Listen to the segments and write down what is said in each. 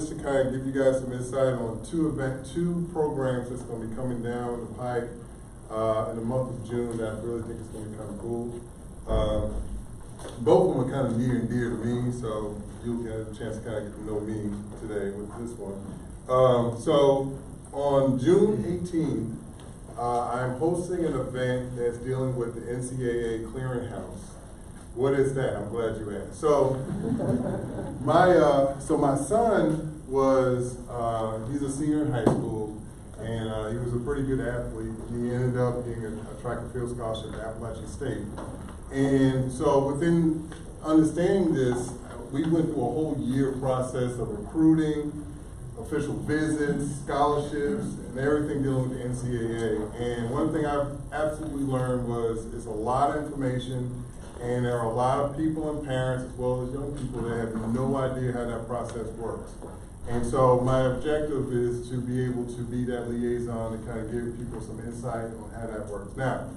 to kind of give you guys some insight on two programs that's going to be coming down the pike in the month of June that I really think is going to be kind of cool. Both of them are kind of near and dear to me, so you'll get a chance to kind of get to know me today with this one. So on June 18th, I'm hosting an event that's dealing with the NCAA clearinghouse. What is that? I'm glad you asked. So my son was, he's a senior in high school, and he was a pretty good athlete. He ended up getting a track and field scholarship at Appalachian State. And so within understanding this, we went through a whole year process of recruiting, official visits, scholarships, and everything dealing with the NCAA. And one thing I've absolutely learned was it's a lot of information, and there are a lot of people and parents as well as young people that have no idea how that process works. And so my objective is to be able to be that liaison and kind of give people some insight on how that works. Now,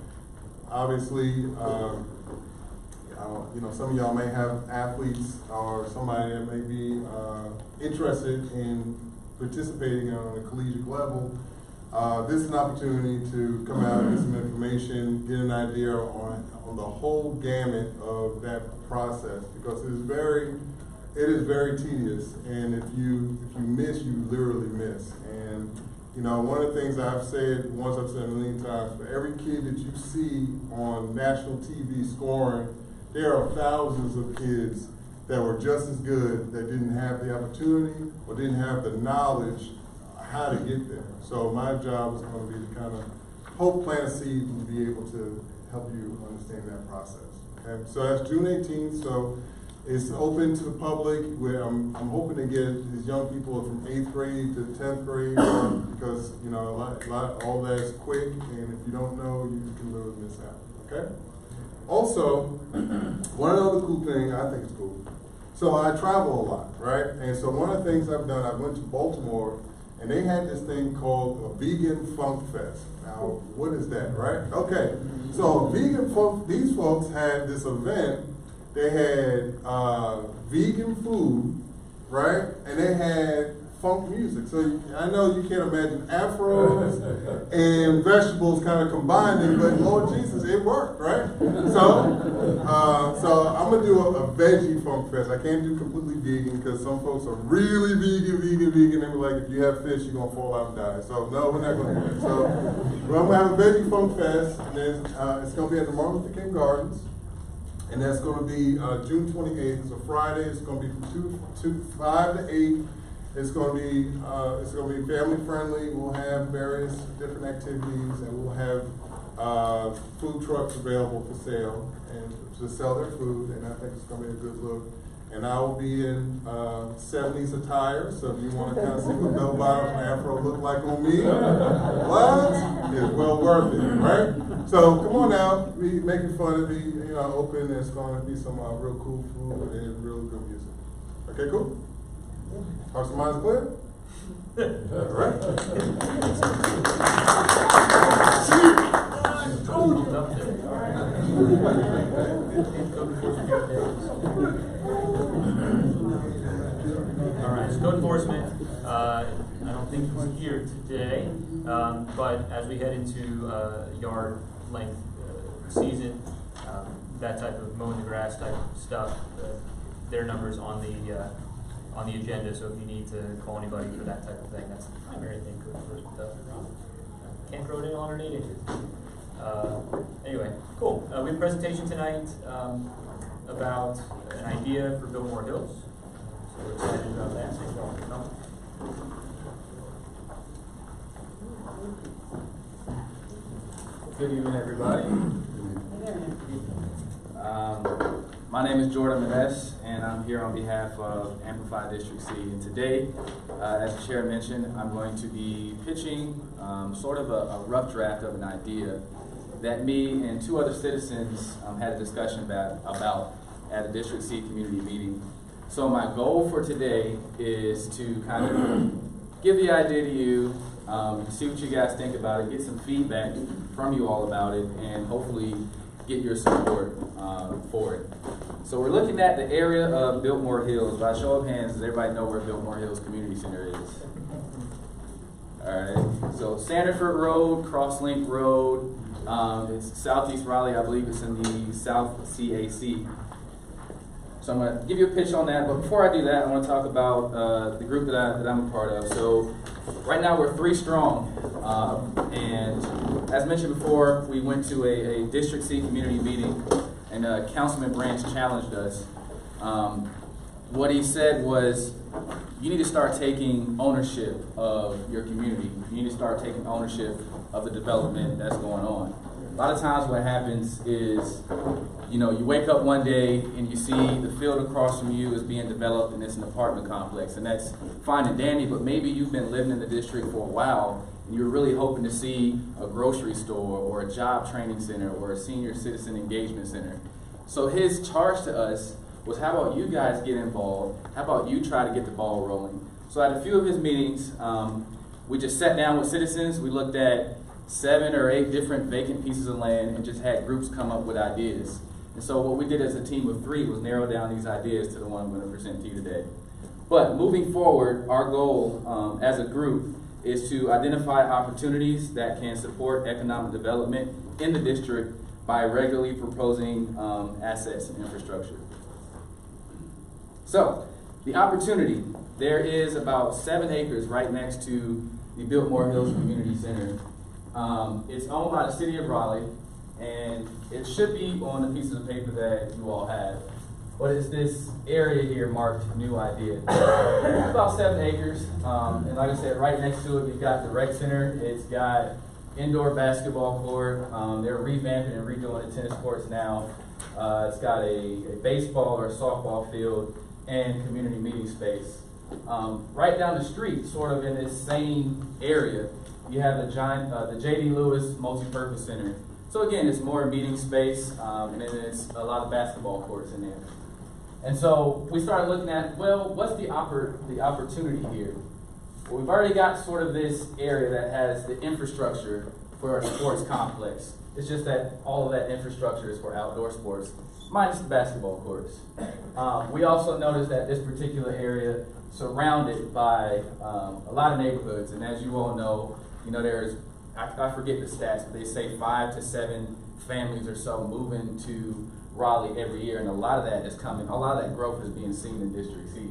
obviously, some of y'all may have athletes or somebody that may be interested in participating on a collegiate level. This is an opportunity to come out and get some information, get an idea on the whole gamut of that process, because it is very tedious, and if you miss, you literally miss. And one of the things I've said a million times, for every kid that you see on national TV scoring, there are thousands of kids that were just as good that didn't have the opportunity or didn't have the knowledge how to get there. So my job is going to be to kind of help plant a seed and be able to help you understand that process. Okay, so that's June 18th. So it's open to the public. Where I'm hoping to get these young people from 8th grade to 10th grade because all that is quick, and if you don't know, you can literally miss out. Okay. Also, one other cool thing I think is cool. So I travel a lot, right? And so one of the things I've done, I went to Baltimore, and they had this thing called a Vegan Funk Fest. Now, what is that, right? Okay, so Vegan Funk, these folks had this event. They had vegan food, right? And they had funk music. So I know you can't imagine afros and vegetables kind of combining, but Lord Jesus, it worked, right? So I'm gonna do a veggie funk fest. I can't do completely vegan because some folks are really vegan. They were like, if you have fish, you're gonna fall out and die. So no, we're not gonna do that. So I'm gonna have a veggie funk fest, and then it's gonna be at the Martin Luther King Gardens. And that's going to be June 28th. It's a Friday. It's going to be 5 to 8. It's going to be family friendly. We'll have various different activities, and we'll have food trucks available for sale and to sell their food. And I think it's going to be a good look. And I will be in 70s attire, so if you want to kind of see what bell bottoms and afro look like on me, what? It's well worth it, right? So come on out, be making fun of me. Open. There's going to be some real cool food and real good music. Okay, cool? Hearts and minds clear? All right. All right, so code enforcement, I don't think he's here today, but as we head into yard length season, that type of mowing the grass type of stuff, their numbers on the agenda. So if you need to call anybody for that type of thing, that's the primary thing code enforcement does. Can't grow it any longer than 8 inches. Anyway, cool. We have a presentation tonight about an idea for Biltmore Hills. So we're excited about that. Thank you all for coming. Good evening, everybody. My name is Jordan Menes, and I'm here on behalf of Amplify District C. And today, as the chair mentioned, I'm going to be pitching sort of a rough draft of an idea that me and 2 other citizens had a discussion about at a District C community meeting. So my goal for today is to kind of give the idea to you, see what you guys think about it, get some feedback from you all about it, and hopefully get your support for it. So we're looking at the area of Biltmore Hills. By show of hands, does everybody know where Biltmore Hills Community Center is? All right, so Sanderford Road, Crosslink Road, it's southeast Raleigh, I believe it's in the South CAC. So I'm going to give you a pitch on that, but before I do that, I want to talk about the group that I'm a part of. So right now we're 3 strong, and as mentioned before, we went to a District C community meeting, and Councilman Branch challenged us. What he said was, you need to start taking ownership of your community. You need to start taking ownership of the development that's going on. A lot of times what happens is, you wake up one day and you see the field across from you is being developed and it's an apartment complex, and that's fine and dandy, but maybe you've been living in the district for a while and you're really hoping to see a grocery store or a job training center or a senior citizen engagement center. So his charge to us was, how about you guys get involved? How about you try to get the ball rolling? So at a few of his meetings, we just sat down with citizens. We looked at 7 or 8 different vacant pieces of land and just had groups come up with ideas. And so what we did as a team of 3 was narrow down these ideas to the one I'm going to present to you today. But moving forward, our goal as a group is to identify opportunities that can support economic development in the district by regularly proposing assets and infrastructure. So, the opportunity, there is about 7 acres right next to the Biltmore Hills Community Center. It's owned by the city of Raleigh, and it should be on the pieces of paper that you all have. But it's this area here marked new idea. It's about 7 acres, and like I said, right next to it, we've got the rec center. It's got indoor basketball court. They're revamping and redoing the tennis courts now. It's got a baseball or a softball field and community meeting space. Right down the street, sort of in this same area, you have the J.D. Lewis Multi-Purpose Center. So again, it's more meeting space, and then it's a lot of basketball courts in there. And so we started looking at, well, what's the opportunity here? Well, we've already got sort of this area that has the infrastructure for a sports complex. It's just that all of that infrastructure is for outdoor sports, minus the basketball courts. We also noticed that this particular area surrounded by a lot of neighborhoods, and as you all know, there's, I forget the stats, but they say 5 to 7 families or so moving to Raleigh every year, and a lot of that is coming, a lot of that growth is being seen in District C.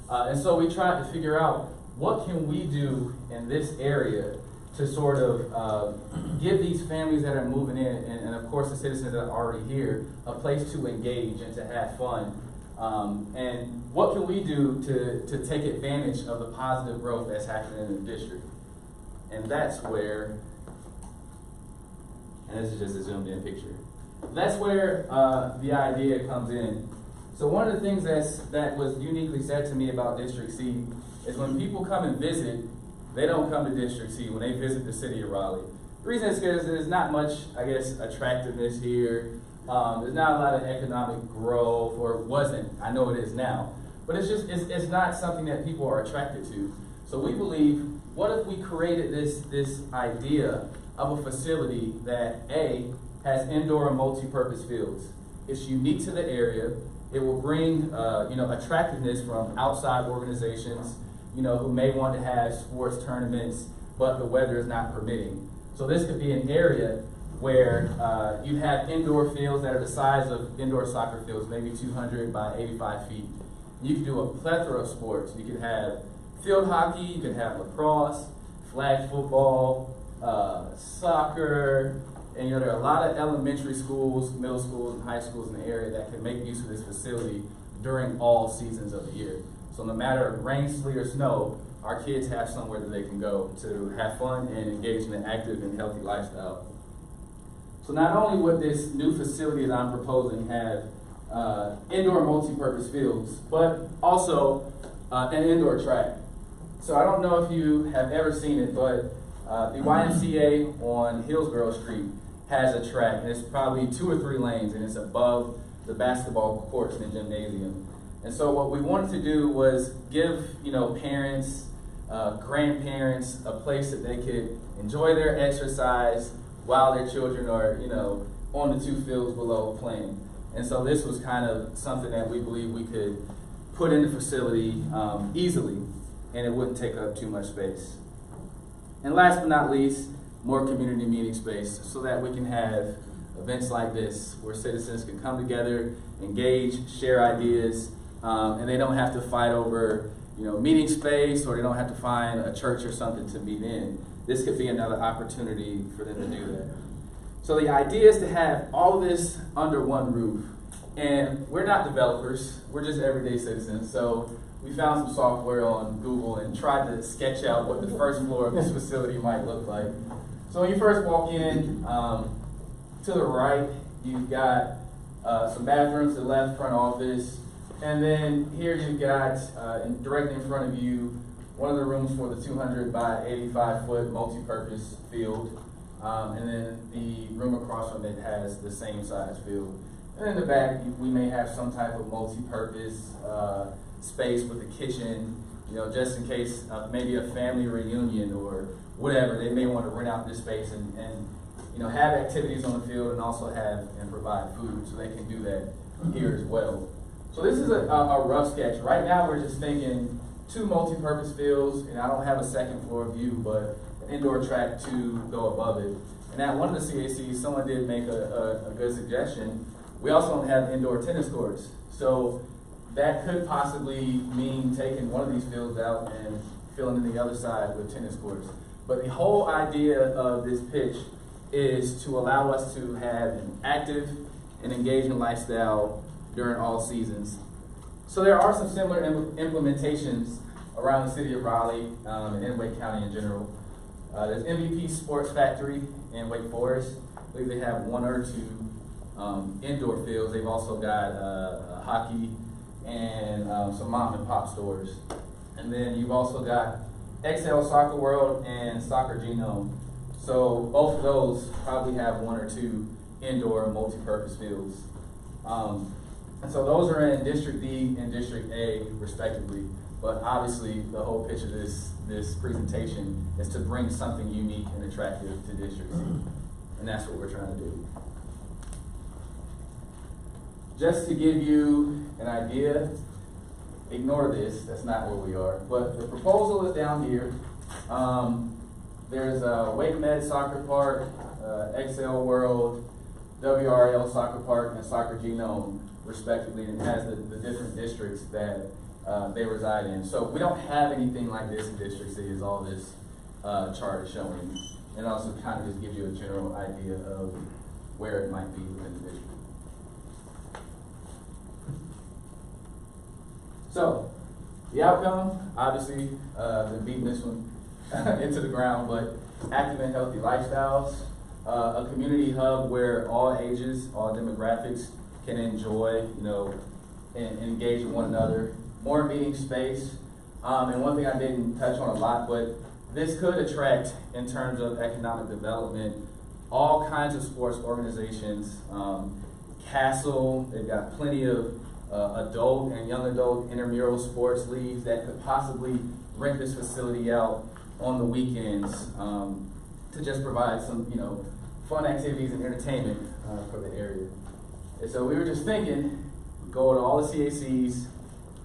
And so we tried to figure out, what can we do in this area to sort of give these families that are moving in, and of course the citizens that are already here, a place to engage and to have fun. And what can we do to take advantage of the positive growth that's happening in the district? And that's where, and this is just a zoomed in picture, that's where the idea comes in. So one of the things that was uniquely said to me about District C is, when people come and visit, they don't come to District C when they visit the city of Raleigh. The reason is because there's not much, I guess, attractiveness here. There's not a lot of economic growth, or it wasn't. I know it is now. But it's not something that people are attracted to. So we believe, what if we created this idea of a facility that, A, has indoor and multi-purpose fields. It's unique to the area. It will bring attractiveness from outside organizations, who may want to have sports tournaments, but the weather is not permitting. So this could be an area where you have indoor fields that are the size of indoor soccer fields, maybe 200 by 85 feet. You can do a plethora of sports. You can have field hockey, you can have lacrosse, flag football, soccer, and there are a lot of elementary schools, middle schools, and high schools in the area that can make use of this facility during all seasons of the year. So no matter rain, sleet, or snow, our kids have somewhere that they can go to have fun and engage in an active and healthy lifestyle. So not only would this new facility that I'm proposing have indoor multi-purpose fields, but also an indoor track. So I don't know if you have ever seen it, but the YMCA on Hillsborough Street has a track, and it's probably 2 or 3 lanes, and it's above the basketball courts in the gymnasium. And so what we wanted to do was give parents, grandparents, a place that they could enjoy their exercise while their children are on the 2 fields below playing. And so this was kind of something that we believe we could put in the facility easily, and it wouldn't take up too much space. And last but not least, more community meeting space so that we can have events like this where citizens can come together, engage, share ideas, and they don't have to fight over meeting space, or they don't have to find a church or something to meet in. This could be another opportunity for them to do that. So the idea is to have all of this under one roof. And we're not developers, we're just everyday citizens. So we found some software on Google and tried to sketch out what the first floor of this facility might look like. So when you first walk in, to the right, you've got some bathrooms to the left, front office. And then here you've got, directly in front of you, one of the rooms for the 200 by 85 foot multi-purpose field. And then the room across from it has the same size field. And in the back, we may have some type of multi-purpose space with a kitchen, just in case maybe a family reunion or whatever. They may want to rent out this space and have activities on the field and also have and provide food, so they can do that here as well. So this is a rough sketch. Right now, we're just thinking 2 multi-purpose fields, and I don't have a second floor view, but an indoor track to go above it. And at one of the CACs, someone did make a good suggestion. We also don't have indoor tennis courts. So that could possibly mean taking one of these fields out and filling in the other side with tennis courts. But the whole idea of this pitch is to allow us to have an active and engaging lifestyle during all seasons. So there are some similar implementations around the city of Raleigh and in Wake County in general. There's MVP Sports Factory in Wake Forest. I believe they have 1 or 2 indoor fields. They've also got hockey and some mom and pop stores. And then you've also got XL Soccer World and Soccer Genome. So both of those probably have 1 or 2 indoor multi-purpose fields. And so those are in District D and District A, respectively. But obviously, the whole pitch of this presentation is to bring something unique and attractive to District C. And that's what we're trying to do. Just to give you an idea, ignore this, that's not where we are. But the proposal is down here. There's Wake Med Soccer Park, XL World, WRL Soccer Park, and Soccer Genome, respectively, and it has the different districts that they reside in. So we don't have anything like this in District C, is all this chart is showing. And also kind of just gives you a general idea of where it might be within the district. So, the outcome, obviously, been beating this one into the ground, but active and healthy lifestyles, a community hub where all ages, all demographics can enjoy, and engage with one another. More meeting space, and one thing I didn't touch on a lot, but this could attract, in terms of economic development, all kinds of sports organizations. Castle, they've got plenty of adult and young adult intramural sports leagues that could possibly rent this facility out on the weekends to just provide some, fun activities and entertainment for the area. And so we were just thinking, go to all the CACs,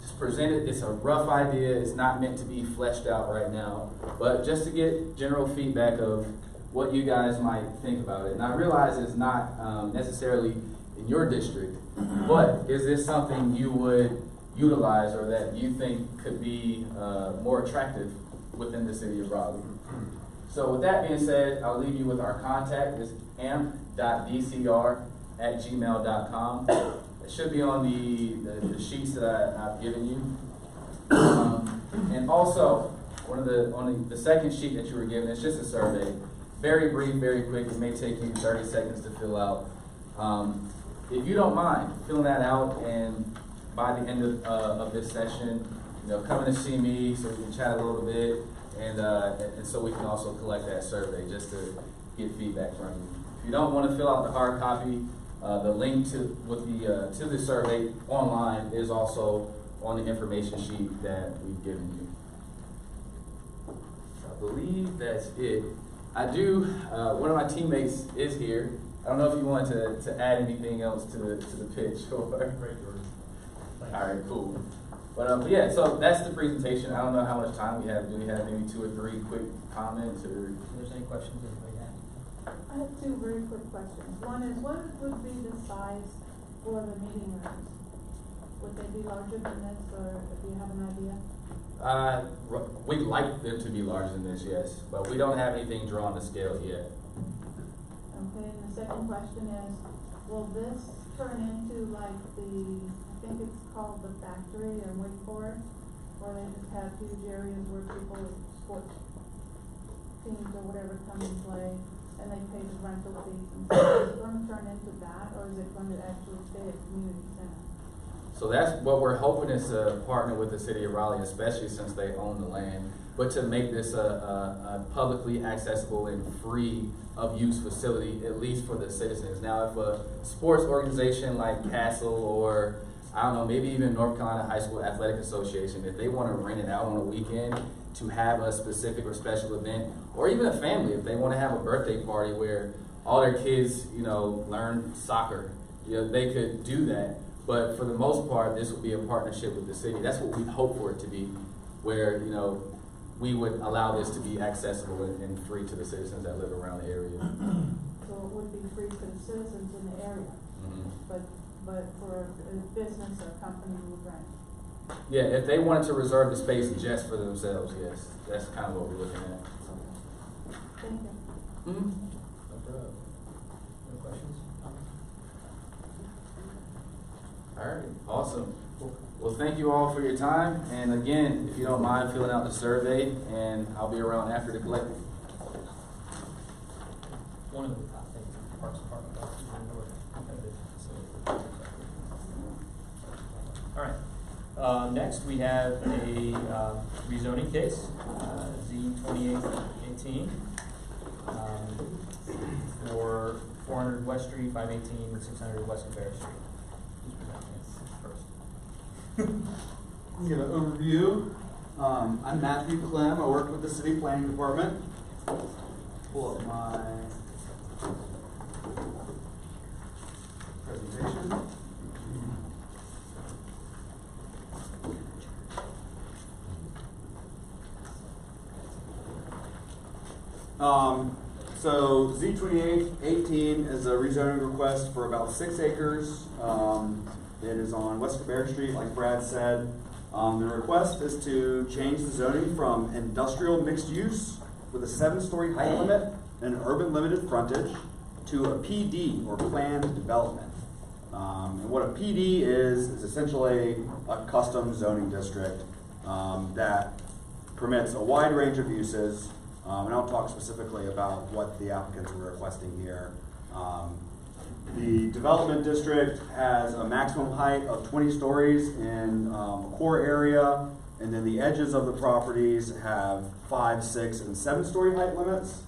just present it. It's a rough idea. It's not meant to be fleshed out right now, but just to get general feedback of what you guys might think about it. And I realize it's not necessarily in your district, but is this something you would utilize or that you think could be more attractive within the city of Raleigh? So with that being said, I'll leave you with our contact. It's amp.dcr@gmail.com. It should be on the sheets that I've given you. And also, on the second sheet that you were given, it's just a survey. Very brief, very quick. It may take you 30 seconds to fill out. If you don't mind filling that out, and by the end of this session, coming to see me so we can chat a little bit, and so we can also collect that survey just to get feedback from you. If you don't want to fill out the hard copy, the link to the survey online is also on the information sheet that we've given you. I believe that's it. I do. One of my teammates is here, I don't know if you wanted to add anything else to the pitch or. Great, George. Thanks. All right, cool. But yeah, so that's the presentation. I don't know how much time we have. Do we have maybe 2 or 3 quick comments or? If there's any questions, anybody have? I have 2 very quick questions. One is, what would be the size for the meeting rooms? Would they be larger than this, or do you have an idea? We'd like them to be larger than this, yes, but we don't have anything drawn to scale yet. Okay, and the second question is, will this turn into like I think it's called the factory in Wakeport, where they just have huge areas where people, sports teams or whatever, come and play, and they pay the rental fees and stuff? Is it going to turn into that, or is it going to actually stay a community center? So that's what we're hoping is to partner with the city of Raleigh, especially since they own the land, but to make this a publicly accessible and free of use facility, at least for the citizens. Now, if a sports organization like Castle or, I don't know, maybe even North Carolina High School Athletic Association, if they want to rent it out on a weekend to have a specific or special event, or even a family, if they want to have a birthday party where all their kids, learn soccer, they could do that. But for the most part, this would be a partnership with the city. That's what we hope for it to be, where, we would allow this to be accessible and free to the citizens that live around the area. So it would be free for the citizens in the area, but for a business or company would rent? Yeah, if they wanted to reserve the space just for themselves, yes. That's kind of what we're looking at. Thank you. No questions? All right, awesome. Well, thank you all for your time. And again, if you don't mind filling out the survey, and I'll be around after to collect it. One of the top things, Parks Department, all right. Next, we have a rezoning case, Z2818, for 400 West Street, 518, 600 West Bear Street. Who's presenting this first? Give an overview. I'm Matthew Clem. I work with the City Planning Department. Pull up my presentation. So Z2818 is a rezoning request for about 6 acres. It is on West Bear Street, like Brad said. The request is to change the zoning from industrial mixed use with a 7-story height limit and an urban limited frontage to a PD, or planned development. And what a PD is essentially a custom zoning district that permits a wide range of uses. And I'll talk specifically about what the applicants were requesting here. The development district has a maximum height of 20 stories in a core area, and then the edges of the properties have 5, 6, and 7-story height limits.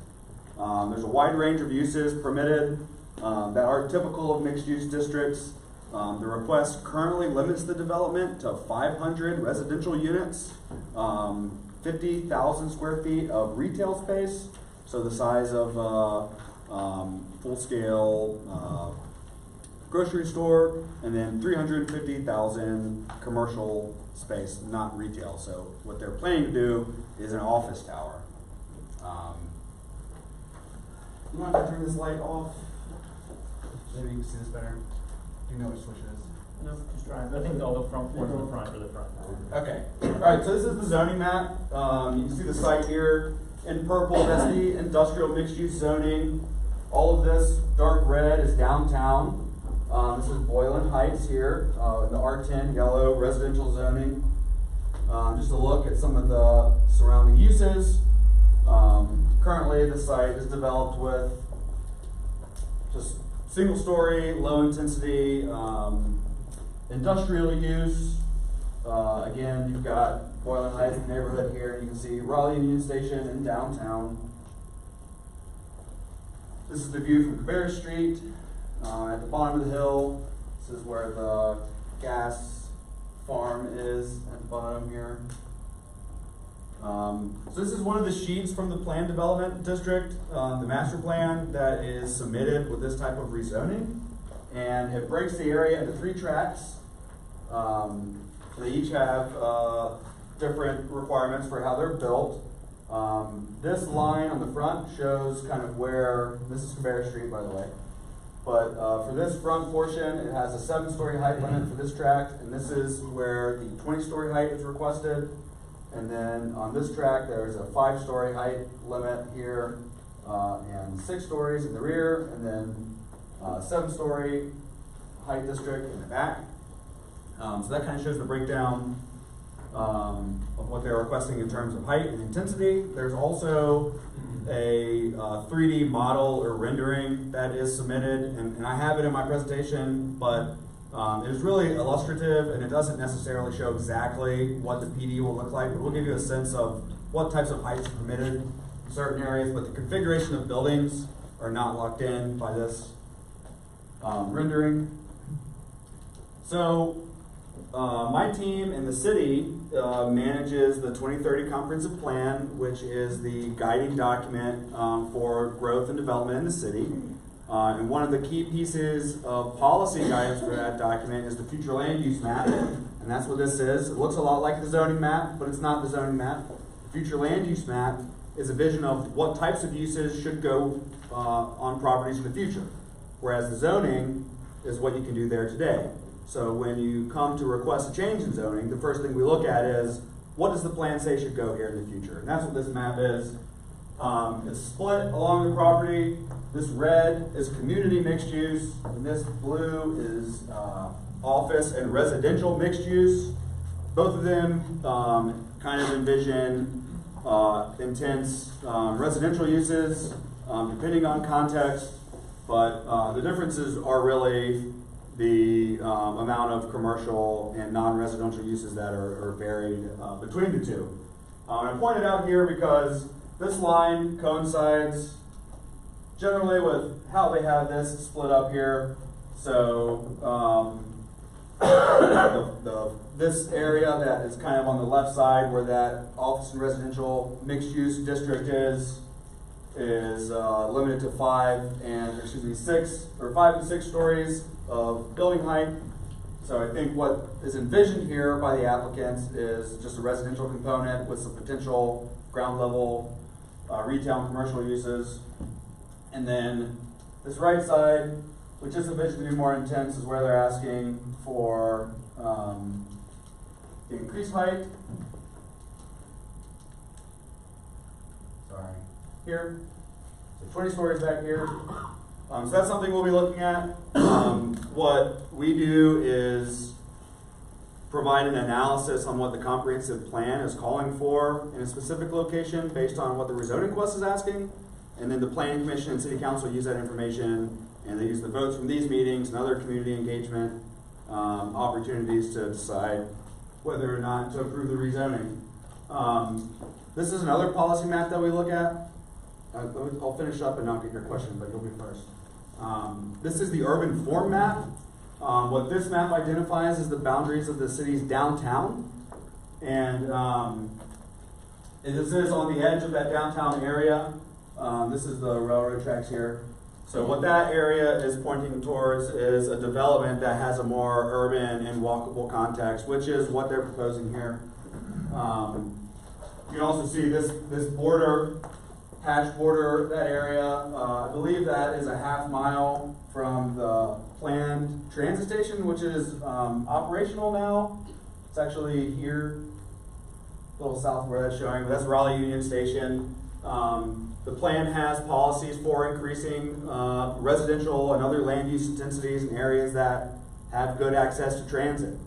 There's a wide range of uses permitted that are typical of mixed-use districts. The request currently limits the development to 500 residential units, 50,000 square feet of retail space, so the size of full-scale grocery store, and then 350,000 commercial space, not retail. So what they're planning to do is an office tower. You mind if I turn this light off? Maybe you can see this better. Do you know which switch it is? No, just drive. I think all the front, one to the front or the front. Okay. All right, so this is the zoning map. You can see the site here in purple. That's the industrial mixed-use zoning. All of this dark red is downtown. This is Boylan Heights here, in the R10 yellow residential zoning. Just a look at some of the surrounding uses. Currently, the site is developed with just single-story, low-intensity industrial use. Again, you've got Boylan Heights neighborhood here. You can see Raleigh Union Station in downtown. This is the view from Bear Street. At the bottom of the hill, this is where the gas farm is at the bottom here. So this is one of the sheets from the Plan Development District, the master plan that is submitted with this type of rezoning. And it breaks the area into 3 tracts. They each have different requirements for how they're built. This line on the front shows kind of where, this is Cabarrus Street, by the way. But for this front portion, it has a 7-story height limit for this tract, and this is where the 20-story height is requested. And then on this tract, there's a 5-story height limit here, and 6 stories in the rear, and then 7-story height district in the back. So that kind of shows the breakdown of what they're requesting in terms of height and intensity. There's also a 3D model or rendering that is submitted, and I have it in my presentation, but it is really illustrative, and it doesn't necessarily show exactly what the PD will look like, but we'll give you a sense of what types of heights are permitted in certain areas, but the configuration of buildings are not locked in by this rendering. So my team in the city manages the 2030 Comprehensive Plan, which is the guiding document for growth and development in the city. And one of the key pieces of policy guidance for that document is the future land use map, and that's what this is. It looks a lot like the zoning map, but it's not the zoning map. The future land use map is a vision of what types of uses should go on properties in the future, whereas the zoning is what you can do there today. So when you come to request a change in zoning, the first thing we look at is, what does the plan say should go here in the future? And that's what this map is. It's split along the property. This red is community mixed use, and this blue is office and residential mixed use. Both of them kind of envision intense residential uses, depending on context, but the differences are really the amount of commercial and non-residential uses that are varied between the two. I pointed out here because this line coincides generally with how they have this split up here. So this area that is kind of on the left side where that office and residential mixed use district is limited to 5 and 6 stories of building height. So I think what is envisioned here by the applicants is just a residential component with some potential ground level retail and commercial uses. And then this right side, which is envisioned to be more intense, is where they're asking for the increased height. Sorry, here. So 20 stories back here. So that's something we'll be looking at. What we do is provide an analysis on what the comprehensive plan is calling for in a specific location based on what the rezoning request is asking. And then the planning commission and city council use that information, and they use the votes from these meetings and other community engagement opportunities to decide whether or not to approve the rezoning. This is another policy map that we look at. I'll finish up and I'll get your question, but you'll be first. This is the urban form map. What this map identifies is the boundaries of the city's downtown. And this is on the edge of that downtown area. This is the railroad tracks here. So what that area is pointing towards is a development that has a more urban and walkable context, which is what they're proposing here. You can also see this border, hatch border, that area. I believe that is a half mile from the planned transit station, which is operational now. It's actually here, a little south of where that's showing, but that's Raleigh Union Station. The plan has policies for increasing residential and other land use intensities in areas that have good access to transit.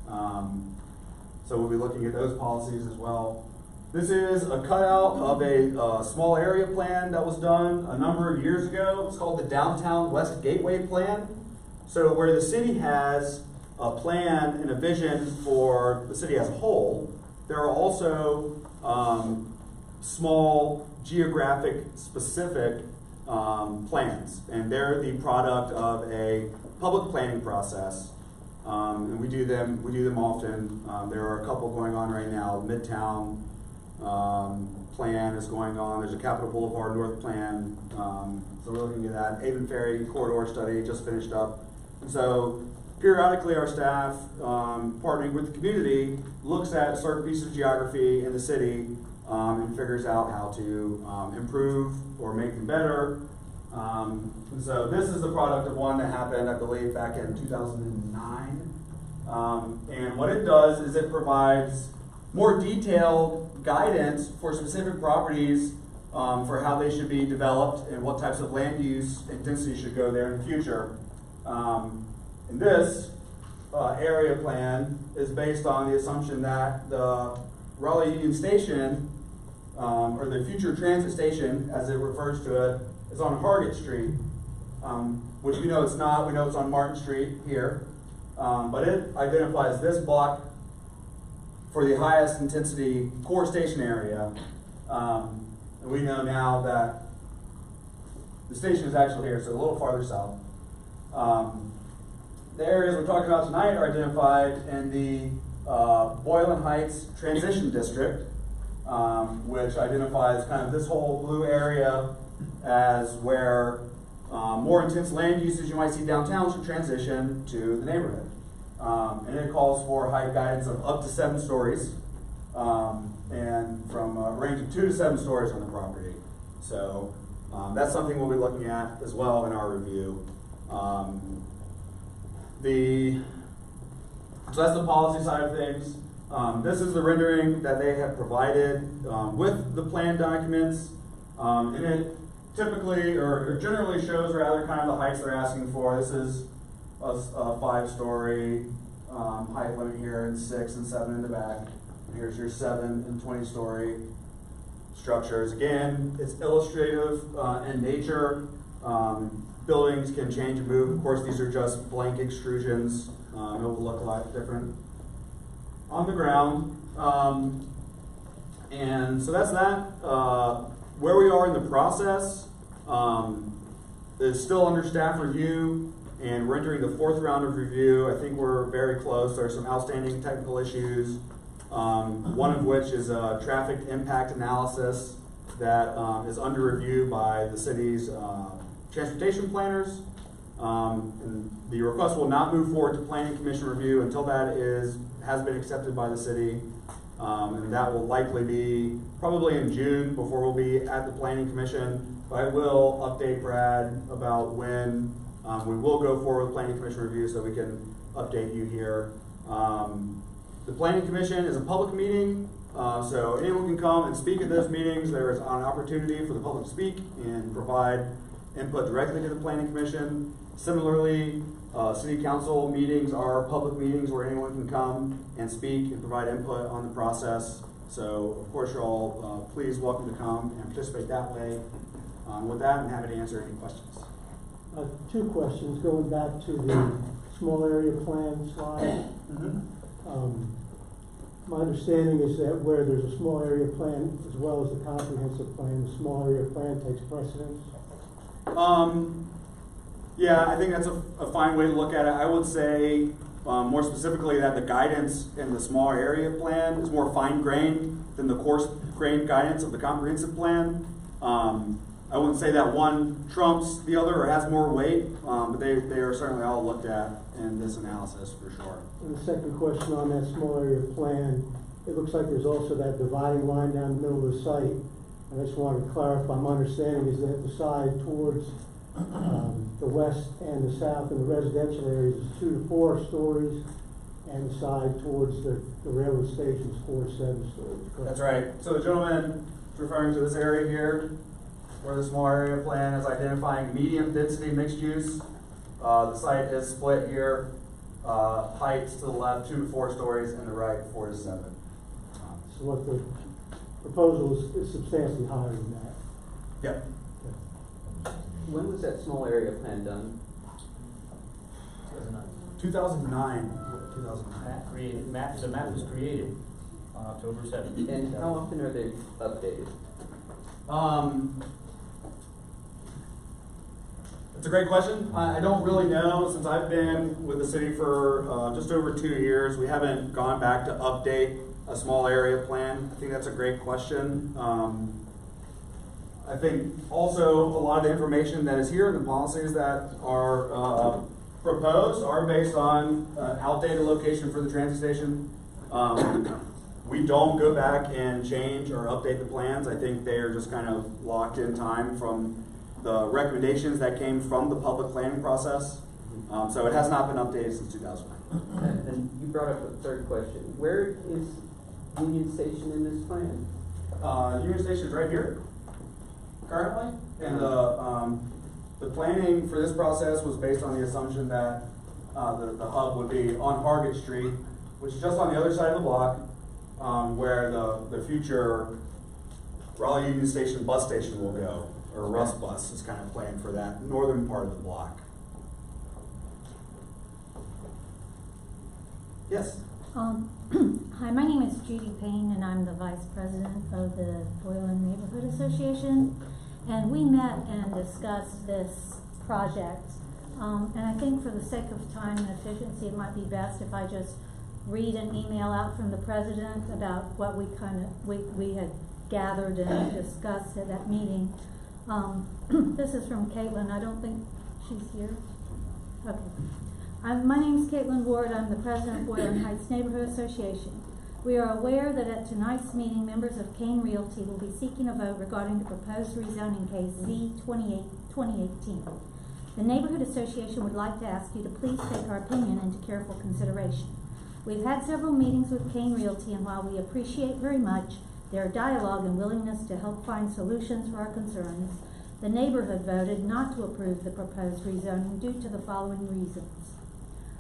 So we'll be looking at those policies as well. This is a cutout of a small area plan that was done a number of years ago. It's called the Downtown West Gateway Plan. So where the city has a plan and a vision for the city as a whole, there are also small geographic specific plans, and they're the product of a public planning process, and we do them often. There are a couple going on right now, Midtown plan is going on. There's a Capitol Boulevard North plan. So we're looking at that. Avon Ferry corridor study just finished up. And so periodically our staff, partnering with the community, looks at certain pieces of geography in the city and figures out how to improve or make them better. And so this is the product of one that happened, I believe, back in 2009. And what it does is it provides more detailed guidance for specific properties for how they should be developed and what types of land use and density should go there in the future. And this area plan is based on the assumption that the Raleigh Union Station, or the future transit station, as it refers to it, is on Hargett Street, which we know it's not. We know it's on Martin Street here. But it identifies this block for the highest intensity core station area. And we know now that the station is actually here, so a little farther south. The areas we're talking about tonight are identified in the Boylan Heights Transition District, which identifies kind of this whole blue area as where more intense land uses you might see downtown should transition to the neighborhood. And it calls for height guidance of up to 7 stories, and from a range of 2 to 7 stories on the property. So that's something we'll be looking at as well in our review. So that's the policy side of things. This is the rendering that they have provided with the plan documents, and it typically or generally shows rather kind of the heights they're asking for. This is a 5-story height limit here, and 6 and 7 in the back. Here's your 7 and 20-story structures. Again, it's illustrative in nature. Buildings can change and move. Of course, these are just blank extrusions. It will look a lot different on the ground. And so that's that. Where we are in the process is still under staff review, and we're entering the 4th round of review. I think we're very close. There are some outstanding technical issues, one of which is a traffic impact analysis that is under review by the city's transportation planners. And the request will not move forward to Planning Commission review until that has been accepted by the city. And that will likely be probably in June before we'll be at the Planning Commission. But I will update Brad about when we will go forward with Planning Commission review so we can update you here. The Planning Commission is a public meeting, so anyone can come and speak at those meetings. There is an opportunity for the public to speak and provide input directly to the Planning Commission. Similarly, city council meetings are public meetings where anyone can come and speak and provide input on the process. So, of course, you're all please welcome to come and participate that way. With that, I'm happy to answer any questions. 2 questions, going back to the small area plan slide. My understanding is that where there's a small area plan as well as the comprehensive plan, the small area plan takes precedence. Yeah, I think that's a fine way to look at it. I would say more specifically that the guidance in the small area plan is more fine-grained than the coarse-grained guidance of the comprehensive plan. I wouldn't say that one trumps the other or has more weight, but they are certainly all looked at in this analysis for sure. And the second question on that small area plan, it looks like there's also that dividing line down the middle of the site. And I just wanted to clarify, my understanding is that the side towards the west and the south in the residential areas is 2 to 4 stories, and the side towards the railroad station is 4 to 7 stories. Correct? That's right. So the gentleman is referring to this area here, where the small area plan is identifying medium density mixed use. The site is split here, heights to the left 2 to 4 stories, and the right 4 to 7. So what the proposal is substantially higher than that. Yep. When was that small area plan done? 2009. The map was created on October 7th. And how often are they updated? It's a great question. I don't really know. Since I've been with the city for just over 2 years, we haven't gone back to update a small area plan? I think that's a great question. I think also a lot of the information that is here in the policies that are proposed are based on outdated location for the transit station. We don't go back and change or update the plans. I think they are just kind of locked in time from the recommendations that came from the public planning process. So it has not been updated since 2009. And you brought up a third question. Where is Union Station in this plan? Union Station is right here, currently. And the planning for this process was based on the assumption that the hub would be on Hargett Street, which is just on the other side of the block, where the future Raleigh Union Station bus station will go, or Russ Bus is kind of planned for that northern part of the block. Yes? Hi, my name is Judy Payne, and I'm the Vice President of the Boylan Neighborhood Association. And we met and discussed this project. And I think for the sake of time and efficiency, it might be best if I just read an email out from the President about what we had gathered and discussed at that meeting. This is from Caitlin. I don't think she's here. Okay. My name is Caitlin Ward. I'm the president of Boylan Heights Neighborhood Association. We are aware that at tonight's meeting, members of Kane Realty will be seeking a vote regarding the proposed rezoning case Z-2018. The Neighborhood Association would like to ask you to please take our opinion into careful consideration. We've had several meetings with Kane Realty, and while we appreciate very much their dialogue and willingness to help find solutions for our concerns, the neighborhood voted not to approve the proposed rezoning due to the following reasons.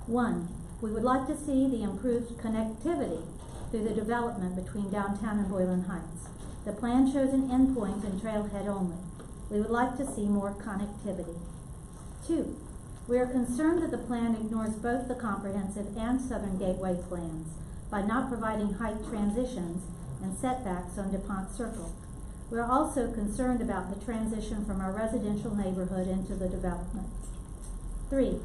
1, we would like to see the improved connectivity through the development between downtown and Boylan Heights. The plan shows an endpoint and trailhead only. We would like to see more connectivity. 2, we are concerned that the plan ignores both the comprehensive and Southern Gateway plans by not providing height transitions and setbacks on DuPont Circle. We are also concerned about the transition from our residential neighborhood into the development. 3,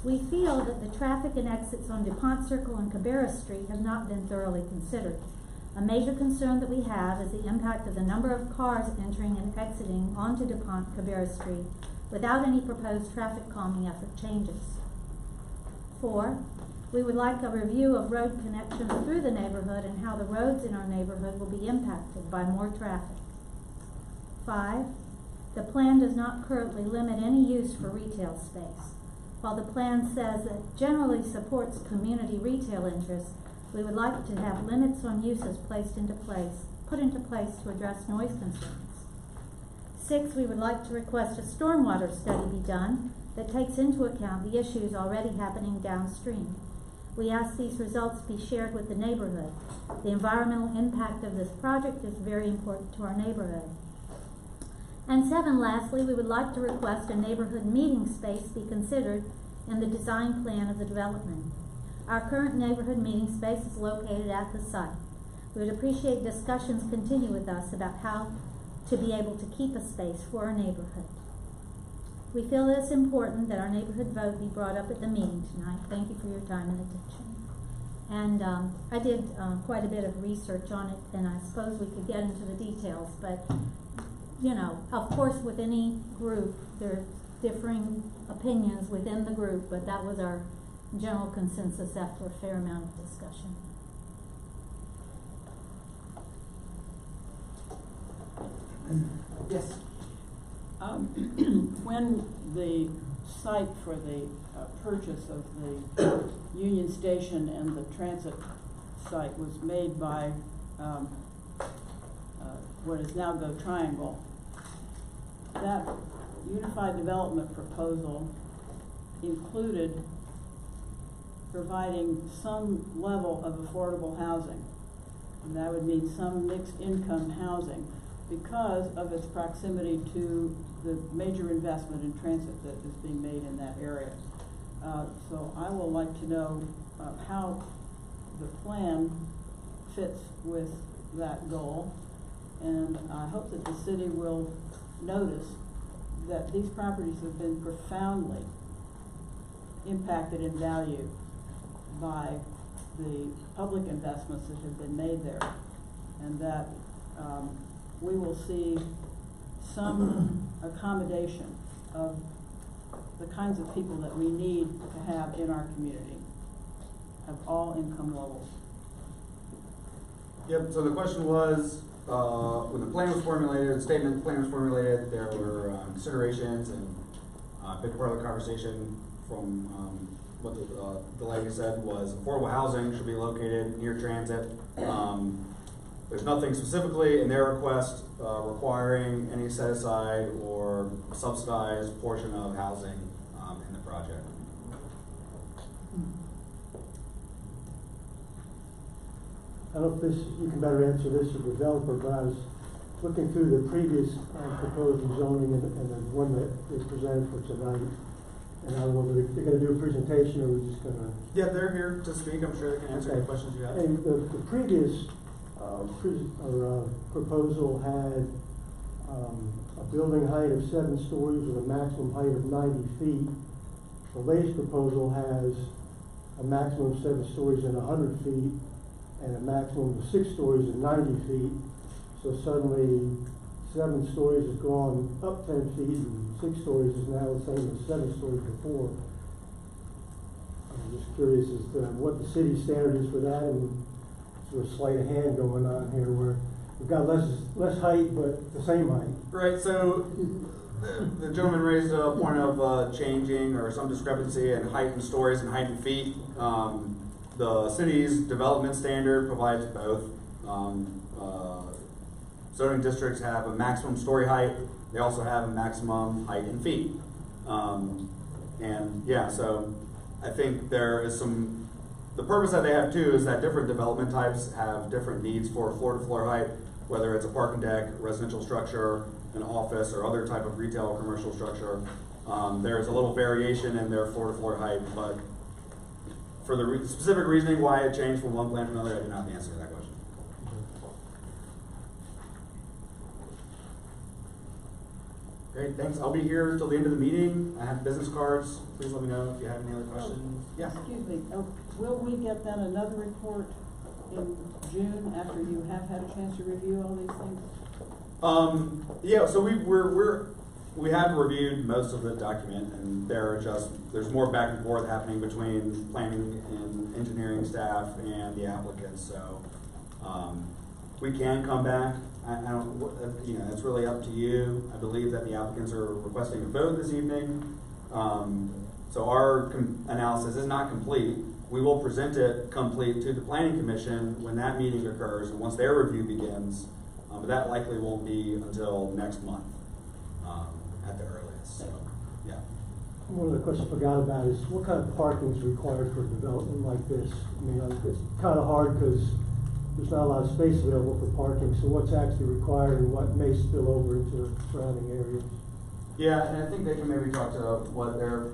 we feel that the traffic and exits on DuPont Circle and Cabarrus Street have not been thoroughly considered. A major concern that we have is the impact of the number of cars entering and exiting onto DuPont Cabarrus Street without any proposed traffic calming effort changes. 4, we would like a review of road connections through the neighborhood and how the roads in our neighborhood will be impacted by more traffic. 5, the plan does not currently limit any use for retail space. While the plan says it generally supports community retail interests, we would like to have limits on uses put into place to address noise concerns. 6, we would like to request a stormwater study be done that takes into account the issues already happening downstream. We ask these results be shared with the neighborhood. The environmental impact of this project is very important to our neighborhood. And 7, lastly, we would like to request a neighborhood meeting space be considered in the design plan of the development. Our current neighborhood meeting space is located at the site. We would appreciate discussions continue with us about how to be able to keep a space for our neighborhood. We feel that it's important that our neighborhood vote be brought up at the meeting tonight. Thank you for your time and attention. And I did quite a bit of research on it, and I suppose we could get into the details, but you know, of course, with any group, there are differing opinions within the group, but that was our general consensus after a fair amount of discussion. Yes. When the site for the purchase of the Union Station and the transit site was made by what is now Go Triangle, that unified development proposal included providing some level of affordable housing. And that would mean some mixed income housing because of its proximity to the major investment in transit that is being made in that area. So I would like to know how the plan fits with that goal. And I hope that the city will notice that these properties have been profoundly impacted in value by the public investments that have been made there, and that we will see some accommodation of the kinds of people that we need to have in our community, of all income levels. Yep, so the question was, when the plan was formulated, the statement plan was formulated, there were considerations, and a big part of the conversation from what the lady said was affordable housing should be located near transit. There's nothing specifically in their request requiring any set aside or subsidized portion of housing in the project. I don't know if you can better answer this as a developer, but I was looking through the previous proposed zoning and the one that is presented for tonight. And I don't know whether they're gonna do a presentation or we're just gonna. Yeah, they're here to speak. I'm sure they can answer any questions you have. And the previous proposal had a building height of 7 stories with a maximum height of 90 feet. The latest proposal has a maximum of 7 stories and 100 feet, and a maximum of 6 stories and 90 feet. So suddenly 7 stories has gone up 10 feet and 6 stories is now the same as 7 stories before. I'm just curious as to what the city standard is for that, and sort of sleight of hand going on here where we've got less height but the same height. Right, so the gentleman raised a point of changing or some discrepancy in height in stories and height in feet. The city's development standard provides both. Zoning districts have a maximum story height. They also have a maximum height in feet. And yeah, so I think there is the purpose that they have too is that different development types have different needs for floor-to-floor height, whether it's a parking deck, residential structure, an office, or other type of retail or commercial structure. There's a little variation in their floor-to-floor height, but for the specific reasoning why it changed from one plan to another, I do not have the answer to that question. Great, thanks. I'll be here till the end of the meeting. I have business cards. Please let me know if you have any other questions. Yeah. Excuse me, will we get then another report in June after you have had a chance to review all these things? Yeah, so we have reviewed most of the document, and there's more back and forth happening between planning and engineering staff and the applicants. So we can come back. I don't, it's really up to you. I believe that the applicants are requesting a vote this evening. So our analysis is not complete. We will present it complete to the Planning Commission when that meeting occurs and once their review begins. But that likely won't be until next month at the earliest. So, yeah. One of the questions I forgot about is what kind of parking is required for a development like this? I mean, it's kind of hard because there's not a lot of space available for parking, so what's actually required and what may spill over into surrounding areas? Yeah, and I think they can maybe talk to what their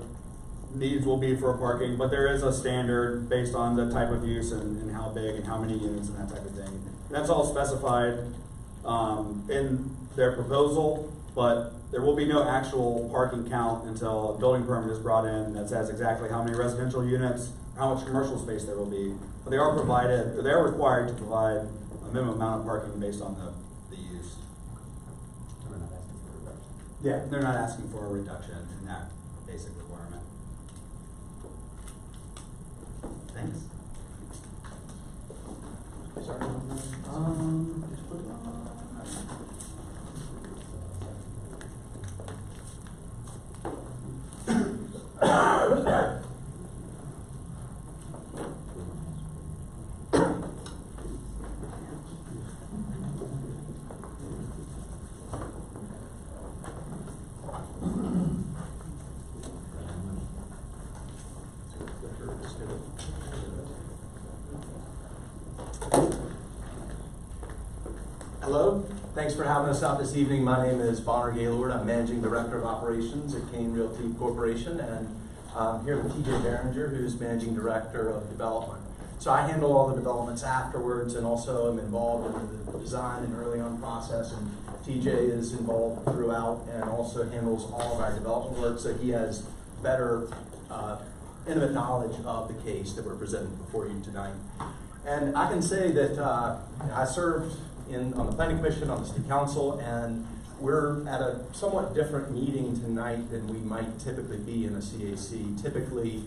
needs will be for parking, but there is a standard based on the type of use and how big and how many units and that type of thing. That's all specified in their proposal, but there will be no actual parking count until a building permit is brought in that says exactly how many residential units, how much commercial space there will be. But they are required to provide a minimum amount of parking based on the use. Yeah, they're not asking for a reduction in that basic requirement. Thanks. Sorry. Just put it on. Hello, thanks for having us out this evening. My name is Bonner Gaylord. I'm Managing Director of Operations at Kane Realty Corporation, and I'm here with TJ Behringer, who's Managing Director of Development. So I handle all the developments afterwards and also am involved in the design and early on process, and TJ is involved throughout and also handles all of our development work, so he has better intimate knowledge of the case that we're presenting before you tonight. And I can say that I served on the Planning Commission, on the City Council, and we're at a somewhat different meeting tonight than we might typically be in a CAC. Typically,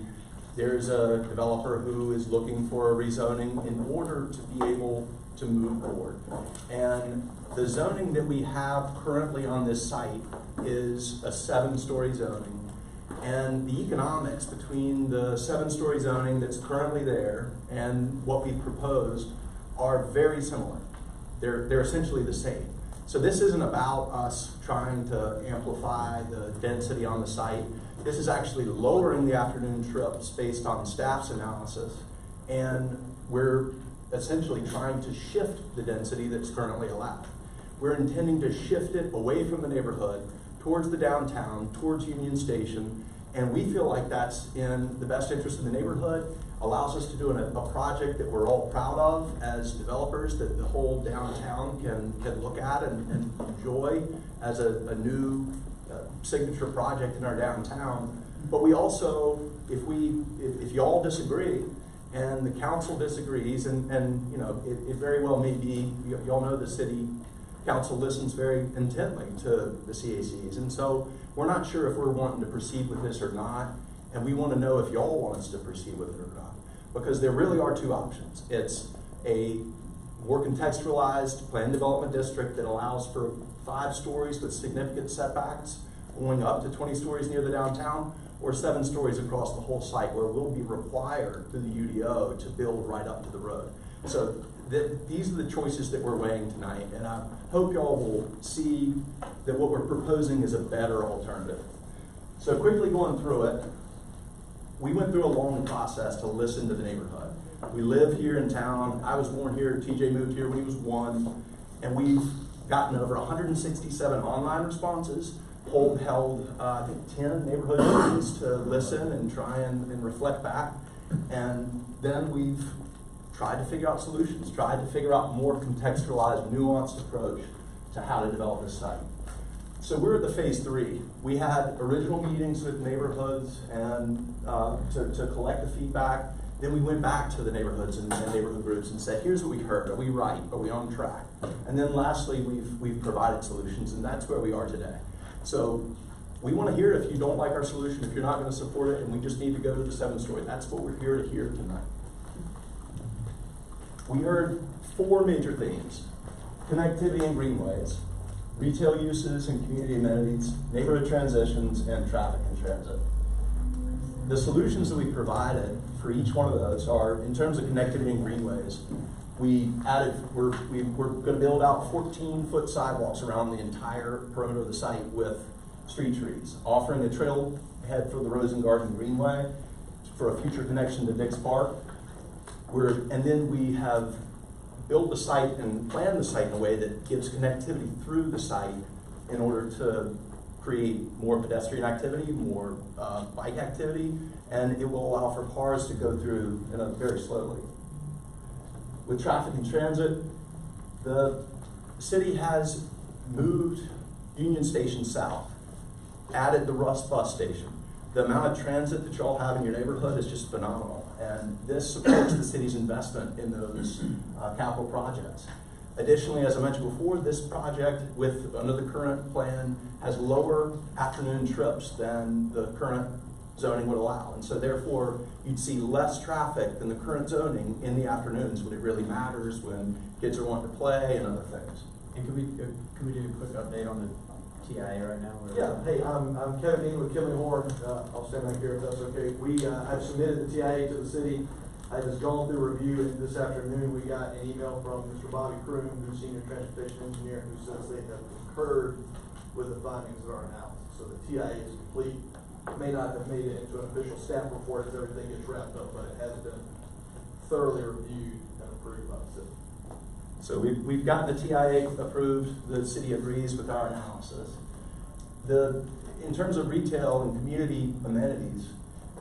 there's a developer who is looking for a rezoning in order to be able to move forward. And the zoning that we have currently on this site is a 7-story zoning. And the economics between the 7-story zoning that's currently there and what we proposed are very similar. They're essentially the same. So this isn't about us trying to amplify the density on the site. This is actually lowering the afternoon trips based on staff's analysis, and we're essentially trying to shift the density that's currently allowed. We're intending to shift it away from the neighborhood towards the downtown, towards Union Station, and we feel like that's in the best interest of the neighborhood, allows us to do a project that we're all proud of as developers, that the whole downtown can look at and enjoy as a new signature project in our downtown. But we also, if you all disagree, and the council disagrees, and you know, it very well may be, you all know the city council listens very intently to the CACs, and so we're not sure if we're wanting to proceed with this or not, and we want to know if y'all want us to proceed with it or not, because there really are 2 options. It's a more contextualized planned development district that allows for 5 stories with significant setbacks going up to 20 stories near the downtown, or 7 stories across the whole site where we'll be required through the UDO to build right up to the road. So these are the choices that we're weighing tonight, and I hope y'all will see that what we're proposing is a better alternative. So quickly going through it, we went through a long process to listen to the neighborhood. We live here in town. I was born here, TJ moved here when he was 1, and we've gotten over 167 online responses, held I think 10 neighborhood meetings to listen and try and reflect back, and then we've tried to figure out solutions, tried to figure out more contextualized, nuanced approach to how to develop this site. So we're at the phase 3. We had original meetings with neighborhoods and to collect the feedback. Then we went back to the neighborhoods and neighborhood groups and said, here's what we heard. Are we right? Are we on track? And then lastly, we've provided solutions, and that's where we are today. So we want to hear if you don't like our solution, if you're not going to support it, and we just need to go to the 7-story. That's what we're here to hear tonight. We heard 4 major themes: connectivity and greenways, retail uses and community amenities, neighborhood transitions, and traffic and transit. The solutions that we provided for each one of those are, in terms of connectivity and greenways, we're going to build out 14-foot sidewalks around the entire perimeter of the site with street trees, offering a trailhead for the Rose and Garden Greenway for a future connection to Dix Park. And then we have built the site and planned the site in a way that gives connectivity through the site in order to create more pedestrian activity, more bike activity, and it will allow for cars to go through very slowly. With traffic and transit, the city has moved Union Station south, added the Rust bus station. The amount of transit that y'all have in your neighborhood is just phenomenal, and this supports the city's investment in those capital projects. Additionally, as I mentioned before, this project, under the current plan, has lower afternoon trips than the current zoning would allow, and so therefore you'd see less traffic than the current zoning in the afternoons when it really matters, when kids are wanting to play and other things. And could we do a quick update on the TIA right now? Yeah, hey, I'm Kevin Dean with Killing Horn. I'll stand back here if that's okay. We have submitted the TIA to the city. I just gone through review, and this afternoon we got an email from Mr. Bobby Kroom, who's Senior Transportation Engineer, who says they have concurred with the findings of our analysis. So the TIA is complete. May not have made it into an official staff report as everything gets wrapped up, but it has been thoroughly reviewed and approved by the city. So we've gotten the TIA approved. The city agrees with our analysis. In terms of retail and community amenities,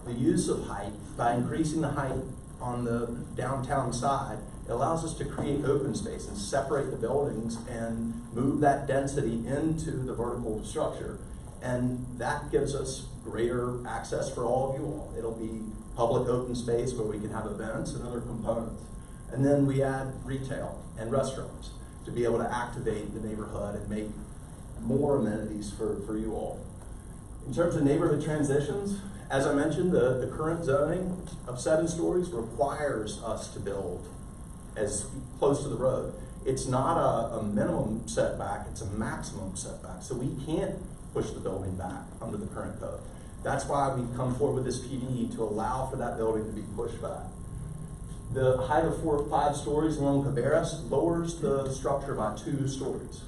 the use of height, by increasing the height on the downtown side, it allows us to create open space and separate the buildings and move that density into the vertical structure. And that gives us greater access for all of you all. It'll be public open space where we can have events and other components. And then we add retail and restaurants to be able to activate the neighborhood and make more amenities for you all. In terms of neighborhood transitions, as I mentioned, the current zoning of 7 stories requires us to build as close to the road. It's not a minimum setback, it's a maximum setback. So we can't push the building back under the current code. That's why we come forward with this PD to allow for that building to be pushed back. The height of 4 or 5 stories along Cabarrus lowers the structure by 2 stories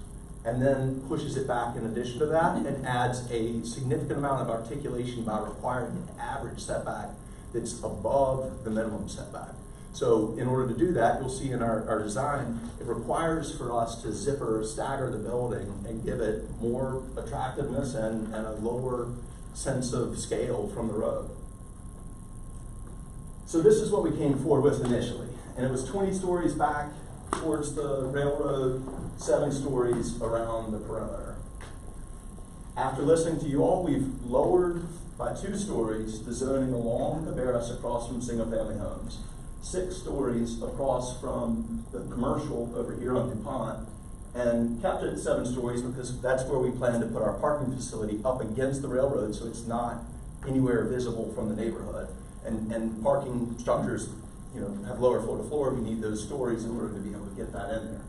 and then pushes it back in addition to that and adds a significant amount of articulation by requiring an average setback that's above the minimum setback. So in order to do that, you'll see in our design, it requires for us to zipper stagger the building and give it more attractiveness and a lower sense of scale from the road. So this is what we came forward with initially. And it was 20 stories back towards the railroad, 7 stories around the perimeter. After listening to you all, we've lowered by 2 stories the zoning along Cabarrus across from single-family homes, 6 stories across from the commercial over here on DuPont, and kept it at 7 stories because that's where we plan to put our parking facility up against the railroad so it's not anywhere visible from the neighborhood. And parking structures, have lower floor to floor. We need those stories in order to be able to get that in there.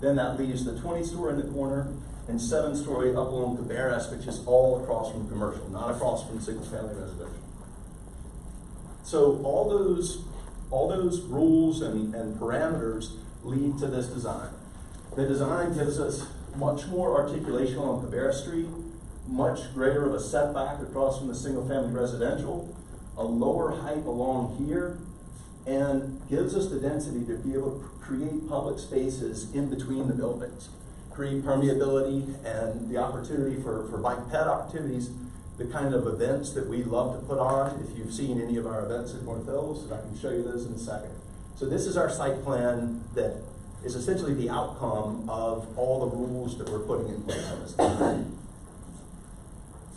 Then that leaves the 20-story in the corner and 7-story up along Cabarrus, which is all across from commercial, not across from single-family residential. So all those rules and parameters lead to this design. The design gives us much more articulation on Cabarrus Street, much greater of a setback across from the single-family residential, a lower height along here, and gives us the density to be able to create public spaces in between the buildings, create permeability and the opportunity for bike ped opportunities, the kind of events that we love to put on. If you've seen any of our events at North Hills, I can show you those in a second. So this is our site plan that is essentially the outcome of all the rules that we're putting in place on this design.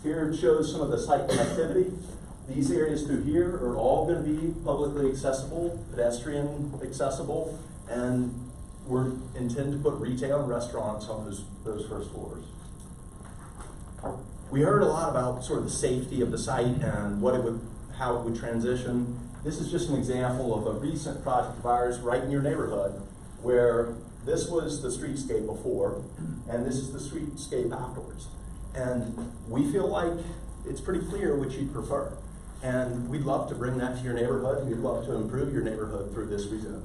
Here it shows some of the site connectivity. These areas through here are all going to be publicly accessible, pedestrian accessible, and we're intended to put retail and restaurants on those first floors. We heard a lot about sort of the safety of the site and how it would transition. This is just an example of a recent project of ours right in your neighborhood where this was the streetscape before and this is the streetscape afterwards. And we feel like it's pretty clear which you'd prefer. And we'd love to bring that to your neighborhood. We'd love to improve your neighborhood through this rezoning.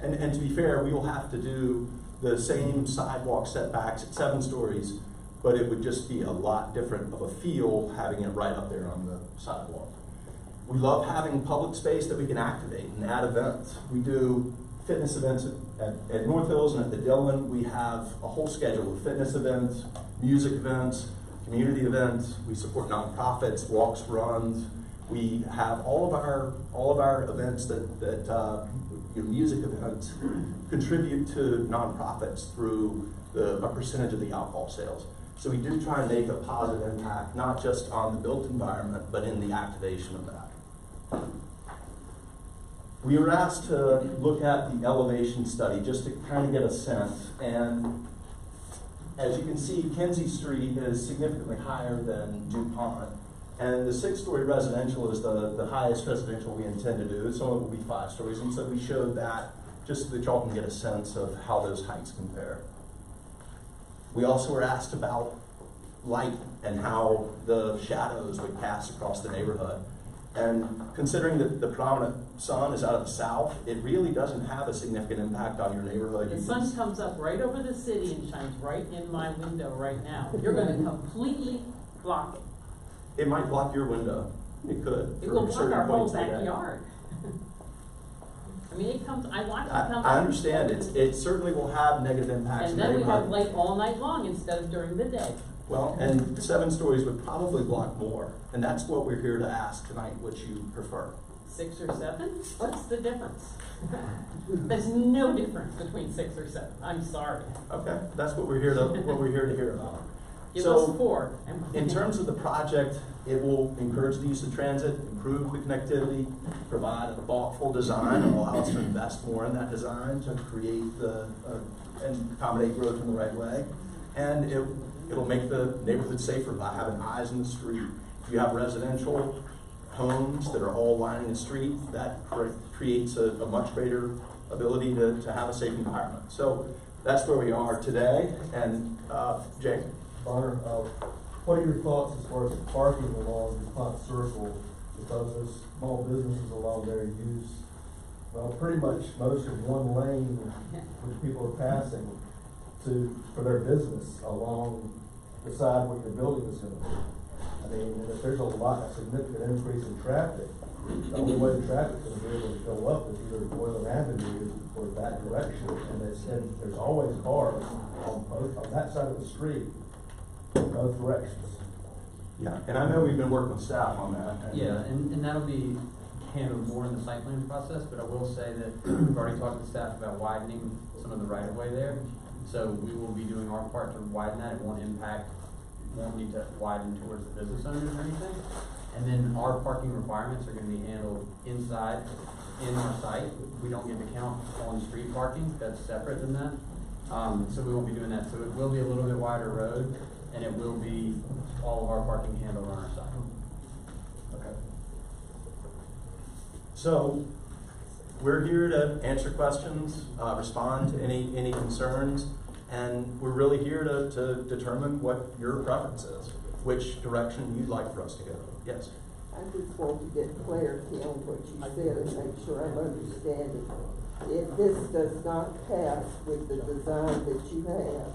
And to be fair, we will have to do the same sidewalk setbacks at 7 stories, but it would just be a lot different of a feel having it right up there on the sidewalk. We love having public space that we can activate and add events. We do fitness events at North Hills and at the Dillon. We have a whole schedule of fitness events, music events, community events. We support nonprofits, walks, runs. We have all of our events that music events contribute to nonprofits through a percentage of the alcohol sales. So we do try and make a positive impact, not just on the built environment, but in the activation of that. We were asked to look at the elevation study just to kind of get a sense. And as you can see, Kinsey Street is significantly higher than DuPont. And the 6-story residential is the highest residential we intend to do. Some of it will be 5 stories. And so we showed that just so that y'all can get a sense of how those heights compare. We also were asked about light and how the shadows would cast across the neighborhood. And considering that the predominant sun is out of the south, it really doesn't have a significant impact on your neighborhood. The sun comes up right over the city and shines right in my window right now. You're going to completely block it. It might block your window. It could. It will block our whole backyard. I mean, it comes, I watch it come. I understand. It certainly will have negative impacts. And then we have light all night long instead of during the day. Well, and 7 stories would probably block more. And that's what we're here to ask tonight, which you prefer. 6 or 7? What's the difference? There's no difference between 6 or 7. I'm sorry. Okay, that's what we're here to hear about. Give So, us 4. in terms of the project, it will encourage the use of transit, improve the connectivity, provide a thoughtful design, and allow us to invest more in that design to create and accommodate growth in the right way. And it'll make the neighborhood safer by having eyes in the street. If you have residential homes that are all lining the street, that creates a much greater ability to have a safe environment. So that's where we are today. And Jake? Bonner, what are your thoughts as far as the parking along DuPont Circle? Because there's small businesses along there use, well, pretty much most of one lane, which people are passing for their business along the side where your building is going to be. I mean, and if there's a significant increase in traffic, the only way the traffic's going to be able to go up is either Boylan Avenue or that direction. And there's always cars on that side of the street, both directions. Yeah, and I know we've been working with staff on that. Yeah, and that'll be handled more in the site plan process, but I will say that we've already talked to staff about widening some of the right of way there. So we will be doing our part to widen that. It won't need to widen towards the business owners or anything. And then our parking requirements are gonna be handled inside, in our site. We don't get to count on street parking, that's separate than that. So we won't be doing that. So it will be a little bit wider road, and it will be all of our parking handled on our side. Okay. So we're here to answer questions, respond to any concerns, and we're really here to determine what your preference is, which direction you'd like for us to go. Yes? I just want to get clarity on what you said and make sure I'm understanding. If this does not pass with the design that you have,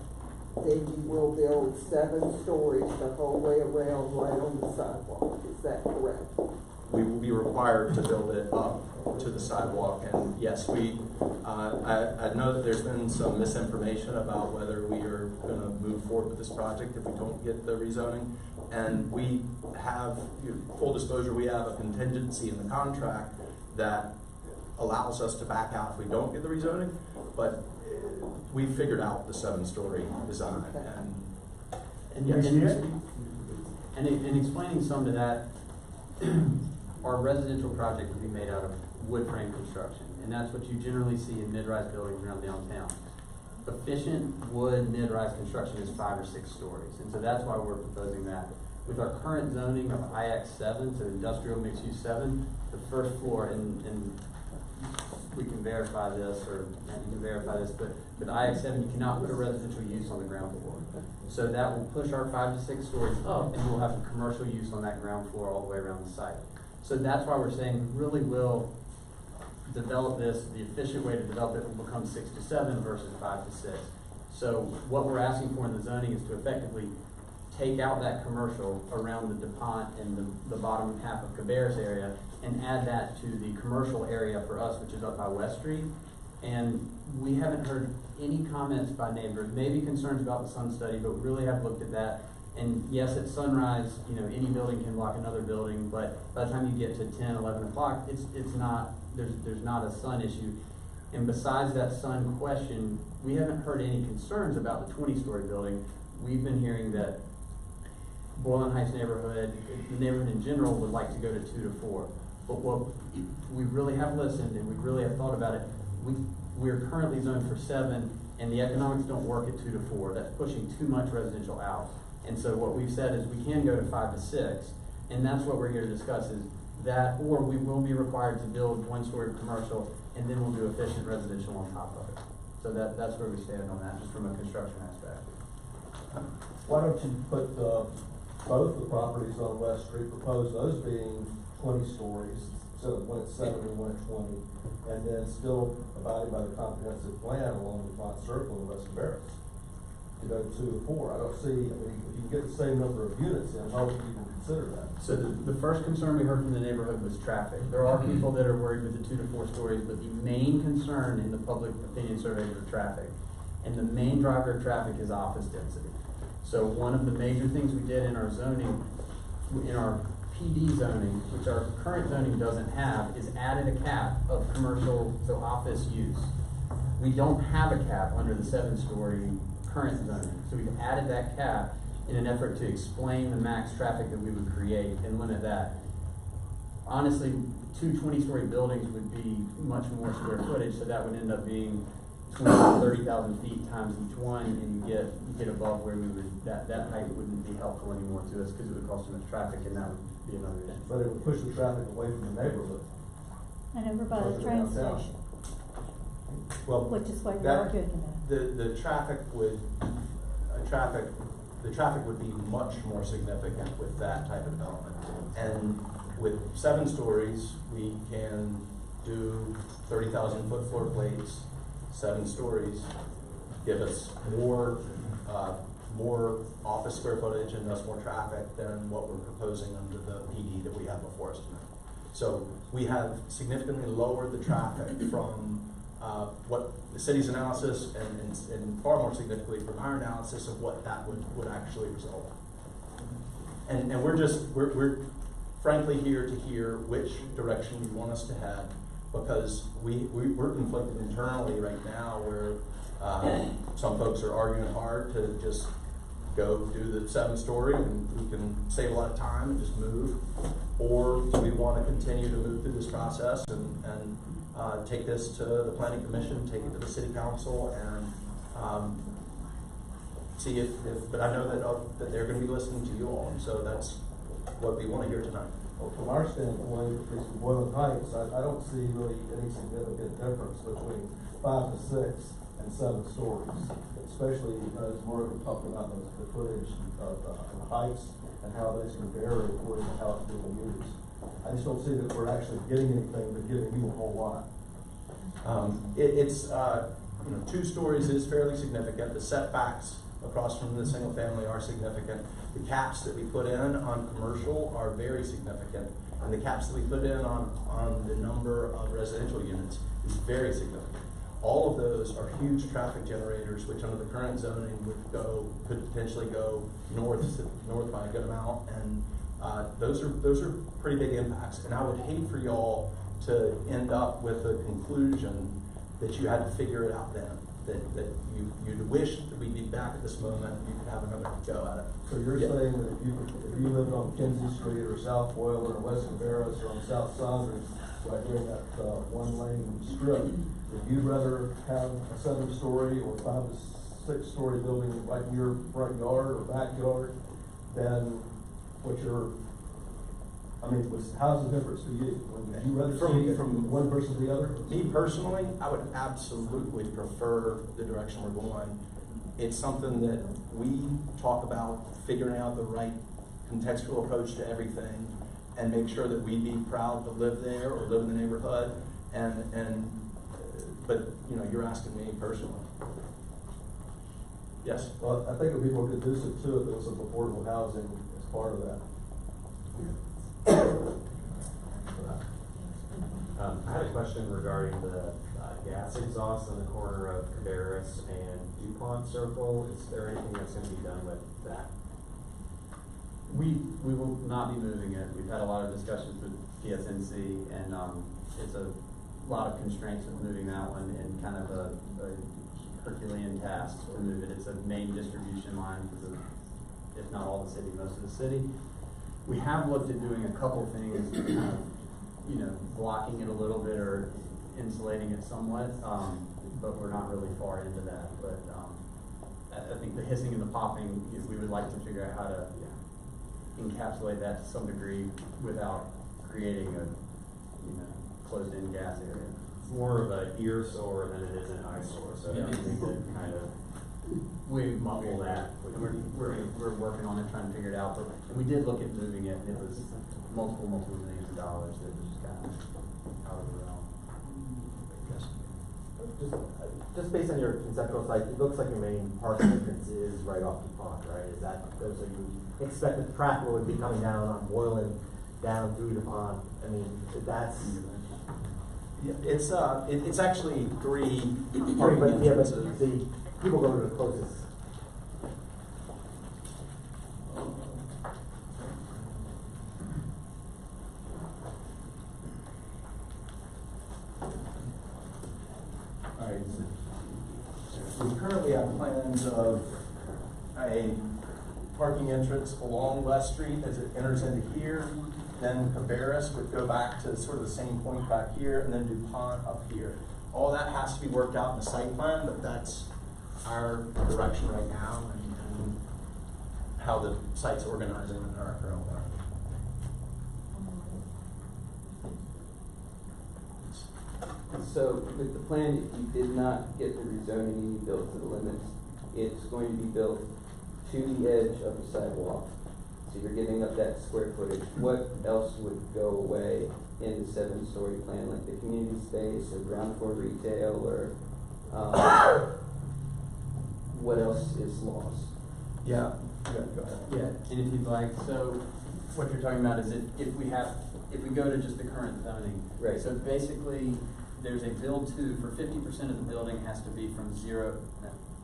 then you will build 7 stories the whole way around right on the sidewalk. Is that correct? We will be required to build it up to the sidewalk, and yes, I know that there's been some misinformation about whether we are going to move forward with this project if we don't get the rezoning, and we have, full disclosure, we have a contingency in the contract that allows us to back out if we don't get the rezoning, but we figured out the 7-story design. And explaining some to that, our residential project would be made out of wood frame construction, and that's what you generally see in mid-rise buildings around downtown. Efficient wood mid-rise construction is 5 or 6 stories, and so that's why we're proposing that. With our current zoning of IX7, so industrial mixed use 7, the first floor, and we can verify this, or you can verify this, but with IX7 you cannot put a residential use on the ground floor. So that will push our 5 to 6 stories up, and we'll have a commercial use on that ground floor all the way around the site. So that's why we're saying we really will develop this. The efficient way to develop it will become 6 to 7 versus 5 to 6. So what we're asking for in the zoning is to effectively take out that commercial around the DuPont and the bottom half of Cabarrus area and add that to the commercial area for us, which is up by West Street. And we haven't heard any comments by neighbors, maybe concerns about the sun study, but we really have looked at that. And yes, at sunrise, any building can block another building, but by the time you get to 10, 11 o'clock, it's not, there's not a sun issue. And besides that sun question, we haven't heard any concerns about the 20-story building. We've been hearing that Boylan Heights neighborhood, the neighborhood in general, would like to go to 2 to 4. But what we really have listened and we really have thought about it, we're currently zoned for 7, and the economics don't work at 2 to 4. That's pushing too much residential out. And so what we've said is we can go to 5 to 6, and that's what we're here to discuss is that, or we will be required to build 1-story commercial, and then we'll do efficient residential on top of it. So that's where we stand on that, just from a construction aspect. Why don't you put both the properties on West Street, propose those being 20 stories, so one at 7 and one at 20, and then still abiding by the comprehensive plan along the DuPont Circle in West Cabarrus to go to 2 to 4. I don't see, if you can get the same number of units in, how would you even consider that? So the first concern we heard from the neighborhood was traffic. There are people that are worried with the 2 to 4 stories, but the main concern in the public opinion surveys are traffic. And the main driver of traffic is office density. So one of the major things we did in our zoning, in our PD zoning, which our current zoning doesn't have, is added a cap of commercial, so office use. We don't have a cap under the 7-story current zoning. So we've added that cap, in an effort to explain the max traffic that we would create and limit that. Honestly, 2 20-story buildings would be much more square footage, so that would end up being 20,000 to 30,000 feet times each one, and you get above where we would, that height wouldn't be helpful anymore to us because it would cause too much traffic, and that would be another issue. But it would push the traffic away from the neighborhood. And over by the Closer train downtown. station, Well, which is what you're that- arguing about. The traffic would be much more significant with that type of development. And with 7 stories, we can do 30,000 foot floor plates, 7 stories, give us more office square footage and thus more traffic than what we're proposing under the PD that we have before us tonight. So we have significantly lowered the traffic from what the city's analysis and far more significantly from our analysis of what that would actually result in. And we're frankly here to hear which direction you want us to head, because we're conflicted internally right now where some folks are arguing hard to just go do the 7-story and we can save a lot of time and just move, or do we want to continue to move through this process and take this to the planning commission, take it to the city council, and see if but I know that they're going to be listening to you all, and so that's what we want to hear tonight. Well, from our standpoint, at least in Boylan Heights, I don't see really any significant difference between 5 to 6 and 7 stories, especially as Morgan talked about the footage of the heights and how those can vary according to how it's being used. I just don't see that we're actually getting anything but giving you a whole lot. It's 2 stories is fairly significant. The setbacks across from the single family are significant. The caps that we put in on commercial are very significant, and the caps that we put in on the number of residential units is very significant. All of those are huge traffic generators, which under the current zoning could potentially go north by a good amount, and those are pretty big impacts. And I would hate for y'all to end up with a conclusion that you had to figure it out then. That you'd wish that we'd be back at this moment, you could have another go at it. So you're saying that if you lived on Kinsey Street or South Boylan or West Cabarrus or on South Saunders, right there in that 1-lane strip, would you rather have a 7-story or 5 to 6-story building right in your front yard or backyard than what how's the difference to you? Would you rather see it from one versus the other? Me personally, I would absolutely prefer the direction we're going. It's something that we talk about, figuring out the right contextual approach to everything, and make sure that we'd be proud to live there or live in the neighborhood. But you're asking me personally. Yes. Well, I think it would be more conducive to it if there was some affordable housing as part of that. I had a question regarding the gas exhaust on the corner of Cabarrus and DuPont Circle. Is there anything that's going to be done with that? We will not be moving it. We've had a lot of discussions with PSNC, and it's a lot of constraints with moving that one, and kind of a Herculean task to move it. It's a main distribution line for if not all the city, most of the city. We have looked at doing a couple things, kind of, blocking it a little bit or insulating it somewhat, but we're not really far into that. But I think the hissing and the popping, we would like to figure out how to encapsulate that to some degree without creating a closed-in gas area. It's more of an ear sore than it is an eyesore, so Yeah. anything to kind of muffle that. We're working on it, trying to figure it out, and we did look at moving it, and it was multiple millions of dollars that was just kind of out of the realm. Yes. Just based on your conceptual site, it looks like your main parking entrance is right off DuPont, right? Is that, so you expect that the traffic would be coming down on Boylan, down through DuPont? I mean, that's... Yeah, it's actually 3 But parking entrances. but the people go to the closest. All right. We currently have plans of a parking entrance along West Street as it enters into here. Then Cabarrus would go back to sort of the same point back here, and then DuPont up here. All that has to be worked out in the site plan, but that's our direction right now and how the site's organizing in our current plan. So with the plan, if you did not get the rezoning and you built to the limits, it's going to be built to the edge of the sidewalk. So you're giving up that square footage. What else would go away in the 7-story plan, like the community space or ground floor retail, or what else is lost? Yeah, go ahead. Yeah, and if you'd like, so what you're talking about is if we go to just the current zoning. Right. So basically, there's a build to, for 50% of the building has to be from zero,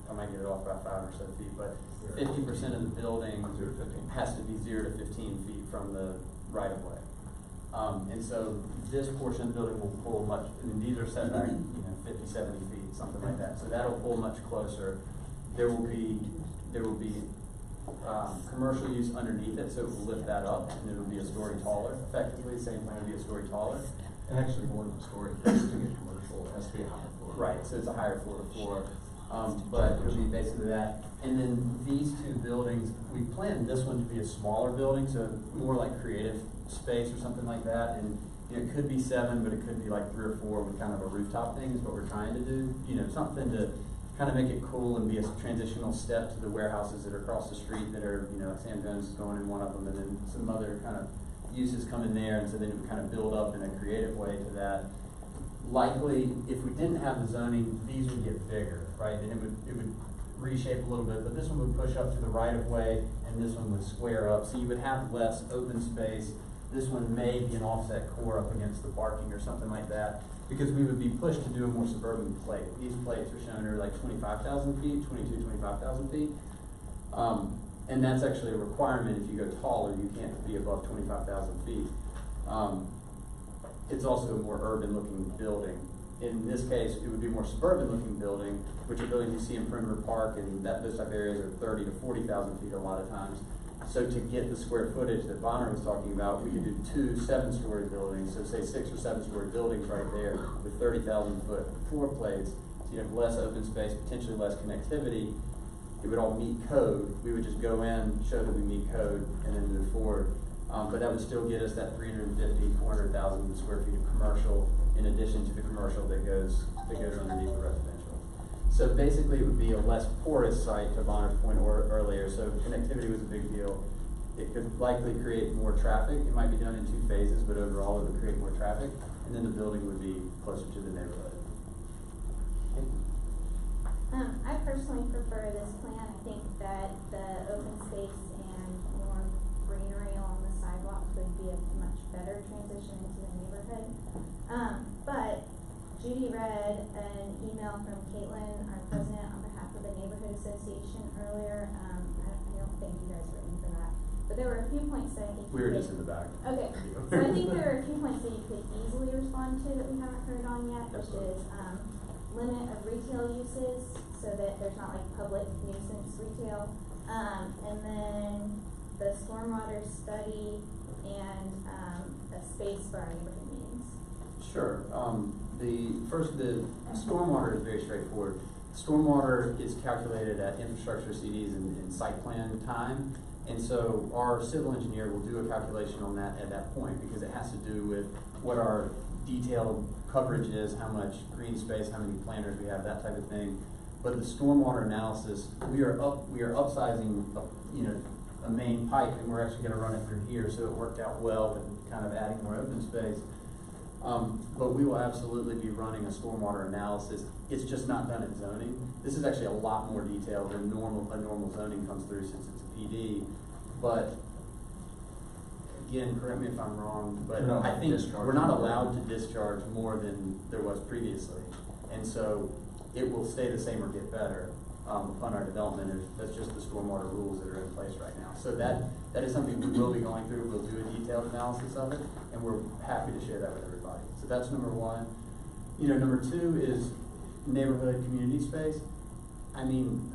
I might get it off by 5 or so feet, but 50% of the building has to be 0 to 15 feet from the right of way. And so this portion of the building will pull much, I mean, these are set back, 50, 70 feet, something like that. So that'll pull much closer. There will be commercial use underneath it, so it will lift that up, and it'll be a story taller. Effectively, the same plan will be a story taller. And actually more than a story, just to get commercial, it has to be a higher floor. Right, so it's a higher floor to floor. But it'll be basically that. And then these two buildings, we planned this one to be a smaller building, so more like creative space or something like that. And it could be 7, but it could be like 3 or 4 with kind of a rooftop thing is what we're trying to do. Something to kind of make it cool and be a transitional step to the warehouses that are across the street that are, Sam Jones is going in one of them, and then some other kind of uses come in there, and so then it would kind of build up in a creative way to that. Likely, if we didn't have the zoning, these would get bigger, right? And it would reshape a little bit, but this one would push up to the right of way, and this one would square up, so you would have less open space. This one may be an offset core up against the parking or something like that, because we would be pushed to do a more suburban plate. These plates are shown are like 25,000 feet, 25,000 feet. And that's actually a requirement. If you go taller, you can't be above 25,000 feet. It's also a more urban looking building. In this case, it would be a more suburban looking building, which are buildings you see in Perimeter Park, and those type of areas are 30 to 40,000 feet a lot of times. So to get the square footage that Bonner was talking about, we could do 2 7-story buildings, so say 6 or 7-story buildings right there with 30,000 foot floor plates. So you have less open space, potentially less connectivity. It would all meet code. We would just go in, show that we meet code, and then move forward. But that would still get us that 350, 400,000 square feet of commercial, in addition to the commercial that goes underneath the residential. So basically, it would be a less porous site, to Bonner's point earlier. So connectivity was a big deal. It could likely create more traffic. It might be done in 2 phases, but overall, it would create more traffic, and then the building would be closer to the neighborhood. I personally prefer this plan. I think that the open space and more greenery along the sidewalks would be a much better transition into the neighborhood. But Judy read an email from Caitlin, our president, on behalf of the Neighborhood Association earlier. I don't think you guys were in for that. But there were a few points that I think we were just in the back. Okay. So I think there are a few points that you could easily respond to that we haven't heard on yet, which is limit of retail uses so that there's not like public nuisance retail. And then the stormwater study and a space for our neighborhood meetings. Sure. The stormwater is very straightforward. Stormwater is calculated at infrastructure CDs and site plan time. And so our civil engineer will do a calculation on that at that point, because it has to do with what our detailed coverage is, how much green space, how many planters we have, that type of thing. But the stormwater analysis, we are upsizing a main pipe, and we're actually going to run it through here, so it worked out well with kind of adding more open space. But we will absolutely be running a stormwater analysis. It's just not done in zoning. This is actually a lot more detailed than a normal zoning comes through, since it's a PD. But again, correct me if I'm wrong, but I think we're not allowed to discharge more than there was previously. And so it will stay the same or get better upon our development. That's just the stormwater rules that are in place right now. So that is something we will be going through. We'll do a detailed analysis of it, and we're happy to share that with everybody. So that's number one. Number two is neighborhood community space. I mean,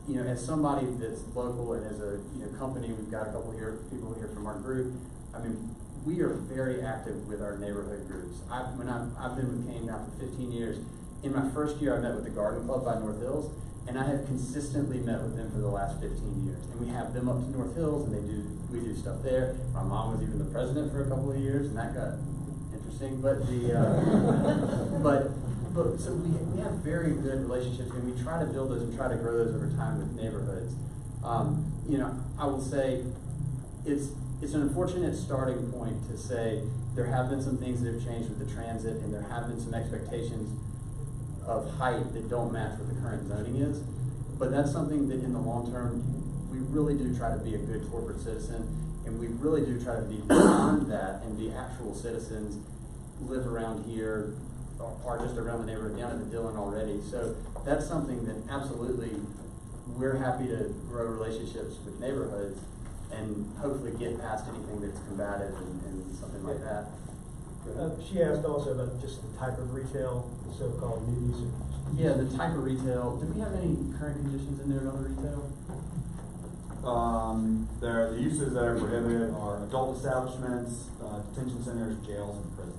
you know, as somebody that's local and as a, you know, company, we've got a couple people here from our group. I mean, we are very active with our neighborhood groups. I've been with Kane now for 15 years. In my first year, I met with the Garden Club by North Hills, and I have consistently met with them for the last 15 years. And we have them up to North Hills, and we do stuff there. My mom was even the president for a couple of years, and that got interesting. But so we have very good relationships, and we try to build those and try to grow those over time with neighborhoods. You know, I will say it's an unfortunate starting point to say there have been some things that have changed with the transit, and there have been some expectations of height that don't match what the current zoning is. But that's something that in the long term, we really do try to be a good corporate citizen, and we really do try to be beyond that and be actual citizens, live around here, or just around the neighborhood, down at the Dillon already. So that's something that absolutely we're happy to grow relationships with neighborhoods and hopefully get past anything that's combative and something like that. She asked also about just the type of retail, the so-called new use. Yeah, the type of retail. Do we have any current conditions in there on the retail? The uses that are prohibited are adult establishments, detention centers, jails, and prisons.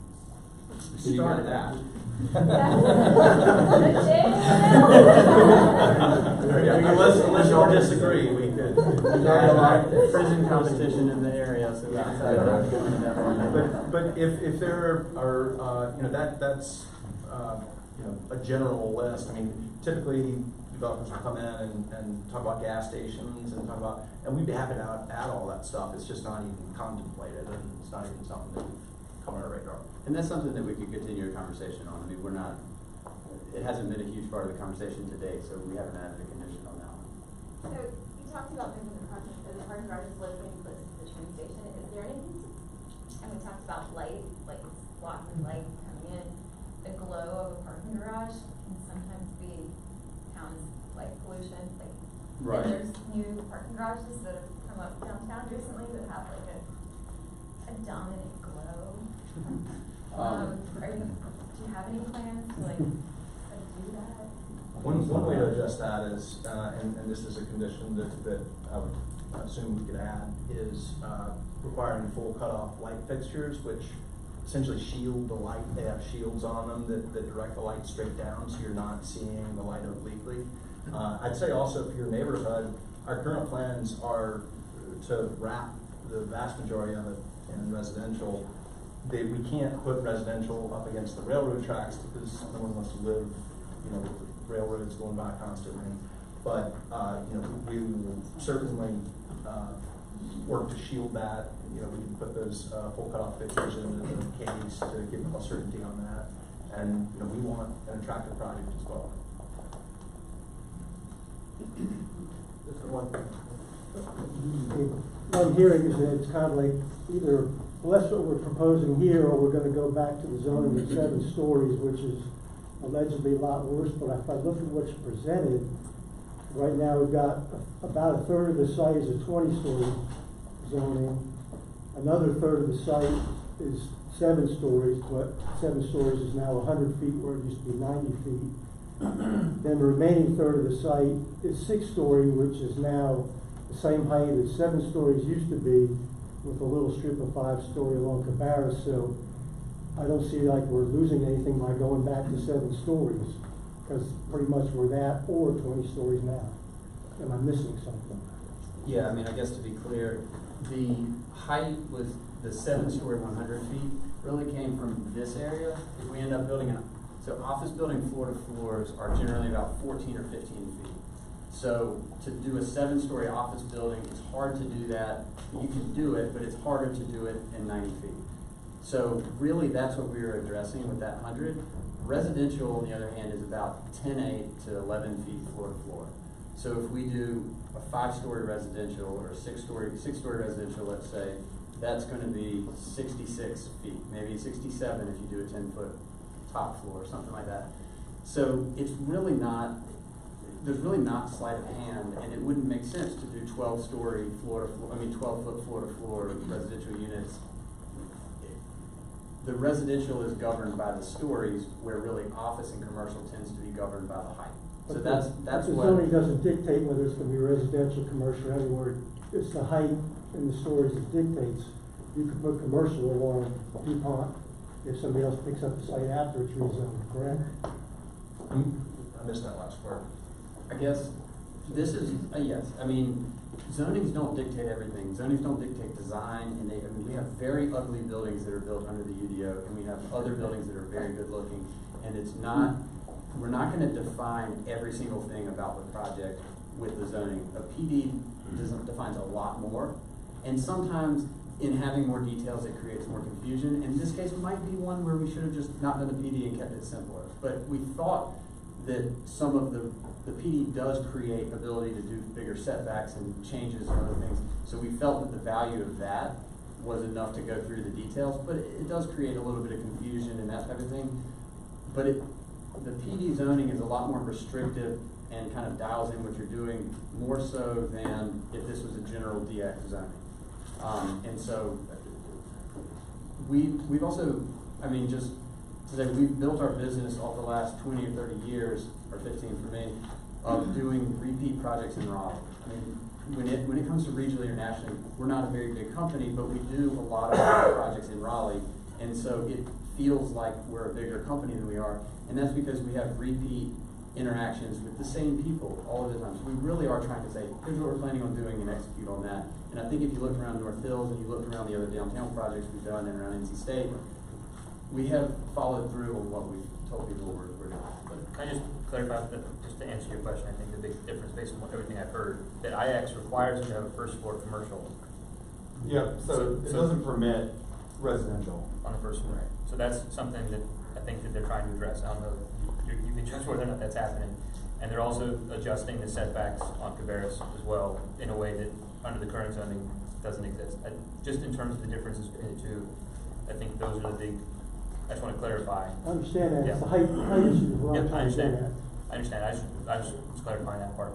We started that. Unless you all disagree, we could. Prison competition in the area, so we decided not to go into that one. But if there are, you know, that's you know, a general list. I mean, typically developers will come in and talk about gas stations and talk about, and we'd be happy to add all that stuff. It's just not even contemplated, and it's not even something that would come on our radar. And that's something that we could continue a conversation on. I mean, it hasn't been a huge part of the conversation today, so we haven't added a condition on that one. So you talked about moving the parking garages located close to the train station. Is there anything and we talked about light, like blocking light coming in. The glow of a parking garage can sometimes be town's light pollution. Like right. There's new parking garages that have come up downtown recently that have like a dominant glow. Do you have any plans to like do that? One way to address that is, and this is a condition that I would assume we could add, is requiring full cutoff light fixtures, which essentially shield the light. They have shields on them that direct the light straight down, so you're not seeing the light obliquely. I'd say also for your neighborhood, our current plans are to wrap the vast majority of it in residential. We can't put residential up against the railroad tracks because no one wants to live, you know, with the railroads going by constantly. But you know, we will certainly work to shield that. You know, we can put those full cutoff fixtures in the case to give more certainty on that. And you know, we want an attractive project as well. What I'm hearing is that it's kind of like either less what we're proposing here, or we're going to go back to the zoning of 7 stories, which is allegedly a lot worse. But if I look at what's presented, right now we've got about a third of the site is a 20-story zoning. Another third of the site is 7 stories, but 7 stories is now 100 feet where it used to be 90 feet. Then the remaining third of the site is 6-story, which is now the same height as 7 stories used to be, with a little strip of 5-story along Cabarrus. So I don't see like we're losing anything by going back to 7 stories, because pretty much we're that or 20 stories now. Am I missing something? Yeah, I mean, I guess to be clear, the height was the 7-story 100 feet really came from this area. If we end up building so office building floor to floors are generally about 14 or 15 feet. So to do a 7-story office building, it's hard to do that. You can do it, but it's harder to do it in 90 feet. So really that's what we were addressing with that 100. Residential, on the other hand, is about 10.8 to 11 feet floor to floor. So if we do a 5-story residential or a 6-story residential, let's say, that's going to be 66 feet, maybe 67 if you do a 10-foot top floor or something like that. So it's really not, there's really not sleight of hand, and it wouldn't make sense to do 12-story floor to floor, 12-foot floor to floor residential units. The residential is governed by the stories, where really office and commercial tends to be governed by the height. So But that's the what. zoning doesn't dictate whether it's gonna be residential, commercial, anywhere. It's the height and the stories that dictates. You could put commercial along DuPont if somebody else picks up the site after it's rezoned, correct? I missed that last part. I guess this is, yes, I mean, zonings don't dictate everything. Zonings don't dictate design, and I mean, we have very ugly buildings that are built under the UDO, and we have other buildings that are very good looking, and it's not, we're not gonna define every single thing about the project with the zoning. A PD defines a lot more, and sometimes in having more details, it creates more confusion. In this case, it might be one where we should have just not done the PD and kept it simpler. But we thought that some of the PD does create ability to do bigger setbacks and changes and other things. So we felt that the value of that was enough to go through the details, but it does create a little bit of confusion and that type of thing. But the PD zoning is a lot more restrictive and kind of dials in what you're doing more so than if this was a general DX zoning. And so we've also, I mean, just to say, we've built our business off the last 20 or 30 years, or 15 for me, of doing repeat projects in Raleigh. I mean, when it comes to regionally or nationally, we're not a very big company, but we do a lot of projects in Raleigh, and so it feels like we're a bigger company than we are, and that's because we have repeat interactions with the same people all of the time. So we really are trying to say, here's what we're planning on doing and execute on that. And I think if you look around North Hills and you look around the other downtown projects we've done and around NC State, we have followed through on what we've told people we're doing. Can I just clarify, just to answer your question, I think the big difference based on everything I've heard, that IX requires you to have a first floor commercial. Yeah, so it doesn't permit residential. On the first floor. Right. So that's something that I think that they're trying to address. I don't know, you can judge whether or not that's happening. And they're also adjusting the setbacks on Cabarrus as well in a way that under the current zoning doesn't exist. Just in terms of the differences between the two, I think those are the big, I just want to clarify. I understand that, Yeah. it's the height issue is what I'm Yep, I trying to get understand. at. I understand. I just was clarifying that part.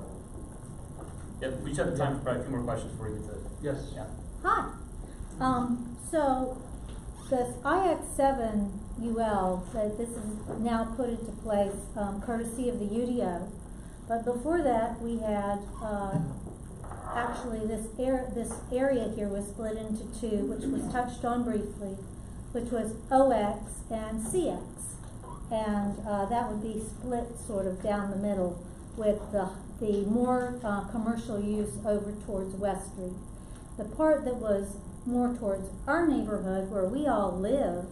Yep, we just have time for probably a few more questions before we get to. Yes. Yeah. Hi. So this IX7 UL, that this is now put into place courtesy of the UDO. But before that, we had actually this area here was split into two, which was touched on briefly, which was OX and CX. And that would be split sort of down the middle with the more commercial use over towards West Street. The part that was more towards our neighborhood where we all live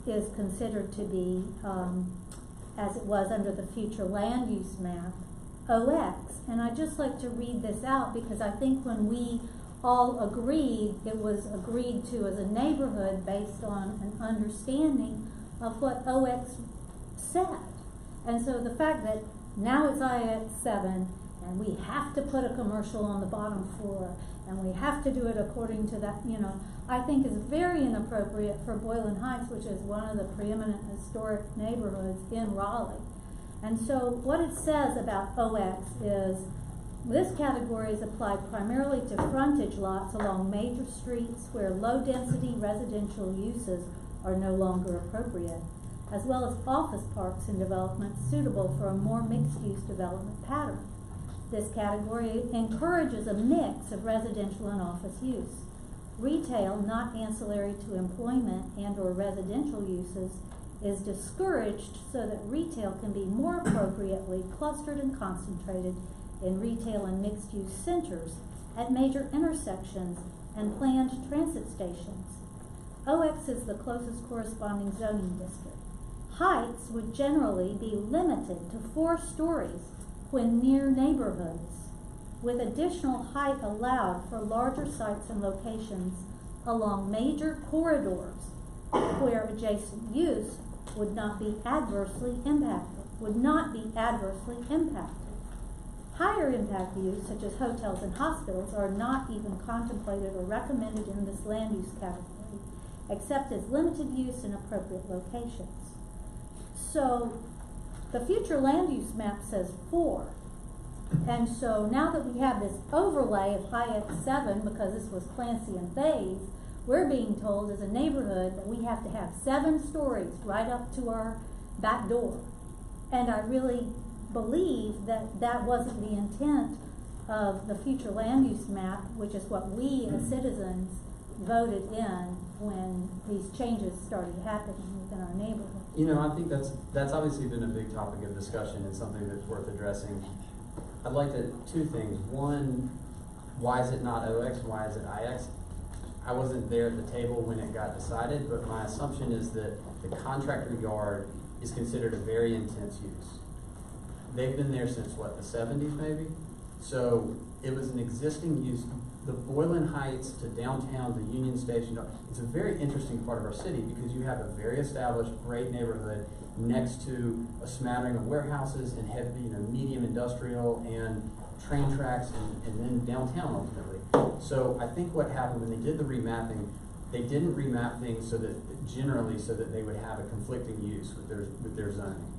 is considered to be, as it was under the future land use map, OX. And I'd just like to read this out because I think when we all agreed, it was agreed to as a neighborhood based on an understanding of what OX said. And so the fact that now it's IX7 and we have to put a commercial on the bottom floor and we have to do it according to that, I think is very inappropriate for Boylan Heights, which is one of the preeminent historic neighborhoods in Raleigh. And so what it says about OX is this category is applied primarily to frontage lots along major streets where low-density residential uses are no longer appropriate, as well as office parks and developments suitable for a more mixed-use development pattern. This category encourages a mix of residential and office use. Retail, not ancillary to employment and/or residential uses, is discouraged so that retail can be more appropriately clustered and concentrated in retail and mixed-use centers at major intersections and planned transit stations. OX is the closest corresponding zoning district. Heights would generally be limited to 4 stories when near neighborhoods, with additional height allowed for larger sites and locations along major corridors where adjacent use would not be adversely impacted. Higher impact use, such as hotels and hospitals, are not even contemplated or recommended in this land use category, except as limited use in appropriate locations. So the future land use map says 4. And so now that we have this overlay of IX7, because this was Clancy and Faye's, we're being told as a neighborhood that we have to have 7 stories right up to our back door. And I really believe that that wasn't the intent of the future land use map, which is what we as citizens voted in when these changes started happening within our neighborhood. You know, I think that's obviously been a big topic of discussion and something that's worth addressing. I'd like to, two things. One, why is it not OX? Why is it IX? I wasn't there at the table when it got decided, but my assumption is that the contractor yard is considered a very intense use. They've been there since what, the 70s maybe? So it was an existing use. The Boylan Heights to downtown, the Union Station, it's a very interesting part of our city because you have a very established, great neighborhood next to a smattering of warehouses and heavy, medium industrial and train tracks and then downtown ultimately. So I think what happened when they did the remapping, they didn't remap things so that generally so that they would have a conflicting use with their zoning.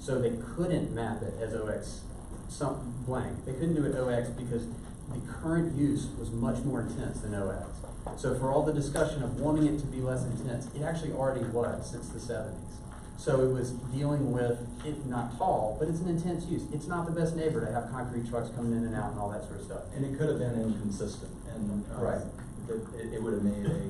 So they couldn't map it as OX some blank. They couldn't do it OX because the current use was much more intense than OX. So for all the discussion of wanting it to be less intense, it actually already was since the 70s. So it was dealing with it not tall, but it's an intense use. It's not the best neighbor to have concrete trucks coming in and out and all that sort of stuff. And it could have been inconsistent, and right. It would have made a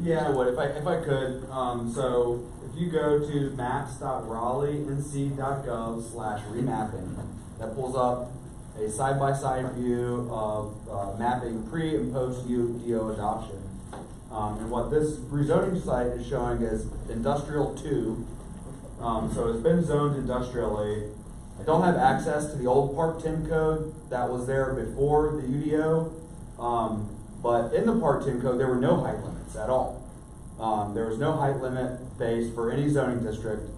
Yeah, so what if I could? So if you go to maps.raleighnc.gov/remapping, that pulls up a side-by-side view of mapping pre and post UDO adoption. And what this rezoning site is showing is industrial 2. So it's been zoned industrially. I don't have access to the old Part 10 code that was there before the UDO. But in the Part 10 code, there were no height limits at all. There was no height limit based for any zoning district,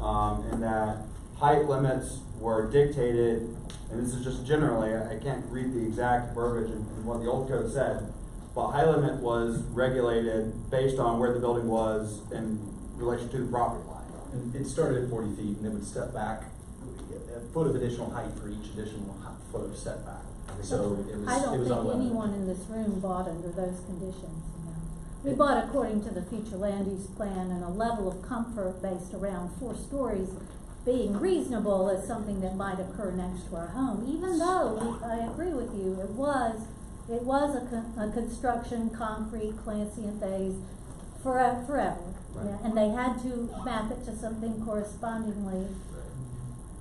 and that height limits were dictated, and this is just generally, I can't read the exact verbiage in what the old code said, but height limit was regulated based on where the building was in relation to the property line. And it started at 40 feet, and it would step back a foot of additional height for each additional foot of setback. So it was, I don't think unlimited. anyone in this room bought under those conditions. We bought according to the future land use plan and a level of comfort based around 4 stories being reasonable as something that might occur next to our home, even though I agree with you, it was a construction, concrete, transient phase forever. Right. Yeah, and they had to map it to something correspondingly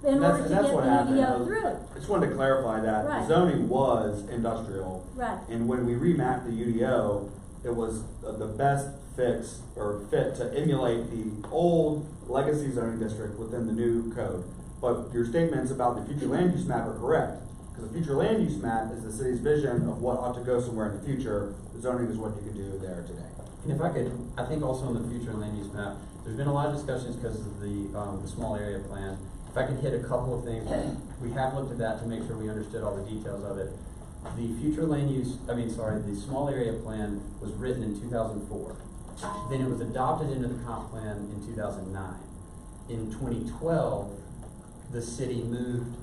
in That's order to get what the happened. UDO through. I just wanted to clarify that Right. the zoning was industrial, Right. and when we remapped the UDO, it was the best fix or fit to emulate the old legacy zoning district within the new code. But your statements about the future land use map are correct, because the future land use map is the city's vision of what ought to go somewhere in the future. The zoning is what you can do there today. And if I could, I think also in the future land use map, there's been a lot of discussions because of the small area plan. If I could hit a couple of things, we have looked at that to make sure we understood all the details of it. The future land use, the small area plan was written in 2004. Then it was adopted into the comp plan in 2009. In 2012, the city moved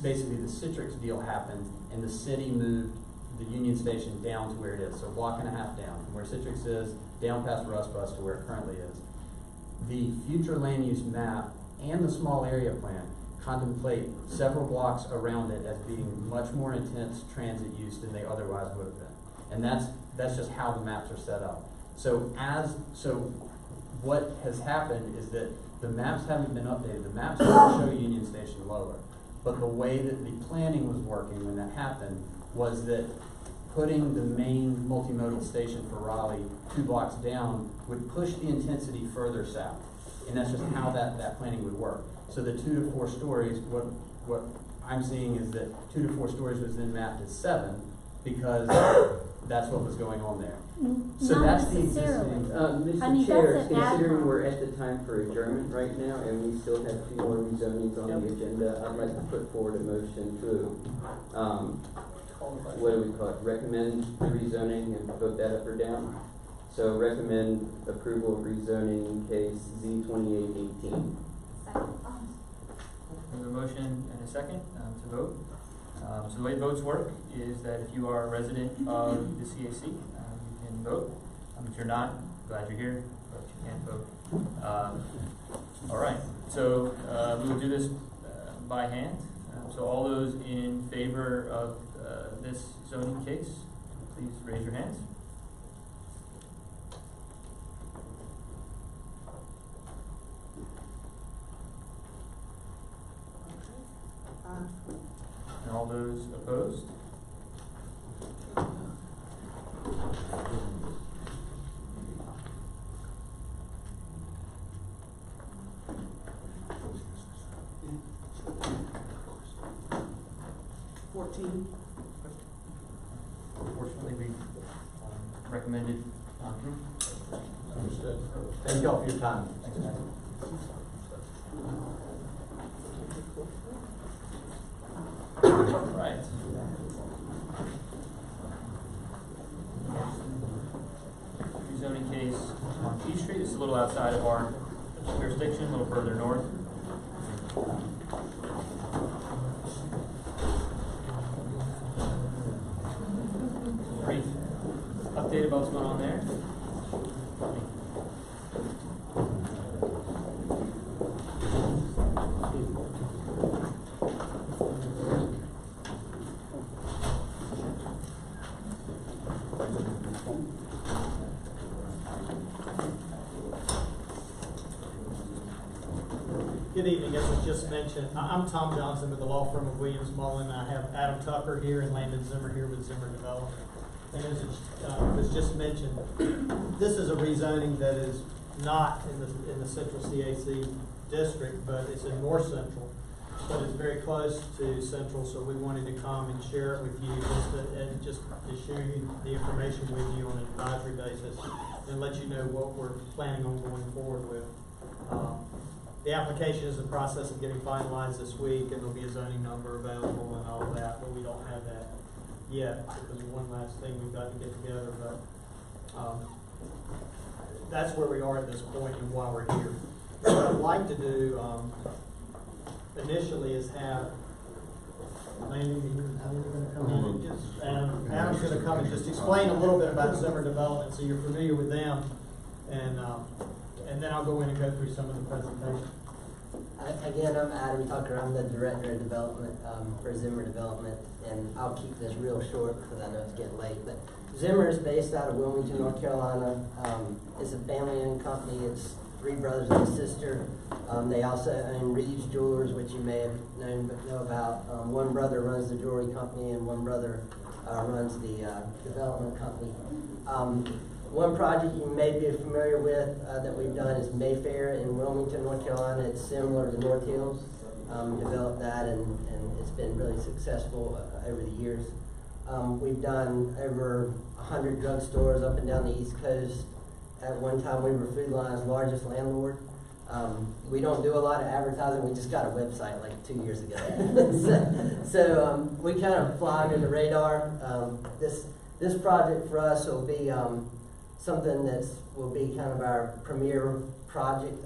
basically the Citrix deal happened, and the city moved the Union Station down to where it is, so a block and a half down, from where Citrix is, down past Rust Bus to where it currently is. The future land use map and the small area plan contemplate several blocks around it as being much more intense transit use than they otherwise would have been. And that's just how the maps are set up. So what has happened is that the maps haven't been updated. The maps don't show Union Station lower. But the way that the planning was working when that happened was that putting the main multimodal station for Raleigh 2 blocks down would push the intensity further south. And that's just how that planning would work. So the 2 to 4 stories, what I'm seeing is that 2 to 4 stories was then mapped as 7 because that's what was going on there. So Not that's the necessarily. existing. Mr. Chair, that's an considering add-on. we're at the time for adjournment right now, and we still have 2 more rezonings on the agenda, I'd like to put forward a motion to, what do we call it, recommend the rezoning and vote that up or down. So recommend approval of rezoning case Z2818. There's a motion and a second to vote. So the way votes work is that if you are a resident of the CAC, you can vote. If you're not, glad you're here. but you can't vote. All right, so we will do this by hand. So all those in favor of this zoning case, please raise your hands. And all those opposed? Unfortunately, we recommended non-approval. Understood. Thank you all for your time. Thanks, Matt. All right. Rezoning case on P Street. This is a little outside of our jurisdiction, a little further north. Brief update about what's going on there. Good evening. As was just mentioned, I'm Tom Johnson with the law firm of Williams Mullen. I have Adam Tucker here and Landon Zimmer here with Zimmer Development. And as it was just mentioned, this is a rezoning that is not in the central CAC district, but it's in North Central. But it's very close to Central, so we wanted to come and share it with you, just to share the information with you on an advisory basis and let you know what we're planning on going forward with. The application is in the process of getting finalized this week, and there'll be a zoning number available and all of that, but we don't have that yet because one last thing we've got to get together. But that's where we are at this point and why we're here. What I'd like to do initially is have Adam's going to come and just explain a little bit about Zimmer Development, so you're familiar with them, and then I'll go in and go through some of the presentation. Again, I'm Adam Tucker. I'm the Director of Development for Zimmer Development, and I'll keep this real short because I know it's getting late. But Zimmer is based out of Wilmington, North Carolina. It's a family-owned company. It's 3 brothers and a sister. They also own Reeves Jewelers, which you may have know about. One brother runs the jewelry company, and one brother runs the development company. One project you may be familiar with that we've done is Mayfair in Wilmington, North Carolina. It's similar to North Hills. Developed that, and it's been really successful over the years. We've done over 100 drugstores up and down the East Coast. At one time, we were Food Lion's largest landlord. We don't do a lot of advertising. We just got a website like 2 years ago. so we kind of fly under the radar. This project for us will be something that will be kind of our premier project.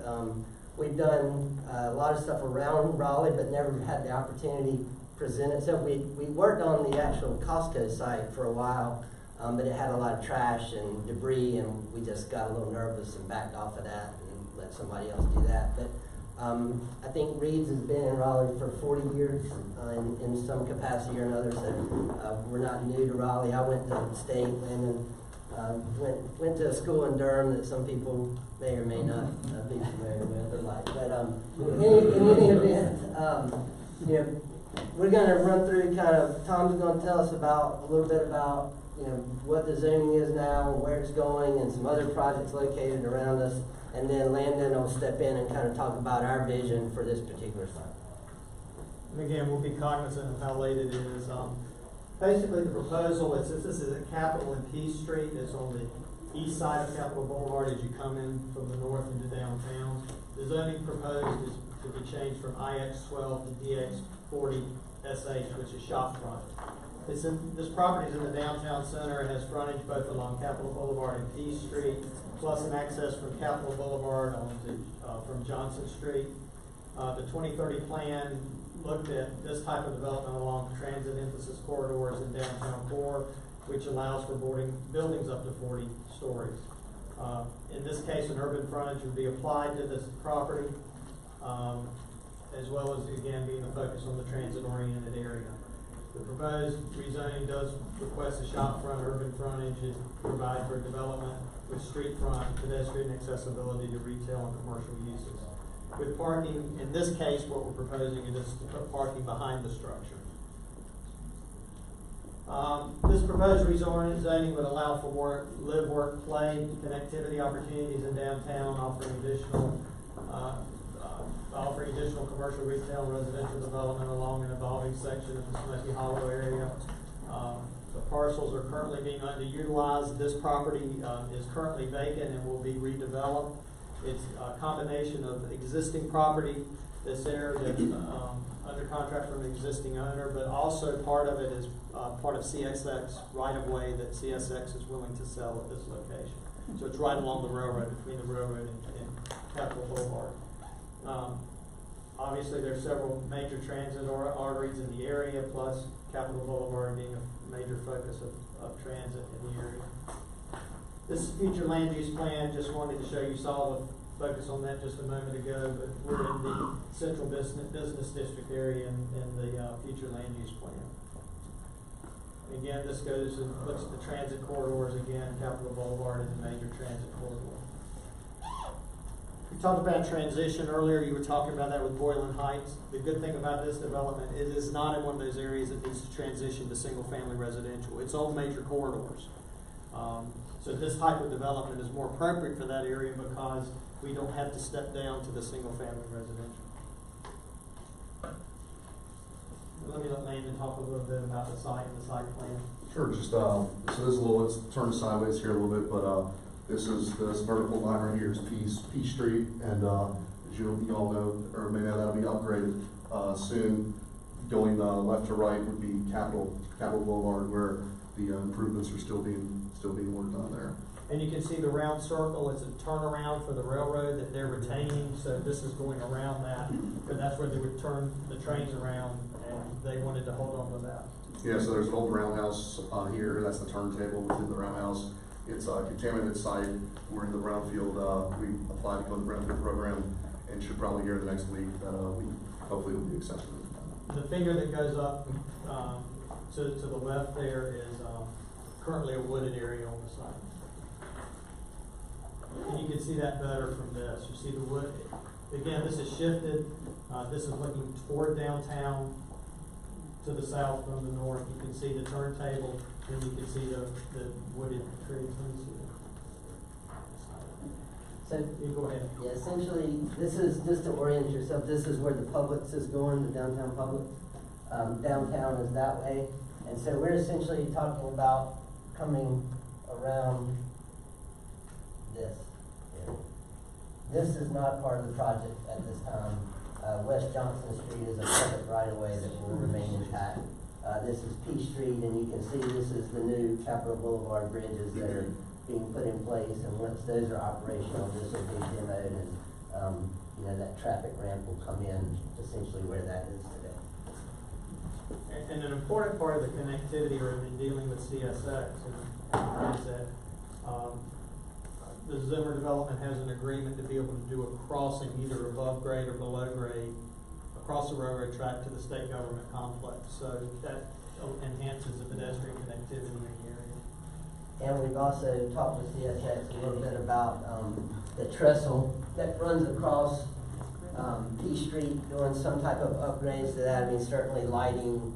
We've done a lot of stuff around Raleigh, but never had the opportunity to present it. So we worked on the actual Costco site for a while, but it had a lot of trash and debris, and we just got a little nervous and backed off of that and let somebody else do that. But I think Reeves has been in Raleigh for 40 years in some capacity or another, so we're not new to Raleigh. I went to state and went to a school in Durham that some people may or may not be familiar with or like. But in any event, we're going to run through Tom's going to tell us a little bit about what the zoning is now, where it's going, and some other projects located around us. And then Landon will step in and kind of talk about our vision for this particular site. And again, we'll be cognizant of how late it is. Basically, the proposal is this is at Capitol and P Street. It's on the east side of Capitol Boulevard as you come in from the north into downtown. The zoning proposed is to be changed from IX12 to DX40SH, which is shopfront. This property is in the downtown center. It has frontage both along Capitol Boulevard and P Street, plus an access from Capitol Boulevard from Johnson Street. The 2030 plan looked at this type of development along transit emphasis corridors in downtown core, which allows for buildings up to 40 stories. In this case, an urban frontage would be applied to this property, as well as, again, being a focus on the transit-oriented area. The proposed rezoning does request a shop front urban frontage and provide for development with street front, pedestrian accessibility to retail and commercial uses. With parking, in this case, what we're proposing is to put parking behind the structure. This proposed rezoning would allow for more live, work, play, connectivity opportunities in downtown, offering additional commercial, retail, and residential development along an evolving section of the Smoky Hollow area. The parcels are currently being underutilized. This property is currently vacant and will be redeveloped. It's a combination of existing property that's there that's under contract from the existing owner, but also part of it is part of CSX right-of-way that CSX is willing to sell at this location. So it's right along the railroad, between the railroad and Capitol Boulevard. Obviously, there's several major transit arteries in the area, plus Capitol Boulevard being a major focus of transit in the area. This future land use plan, just wanted to show you, saw the focus on that just a moment ago, but we're in the central business district area in the future land use plan. Again, this goes and looks at the transit corridors. Again, Capitol Boulevard is a major transit corridor. We talked about transition earlier. You were talking about that with Boylan Heights. The good thing about this development is it's not in one of those areas that needs to transition to single-family residential. It's on major corridors. So this type of development is more appropriate for that area because we don't have to step down to the single-family residential. Let me let Landon talk a little bit about the site and the site plan. Sure. Just so this is a little. Let's turn sideways here a little bit, but this vertical line right here is P Street, and as you all know, or maybe that'll be upgraded soon. Going left to right would be Capitol Boulevard, where the improvements are still being worked on there. And you can see the round circle. It's a turnaround for the railroad that they're retaining. So this is going around that, and that's where they would turn the trains around, and they wanted to hold on to that. Yeah. So there's an old roundhouse here. That's the turntable within the roundhouse. It's a contaminated site. We're in the brownfield. We applied to go to the brownfield program, and should probably hear the next week that we hopefully will be accepted. The figure that goes up to the left there is currently a wooded area on the site. And you can see that better from this. You see the wood. Again, this is shifted. This is looking toward downtown to the south from the north. You can see the turntable, and you can see the wooded trees. So, you go ahead. Yeah, essentially, this is, just to orient yourself, this is where the Publix is going, the downtown Publix. Downtown is that way. And so we're essentially talking about coming around this area. This is not part of the project at this time. West Johnson Street is a public right-of-way that will remain intact. This is P Street, and you can see this is the new Capitol Boulevard bridges that are being put in place, and once those are operational, this will be demoed, and that traffic ramp will come in essentially where that is today. And an important part of the connectivity or in dealing with CSX is that the Zimmer development has an agreement to be able to do a crossing either above grade or below grade across the railroad track to the state government complex. So that enhances the pedestrian connectivity in the area. And we've also talked with CSX a little bit about the trestle that runs across P Street, doing some type of upgrades to that. I mean, certainly lighting,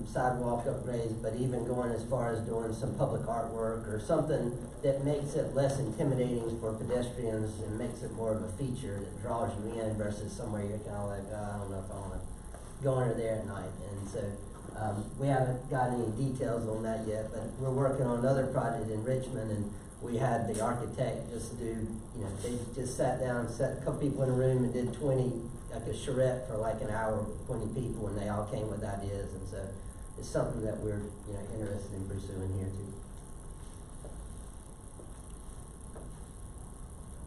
sidewalk upgrades, but even going as far as doing some public artwork or something that makes it less intimidating for pedestrians and makes it more of a feature that draws you in versus somewhere you're kind of like, I don't know if I want to go under there at night. And so we haven't got any details on that yet, but we're working on another project in Richmond, and we had the architect just do, they just sat down, set a couple people in a room and did 20, like a charrette for like an hour with 20 people, and they all came with ideas, and so it's something that we're interested in pursuing here too.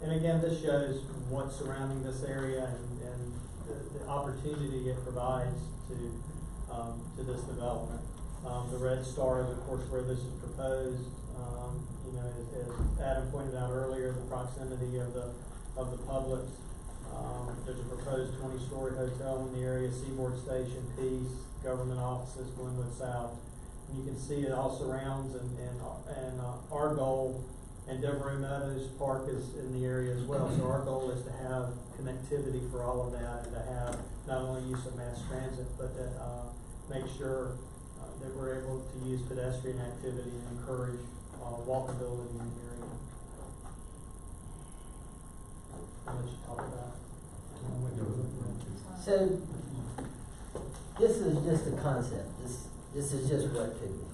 And again, this shows what's surrounding this area and the opportunity it provides to this development. The red star is, of course, where this is proposed. You know, as Adam pointed out earlier, the proximity of the Publix. There's a proposed 20-story hotel in the area, Seaboard Station, Peace, government offices, Glenwood South. And you can see it all surrounds, and our goal, and Devereaux Meadows Park is in the area as well. So our goal is to have connectivity for all of that, and to have not only use of mass transit, but to make sure that we're able to use pedestrian activity and encourage walkability in the area. I'll let you talk about it. So, this is just a concept. This is just what could be.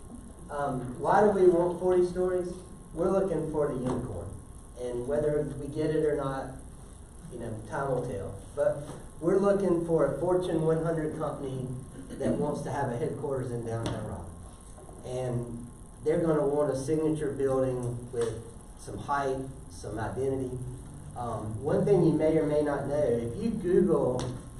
Why do we want 40 stories? We're looking for the unicorn. And whether we get it or not, you know, time will tell. But we're looking for a Fortune 100 company that wants to have a headquarters in downtown Raleigh. And they're going to want a signature building with some height, some identity. One thing you may or may not know, if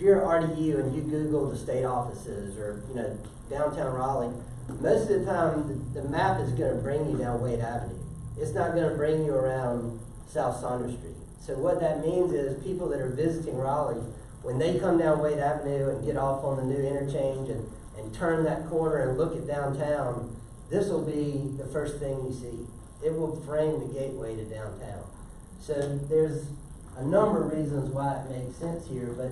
you're RDU and you Google the state offices or, you know, downtown Raleigh, most of the time the map is going to bring you down Wade Avenue. It's not going to bring you around South Saunders Street. So what that means is people that are visiting Raleigh, when they come down Wade Avenue and get off on the new interchange and turn that corner and look at downtown, this will be the first thing you see. It will frame the gateway to downtown. So there's a number of reasons why it makes sense here, but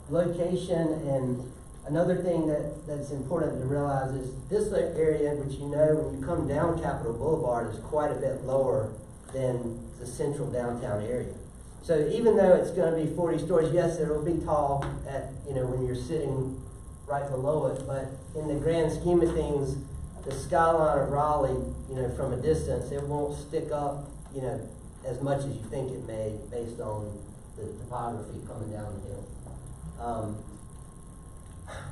location, and another thing that's important to realize is this area, which you know when you come down Capitol Boulevard, is quite a bit lower than the central downtown area. So even though it's going to be 40 stories, yes, it'll be tall at, you know, when you're sitting right below it, but in the grand scheme of things, the skyline of Raleigh, you know, from a distance, it won't stick up, you know, as much as you think it may based on the topography coming down the hill.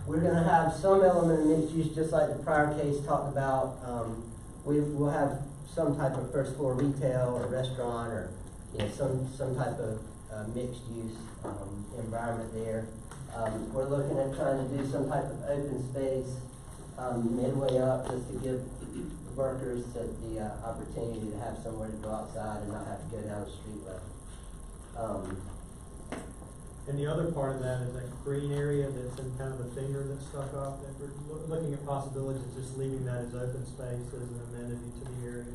We're going to have some element of mixed use, just like the prior case talked about. We'll have some type of first floor retail or restaurant, or, you know, some type of mixed use environment there. We're looking at trying to do some type of open space midway up, just to give workers the opportunity to have somewhere to go outside and not have to go down the street level. And the other part of that is that green area that's in kind of the finger that's stuck up, that we're looking at possibilities of just leaving that as open space as an amenity to the area,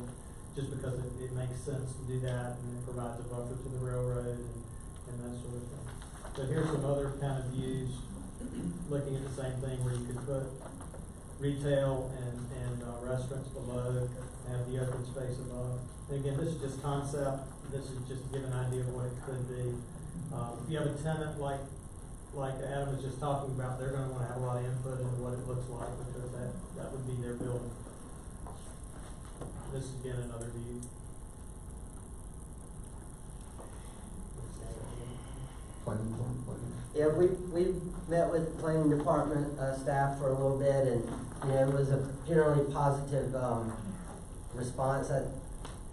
just because it makes sense to do that, and it provides a buffer to the railroad and that sort of thing. So here's some other kind of views, looking at the same thing, where you could put retail and restaurants below, and have the open space above. And again, this is just concept. This is just to give an idea of what it could be. If you have a tenant like Adam was just talking about, they're going to want to have a lot of input into what it looks like, because that would be their building. This is again another view. Yeah, we met with the planning department staff for a little bit, and, you know, it was a generally positive response.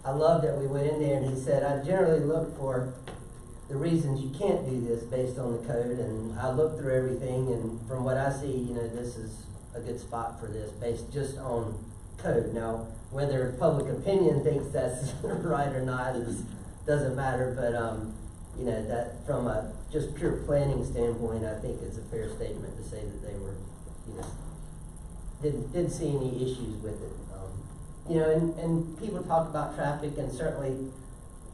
I love that we went in there and he said, I generally look for the reasons you can't do this based on the code, and I looked through everything, and from what I see, you know, this is a good spot for this based just on code. Now, whether public opinion thinks that's right or not doesn't matter, but you know, that from a just pure planning standpoint, I think it's a fair statement to say that they were, you know, didn't see any issues with it. You know, and people talk about traffic, and certainly,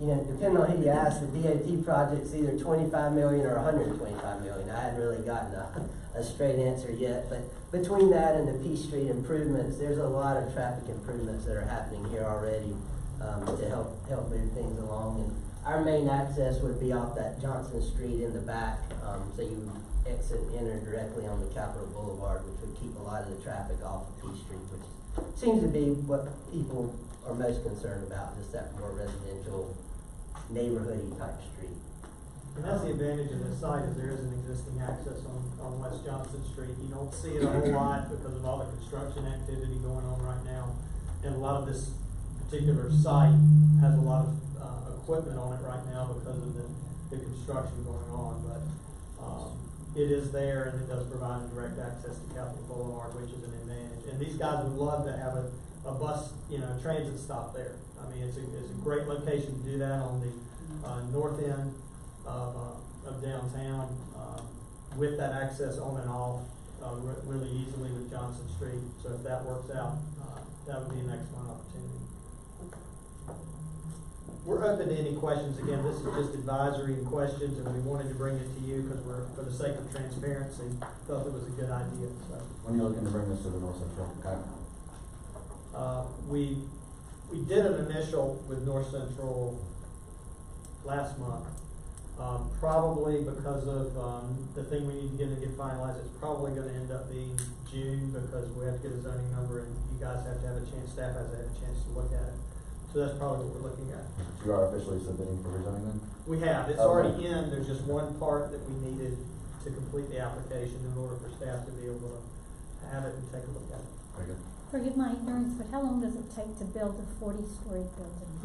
you know, depending on who you ask, the DOT project's either 25 million or 125 million. I hadn't really gotten a straight answer yet, but between that and the P Street improvements, there's a lot of traffic improvements that are happening here already to help move things along. And our main access would be off that Johnson Street in the back, so you would exit and enter directly on the Capitol Boulevard, which would keep a lot of the traffic off of P Street, which seems to be what people are most concerned about, just that more residential, neighborhoody type street. And that's the advantage of this site, is there is an existing access on West Johnson Street. You don't see it a whole lot because of all the construction activity going on right now. And a lot of this particular site has a lot of equipment on it right now because of the construction going on. But it is there and it does provide a direct access to Capitol Boulevard, which is an advantage. And these guys would love to have a bus, transit stop there. I mean, it's a great location to do that on the north end of downtown, with that access on and off really easily with Johnson Street. So if that works out, that would be an excellent opportunity. We're open to any questions. Again, this is just advisory and questions, and we wanted to bring it to you because we're, for the sake of transparency, felt it was a good idea. So when are you looking to bring this to the North Central CAC? We did an initial with North Central last month. Probably because of the thing we need to get finalized, it's probably going to end up being June because we have to get a zoning number and you guys have to have a chance, staff has to have a chance to look at it. So that's probably what we're looking at. You are officially submitting for rezoning then? We have. It's already in. There's just one part that we needed to complete the application in order for staff to be able to have it and take a look at it. Very good. Forgive my ignorance, but how long does it take to build a 40-story building?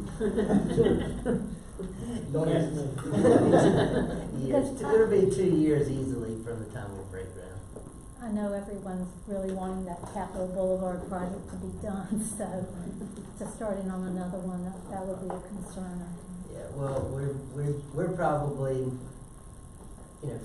Don't ask me. Years. It'll be 2 years easily from the time we break ground. I know everyone's really wanting that Capitol Boulevard project to be done, so to start in on another one, that would be a concern. Yeah, well, we're probably,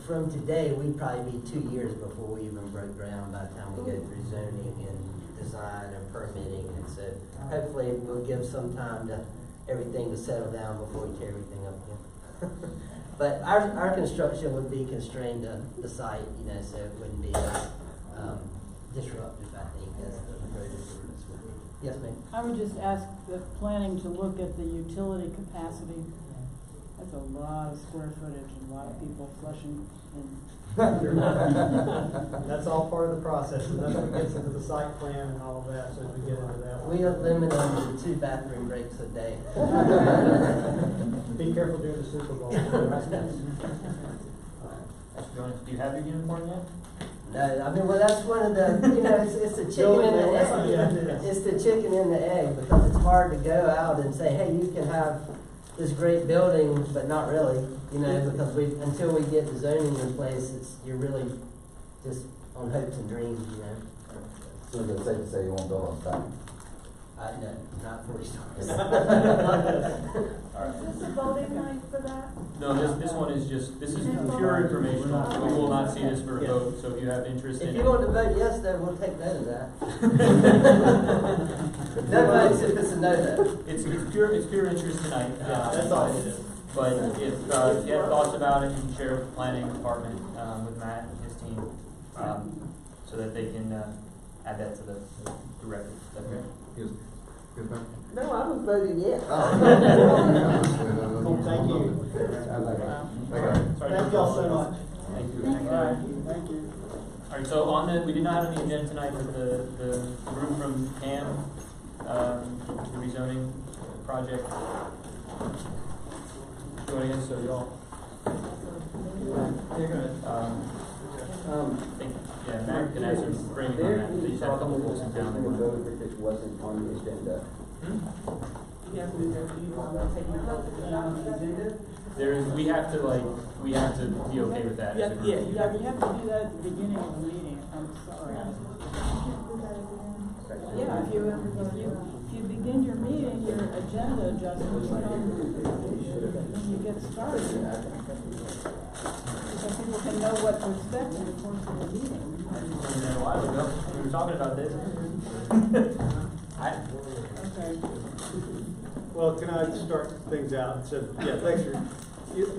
from today, we'd probably be 2 years before we even break ground by the time we go through zoning and design and permitting, and so hopefully we'll give some time to everything to settle down before we tear everything up again. But our construction would be constrained to the site, so it wouldn't be as disruptive, I think, as the road improvements would be. Yes, ma'am. I would just ask the planning to look at the utility capacity. That's a lot of square footage and a lot of people flushing in. That's all part of the process, and that's what gets into the site plan and all of that, so as we get into that. We are limited to 2 bathroom breaks a day. Be careful during the Super Bowl. Do you have your uniform yet? No, I mean, well, that's one of the, it's the chicken and the egg. It's the chicken and the egg, because it's hard to go out and say, hey, you can have this great building, but not really, because until we get the zoning in place, you're really just on hopes and dreams, So is it safe to say you won't build on spec? No, not 40 stories. Is this a voting night for that? No, this one is just, this is pure informational. We will not see this for a vote, so if you have interest in it. If you want to vote yes, then we'll take note of that. No votes if it's a no vote. It's pure interest tonight. That's all it is. But if you have thoughts about it, you can share with the planning department, with Matt and his team, so that they can add that to the record. Okay. No, I was voting yes. Thank you. Thank y'all so much. Thank you. Thank you. All right, so on the, we did not have on the agenda tonight, but the group from CAM, the rezoning project, joining us, so y'all. You're good. Yeah, Matt can answer, bring it on that. They just had a couple folks in town. If it wasn't on the agenda. We have to be okay with that. Yeah, you have to do that at the beginning of the meeting. I'm sorry. Yeah, if you begin your meeting, your agenda adjustments come when you get started. So people can know what to expect in the course of the meeting. A while ago, we were talking about this. Okay. Well, can I start things out? So, yeah, thanks for.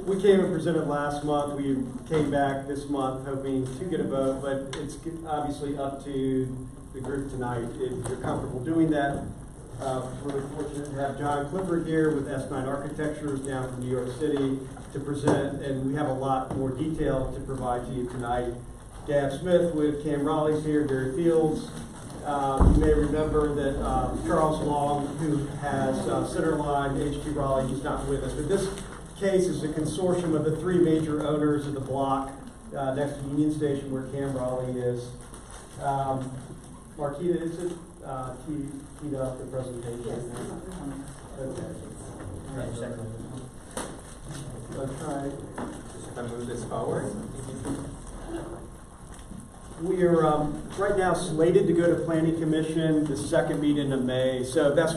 We came and presented last month. We came back this month hoping to get a vote, but it's obviously up to the group tonight if you're comfortable doing that. We're fortunate to have John Clifford here with S9 Architecture down from New York City to present, and we have a lot more detail to provide to you tonight. Gab Smith with Cam Raleigh's here, Gary Fields. You may remember that Charles Long, who has Centerline, HG Raleigh, he's not with us. But this case is a consortium of the 3 major owners of the block next to Union Station where Cam Raleigh is. Marquita, is it? Teed up the presentation. Yes. Okay. Just to move this forward. We are right now slated to go to Planning Commission the second meeting of May. So that's,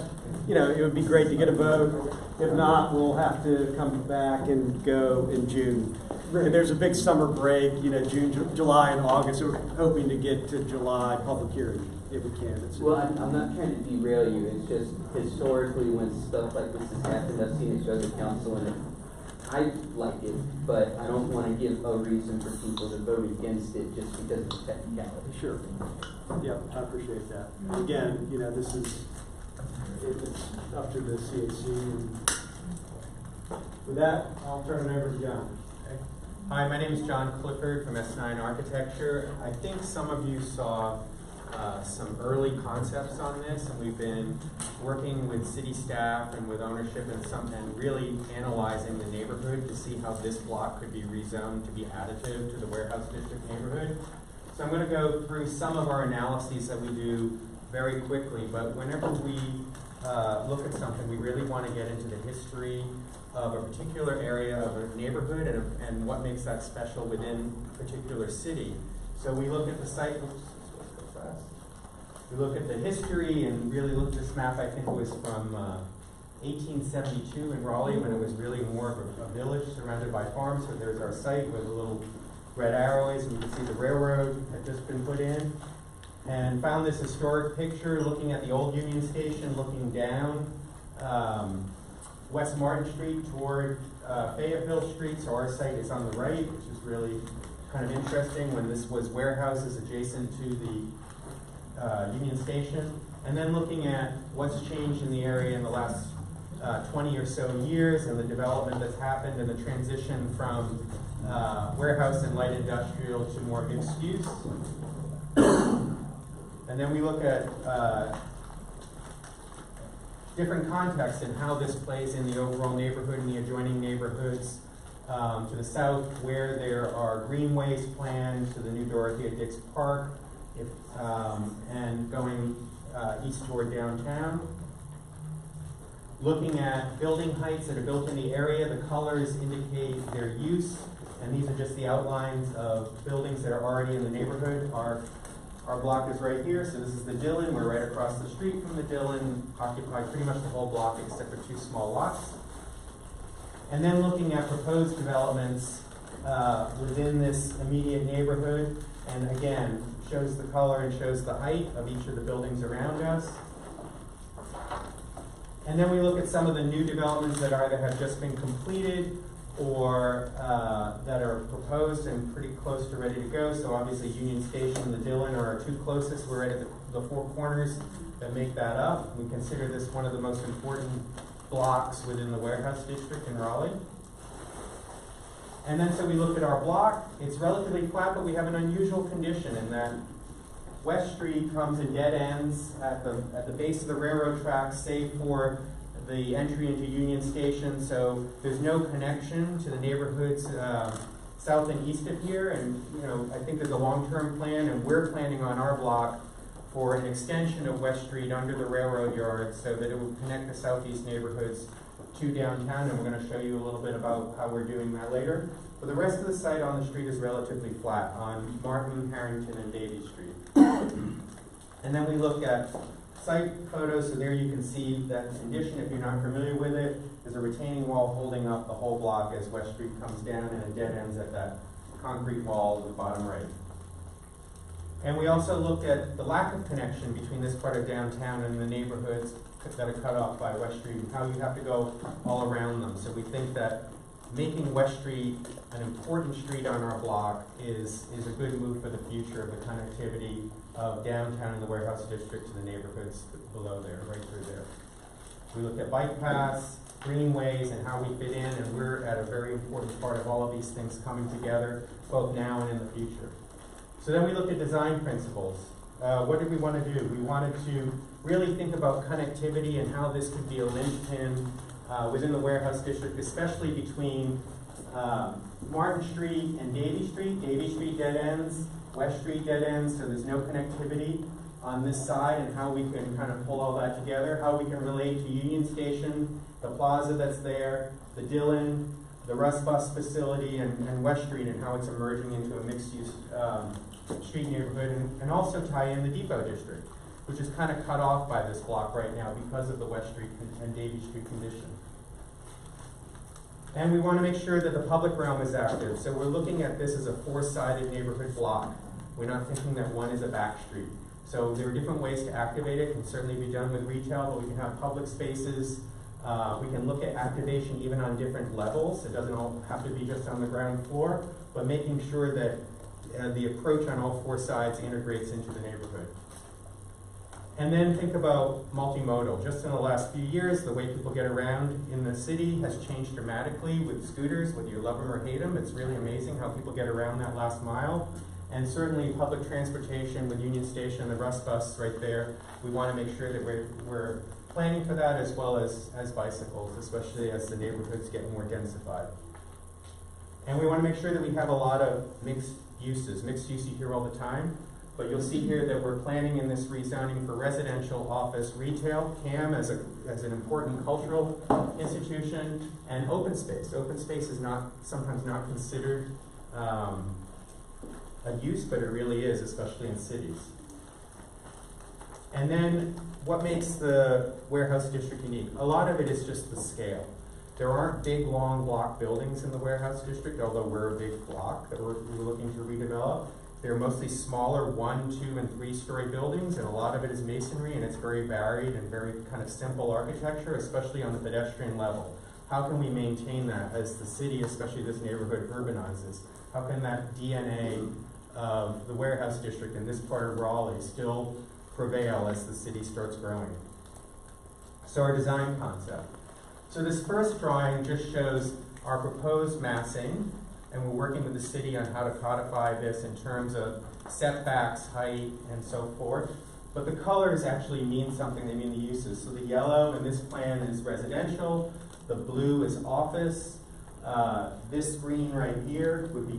it would be great to get a vote. If not, we'll have to come back and go in June. And there's a big summer break, June, July, and August. So we're hoping to get to July public hearing if we can. Well, I'm not trying to derail you. It's just historically when stuff like this has happened, I've seen it show the council, and I like it, but I don't want to give a reason for people to vote against it just because of technicality. Sure. Yeah, I appreciate that. Again, this is it's up to the CAC. And with that, I'll turn it over to John. Hi, my name is John Clifford from S9 Architecture. I think some of you saw some early concepts on this, and we've been working with city staff and with ownership and really analyzing the neighborhood to see how this block could be rezoned to be additive to the warehouse district neighborhood. So I'm going to go through some of our analyses that we do very quickly, but whenever we look at something, we really want to get into the history of a particular area of a neighborhood and what makes that special within a particular city. So we look at the site. We look at the history and really look at this map. I think it was from 1872 in Raleigh, when it was really more of a village surrounded by farms. So there's our site with the little red arrows, and you can see the railroad had just been put in. And found this historic picture looking at the old Union Station, looking down West Martin Street toward Fayetteville Street. So our site is on the right, which is really kind of interesting when this was warehouses adjacent to the Union Station. And then looking at what's changed in the area in the last 20 or so years and the development that's happened and the transition from warehouse and light industrial to more mixed use. And then we look at different contexts and how this plays in the overall neighborhood and the adjoining neighborhoods to the south, where there are greenways planned to the new Dorothea Dix Park, and going east toward downtown. Looking at building heights that are built in the area, the colors indicate their use, and these are just the outlines of buildings that are already in the neighborhood. Our block is right here, so this is the Dillon. We're right across the street from the Dillon, occupy pretty much the whole block except for 2 small lots. And then looking at proposed developments within this immediate neighborhood, and again, shows the color and shows the height of each of the buildings around us. And then we look at some of the new developments that either have just been completed or that are proposed and pretty close to ready to go. So obviously Union Station and the Dillon are our 2 closest. We're right at the 4 corners that make that up. We consider this one of the most important blocks within the warehouse district in Raleigh. And then so we look at our block. It's relatively flat, but we have an unusual condition in that West Street comes and dead ends at the base of the railroad tracks, save for the entry into Union Station. So there's no connection to the neighborhoods south and east of here. And I think there's a long-term plan, and we're planning on our block for an extension of West Street under the railroad yard so that it will connect the southeast neighborhoods to downtown, and we're going to show you a little bit about how we're doing that later. But the rest of the site on the street is relatively flat on Martin, Harrington, and Davie Street. And then we look at site photos, so there you can see that condition if you're not familiar with it. There's a retaining wall holding up the whole block as West Street comes down, and it dead ends at that concrete wall at the bottom right. And we also looked at the lack of connection between this part of downtown and the neighborhoods that are cut off by West Street, and how you have to go all around them. So we think that making West Street an important street on our block is a good move for the future of the connectivity of downtown and the warehouse district to the neighborhoods below there, right through there. We look at bike paths, greenways, and how we fit in, and we're at a very important part of all of these things coming together, both now and in the future. So then we look at design principles. What did we want to do? We wanted to really think about connectivity and how this could be a linchpin within the warehouse district, especially between Martin Street and Davie Street. Davie Street dead ends, West Street dead ends, so there's no connectivity on this side, and how we can kind of pull all that together, how we can relate to Union Station, the plaza that's there, the Dillon, the Russ Bus facility and West Street and how it's emerging into a mixed-use street neighborhood, and also tie in the Depot District, which is kind of cut off by this block right now because of the West Street and Davie Street condition. And we want to make sure that the public realm is active. So we're looking at this as a four-sided neighborhood block. We're not thinking that one is a back street. So there are different ways to activate it. It can certainly be done with retail, but we can have public spaces. We can look at activation even on different levels. It doesn't all have to be just on the ground floor, but making sure that the approach on all four sides integrates into the neighborhood. And then think about multimodal. Just in the last few years, the way people get around in the city has changed dramatically with scooters, whether you love them or hate them. It's really amazing how people get around that last mile. And certainly public transportation with Union Station and the Russ Bus right there. We want to make sure that we're planning for that, as well as bicycles, especially as the neighborhoods get more densified. And we want to make sure that we have a lot of mixed uses. Mixed use you hear all the time. But you'll see here that we're planning in this rezoning for residential, office, retail, CAM as an important cultural institution, and open space. Open space is sometimes not considered a use, but it really is, especially in cities. And then what makes the warehouse district unique? A lot of it is just the scale. There aren't big, long block buildings in the warehouse district, although we're a big block that we're looking to redevelop. They're mostly smaller 1, 2, and 3-story buildings, and a lot of it is masonry, and it's very varied and very kind of simple architecture, especially on the pedestrian level. How can we maintain that as the city, especially this neighborhood, urbanizes? How can that DNA of the warehouse district in this part of Raleigh still prevail as the city starts growing? So our design concept. So this first drawing just shows our proposed massing, and we're working with the city on how to codify this in terms of setbacks, height, and so forth. But the colors actually mean something, they mean the uses. So the yellow in this plan is residential, the blue is office, this green right here would be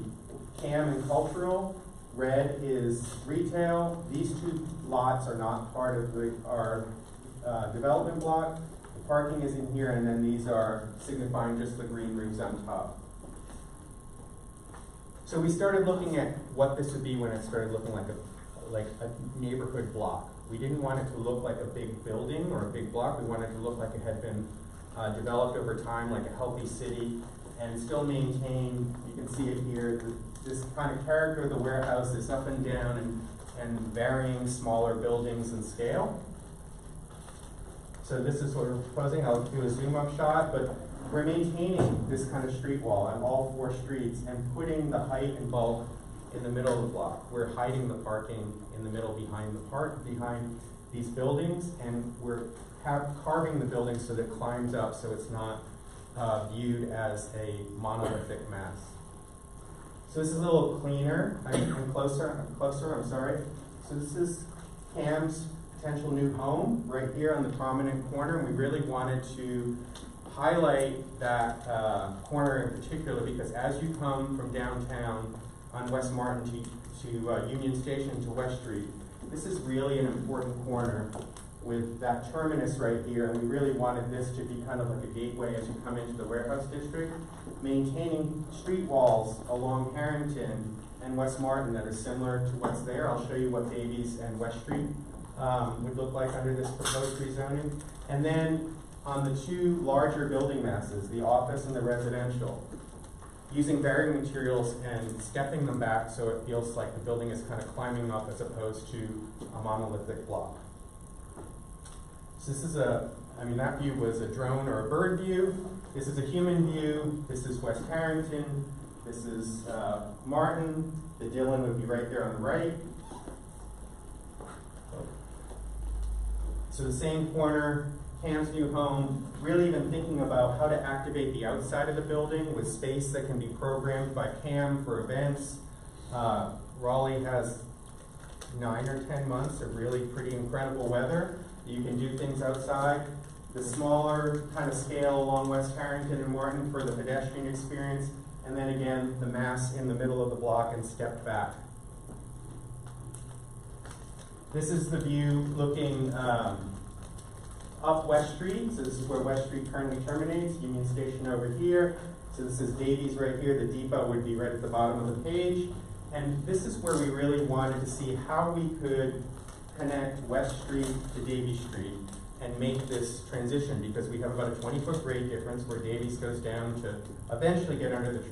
CAM and cultural, red is retail. These two lots are not part of our development block. The parking is in here, and then these are signifying just the green roofs on top. So we started looking at what this would be when it started looking like a neighborhood block. We didn't want it to look like a big building or a big block. We wanted it to look like it had been developed over time, like a healthy city, and still maintain, you can see it here, this kind of character of the warehouse, this up and down and varying smaller buildings in scale. So this is what we're proposing. I'll do a zoom up shot, but we're maintaining this kind of street wall on all four streets and putting the height and bulk in the middle of the block. We're hiding the parking in the middle behind these buildings, and we're carving the building so that it climbs up so it's not viewed as a monolithic mass. So this is a little cleaner. I'm closer, I'm sorry. So this is CAM's potential new home right here on the prominent corner, and we really wanted to highlight that corner in particular because as you come from downtown on West Martin to Union Station to West Street, this is really an important corner with that terminus right here, and we really wanted this to be kind of like a gateway as you come into the warehouse district, maintaining street walls along Harrington and West Martin that are similar to what's there. I'll show you what Davies and West Street would look like under this proposed rezoning. And then on the two larger building masses, the office and the residential, using varying materials and stepping them back so it feels like the building is kind of climbing up as opposed to a monolithic block. So this is that view was a drone or a bird view. This is a human view. This is West Harrington. This is Martin. The Dillon would be right there on the right. So the same corner, CAM's new home, really even thinking about how to activate the outside of the building with space that can be programmed by CAM for events. Raleigh has 9 or 10 months of really pretty incredible weather. You can do things outside. The smaller kind of scale along West Harrington and Martin for the pedestrian experience, and then again, the mass in the middle of the block and stepped back. This is the view looking up West Street. So this is where West Street currently terminates, Union Station over here. So this is Davies right here. The depot would be right at the bottom of the page. And this is where we really wanted to see how we could connect West Street to Davies Street and make this transition, because we have about a 20-foot grade difference where Davies goes down to eventually get under the,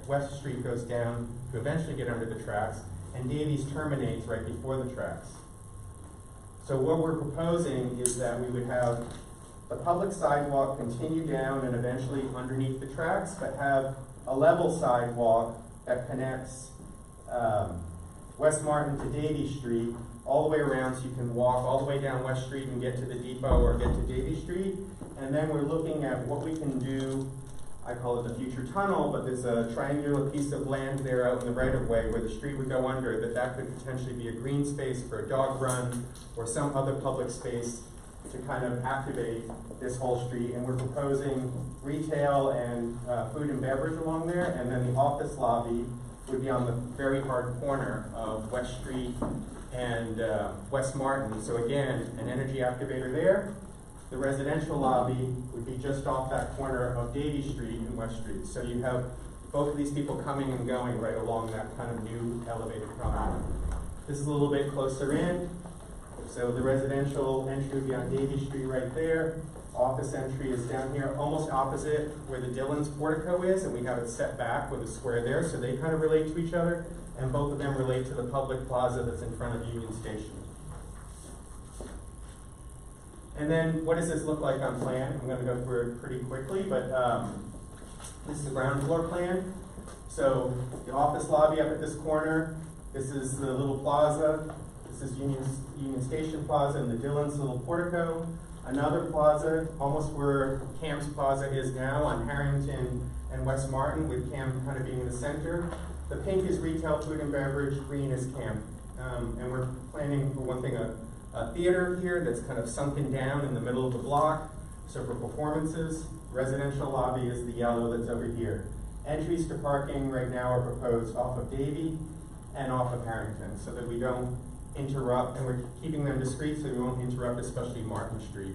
West Street goes down to eventually get under the tracks, and Davies terminates right before the tracks. So what we're proposing is that we would have the public sidewalk continue down and eventually underneath the tracks, but have a level sidewalk that connects West Martin to Davies Street all the way around, so you can walk all the way down West Street and get to the depot or get to Davies Street. And then we're looking at what we can do. I call it the future tunnel, but there's a triangular piece of land there out in the right-of-way where the street would go under, that could potentially be a green space for a dog run or some other public space to kind of activate this whole street. And we're proposing retail and food and beverage along there, and then the office lobby would be on the very hard corner of West Street and West Martin. So again, an energy activator there. The residential lobby would be just off that corner of Davies Street and West Street. So you have both of these people coming and going right along that kind of new elevated promenade. This is a little bit closer in. So the residential entry would be on Davies Street right there. Office entry is down here, almost opposite where the Dillon's portico is, and we have it set back with a square there, so they kind of relate to each other, and both of them relate to the public plaza that's in front of Union Station. And then what does this look like on plan? I'm going to go through it pretty quickly, but this is the ground floor plan. So the office lobby up at this corner, this is the little plaza, this is Union Station Plaza and the Dillon's little portico. Another plaza, almost where Cam's Plaza is now on Harrington and West Martin, with Cam kind of being in the center. The pink is retail, food and beverage, green is Cam. And we're planning, for one thing, a theater here that's kind of sunken down in the middle of the block. So for performances, residential lobby is the yellow that's over here. Entries to parking right now are proposed off of Davie and off of Harrington, so that we don't interrupt, and we're keeping them discreet so we won't interrupt, especially Martin Street.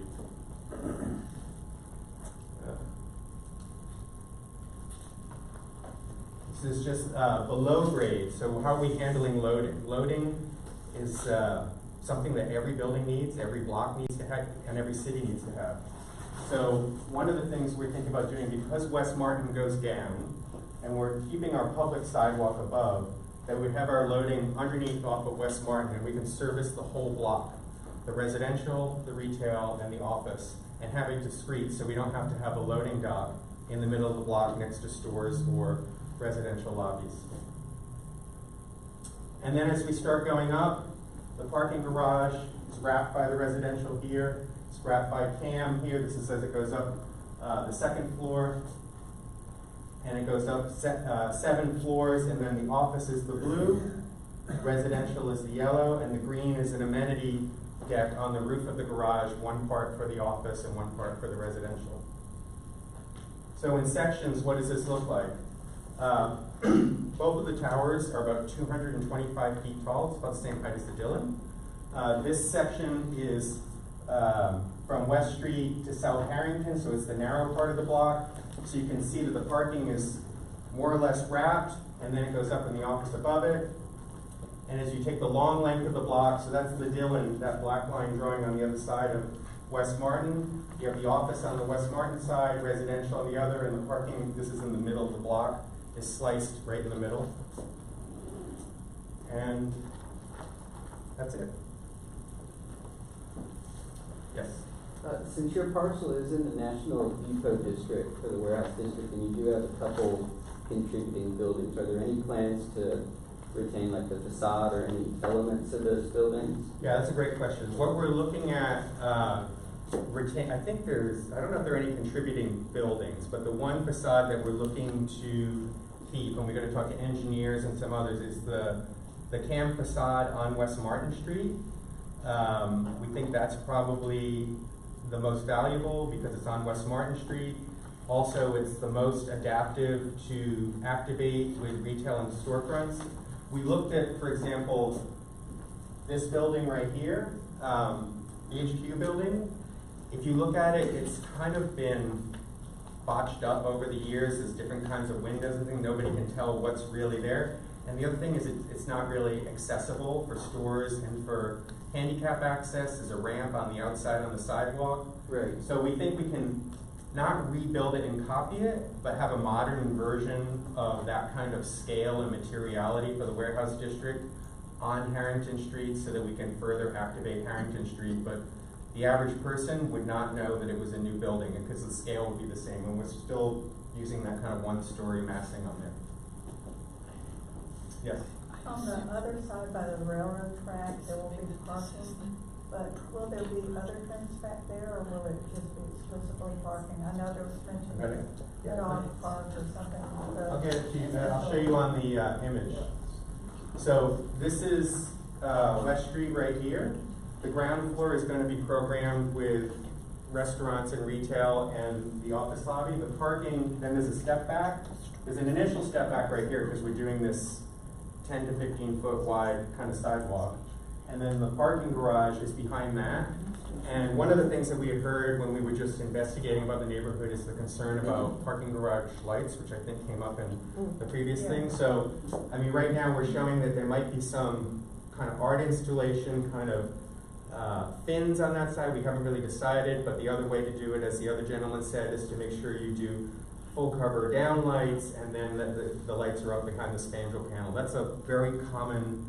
This is just below grade. So how are we handling loading? Loading is something that every building needs, every block needs to have, and every city needs to have. So one of the things we're thinking about doing, because West Martin goes down, and we're keeping our public sidewalk above, that we have our loading underneath off of West Martin, and we can service the whole block, the residential, the retail, and the office, and have it discrete, so we don't have to have a loading dock in the middle of the block next to stores or residential lobbies. And then as we start going up, the parking garage is wrapped by the residential here, it's wrapped by Cam here. This is as it goes up the second floor, and it goes up 7 floors, and then the office is the blue, residential is the yellow, and the green is an amenity deck on the roof of the garage, one part for the office and one part for the residential. So in sections, what does this look like? Both of the towers are about 225 feet tall. It's about the same height as the Dillon. This section is from West Street to South Harrington, so it's the narrow part of the block. So you can see that the parking is more or less wrapped, and then it goes up in the office above it. And as you take the long length of the block, so that's the Dillon, that black line drawing on the other side of West Martin. You have the office on the West Martin side, residential on the other, and the parking, this is in the middle of the block, is sliced right in the middle. And that's it. Yes? Since your parcel is in the National Depot District for the warehouse district, and you do have a couple contributing buildings, are there any plans to retain like the facade or any elements of those buildings? Yeah, that's a great question. What we're looking at, I think there's, I don't know if there are any contributing buildings, but the one facade that we're looking to keep, and we're going to talk to engineers and some others, is the Cam facade on West Martin Street. We think that's probably the most valuable because it's on West Martin Street. Also, it's the most adaptive to activate with retail and storefronts. We looked at, for example, this building right here, the HQ building. If you look at it, it's kind of been botched up over the years. There's different kinds of windows and things. Nobody can tell what's really there. And the other thing is it's not really accessible for stores and for handicap access. There's a ramp on the outside on the sidewalk. Right. So we think we can not rebuild it and copy it, but have a modern version of that kind of scale and materiality for the warehouse district on Harrington Street so that we can further activate Harrington Street. But the average person would not know that it was a new building because the scale would be the same, and we're still using that kind of one-story massing on there. Yes? On the other side by the railroad track, there will be parking, but will there be other things back there, or will it just be exclusively parking? I know there was mention of dog park or something. I'll get it to you. I'll show you on the image. So this is West Street right here. The ground floor is going to be programmed with restaurants and retail and the office lobby. The parking, then there's a step back. There's an initial step back right here because we're doing this 10 to 15 foot wide kind of sidewalk. And then the parking garage is behind that. And one of the things that we had heard when we were just investigating about the neighborhood is the concern about parking garage lights, which I think came up in the previous thing. So, I mean, right now we're showing that there might be some kind of art installation, kind of fins on that side. We haven't really decided, but the other way to do it, as the other gentleman said, is to make sure you do full cover down lights and then the lights are up behind the spandrel panel. That's a very common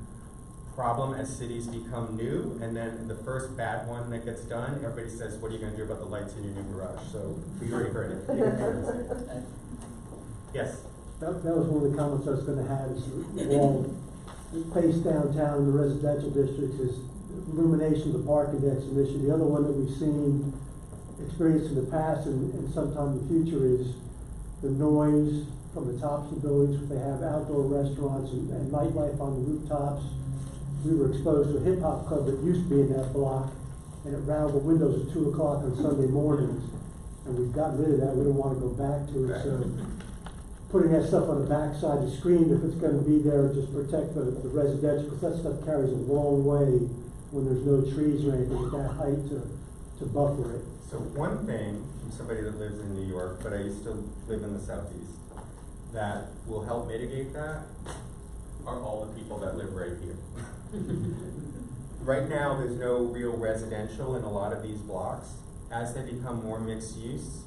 problem as cities become new, and then the first bad one that gets done, everybody says, what are you going to do about the lights in your new garage? So we already heard it. Yes? That was one of the comments I was going to have, is the wall face downtown in the residential districts is illumination of the parking decks an issue. The other one that we've seen, experienced in the past and sometime in the future is the noise from the tops of buildings. If they have outdoor restaurants and nightlife on the rooftops. We were exposed to a hip hop club that used to be in that block, and it rattled the windows at 2 o'clock on Sunday mornings. And we've gotten rid of that. We don't want to go back to it. So putting that stuff on the backside, the screen, if it's going to be there, just protect the residential, because that stuff carries a long way when there's no trees or anything at that height to buffer it. So one thing from somebody that lives in New York, but I used to live in the Southeast, that will help mitigate that are all the people that live right here. Right now, there's no real residential in a lot of these blocks. As they become more mixed use,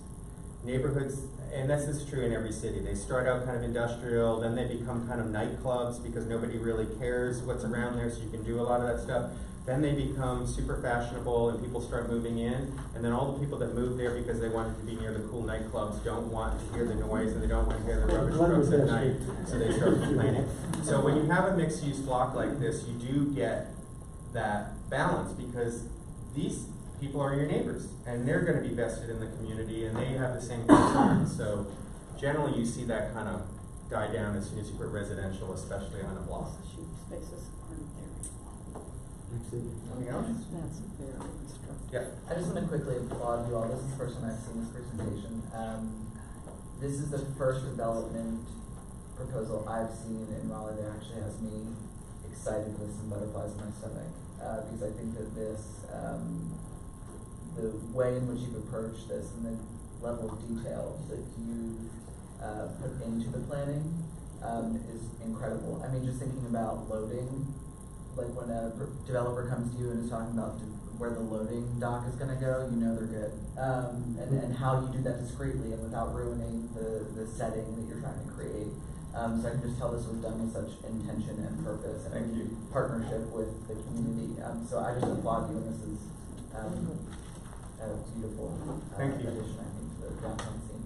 neighborhoods, and this is true in every city, they start out kind of industrial, then they become kind of nightclubs because nobody really cares what's around there, so you can do a lot of that stuff. Then they become super fashionable and people start moving in, and then all the people that move there because they wanted to be near the cool nightclubs don't want to hear the noise and they don't want to hear the rubbish trucks at night, so they start complaining. So when you have a mixed-use block like this, you do get that balance because these people are your neighbors and they're going to be vested in the community and they have the same concerns. So generally you see that kind of die down as soon as you put residential, especially on a block. Spaces aren't there. Anything else? That's very instructive. Yeah. I just want to quickly applaud you all. This is the first time I've seen this presentation. This is the first development proposal I've seen in Raleigh that actually has me excited with some butterflies in my stomach. Because I think that this, the way in which you've approached this and the level of detail that you put into the planning is incredible. I mean, just thinking about loading, like when a developer comes to you and is talking about where the loading dock is going to go, you know they're good. And how you do that discreetly and without ruining the setting that you're trying to create. So I can just tell this was done with such intention and purpose and partnership with the community. So I just applaud you, and this is a beautiful addition, I think, to the downtown scene.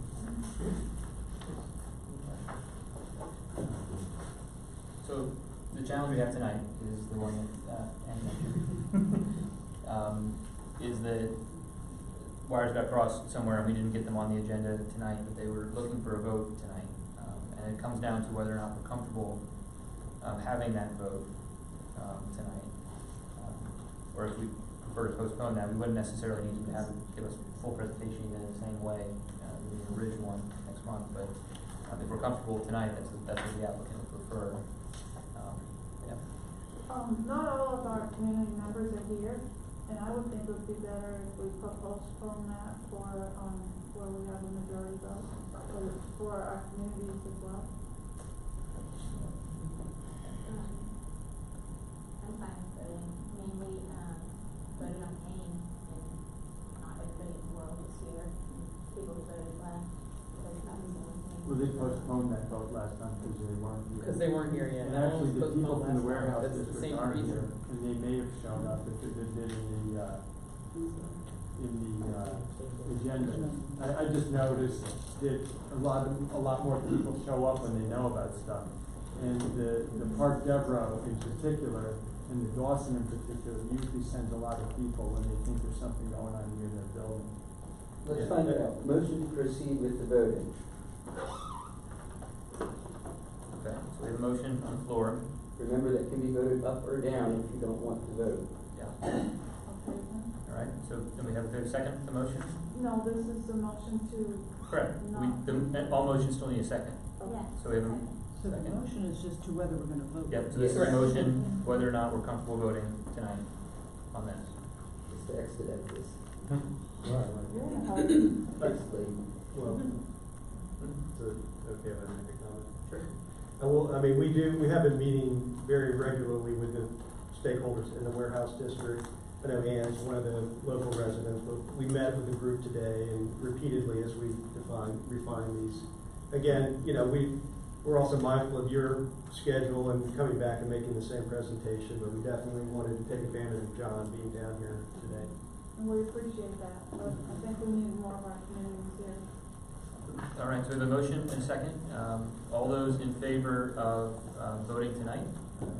So the challenge we have tonight is the one that Andy mentioned. Is that wires got crossed somewhere and we didn't get them on the agenda tonight, but they were looking for a vote tonight. And it comes down to whether or not we're comfortable having that vote tonight. Or if we prefer to postpone that, we wouldn't necessarily need to have it give us full presentation in the same way in the original one next month. But if we're comfortable tonight, that's what the applicant would prefer. Not all of our community members are here, And I would think it would be better if we postpone that for, where we have a majority vote, for our communities as well. I'm fine with voting. I mean, we, voted on Kane, and not everybody in the world was here. People who voted left, voted not the same thing. Well, they postponed that vote last time because they weren't here. Because they weren't here yet. And actually, the people from the warehouse That's the district same aren't reason. here, and they may have shown up if it had been in the agenda. I just noticed that a lot more people show up when they know about stuff. And the Park Devereaux in particular, and the Dawson in particular, usually sends a lot of people when they think there's something going on near their building. Let's find out. Motion to proceed with the voting. Okay, so we have a motion on the floor. Remember, that can be voted up or down if you don't want to vote. Yeah. All right, so then we have a second to the motion? No, this is the motion to. Correct. All motions still need a second. Yeah. So we have a So the second. motion is just to whether we're gonna vote. Yep, so this is a motion, whether or not we're comfortable voting tonight on this. Just to expedite this. Basically, well, so, okay, if I make a comment. Sure. Well, I mean, we have been meeting very regularly with the stakeholders in the warehouse district. I know Ann's one of the local residents, but we met with the group today and repeatedly as we refine these. Again, you know, we're also mindful of your schedule and coming back and making the same presentation, but we definitely wanted to take advantage of John being down here today. And we appreciate that, but I think we need more of our communities here. All right, so the motion and a second. All those in favor of voting tonight,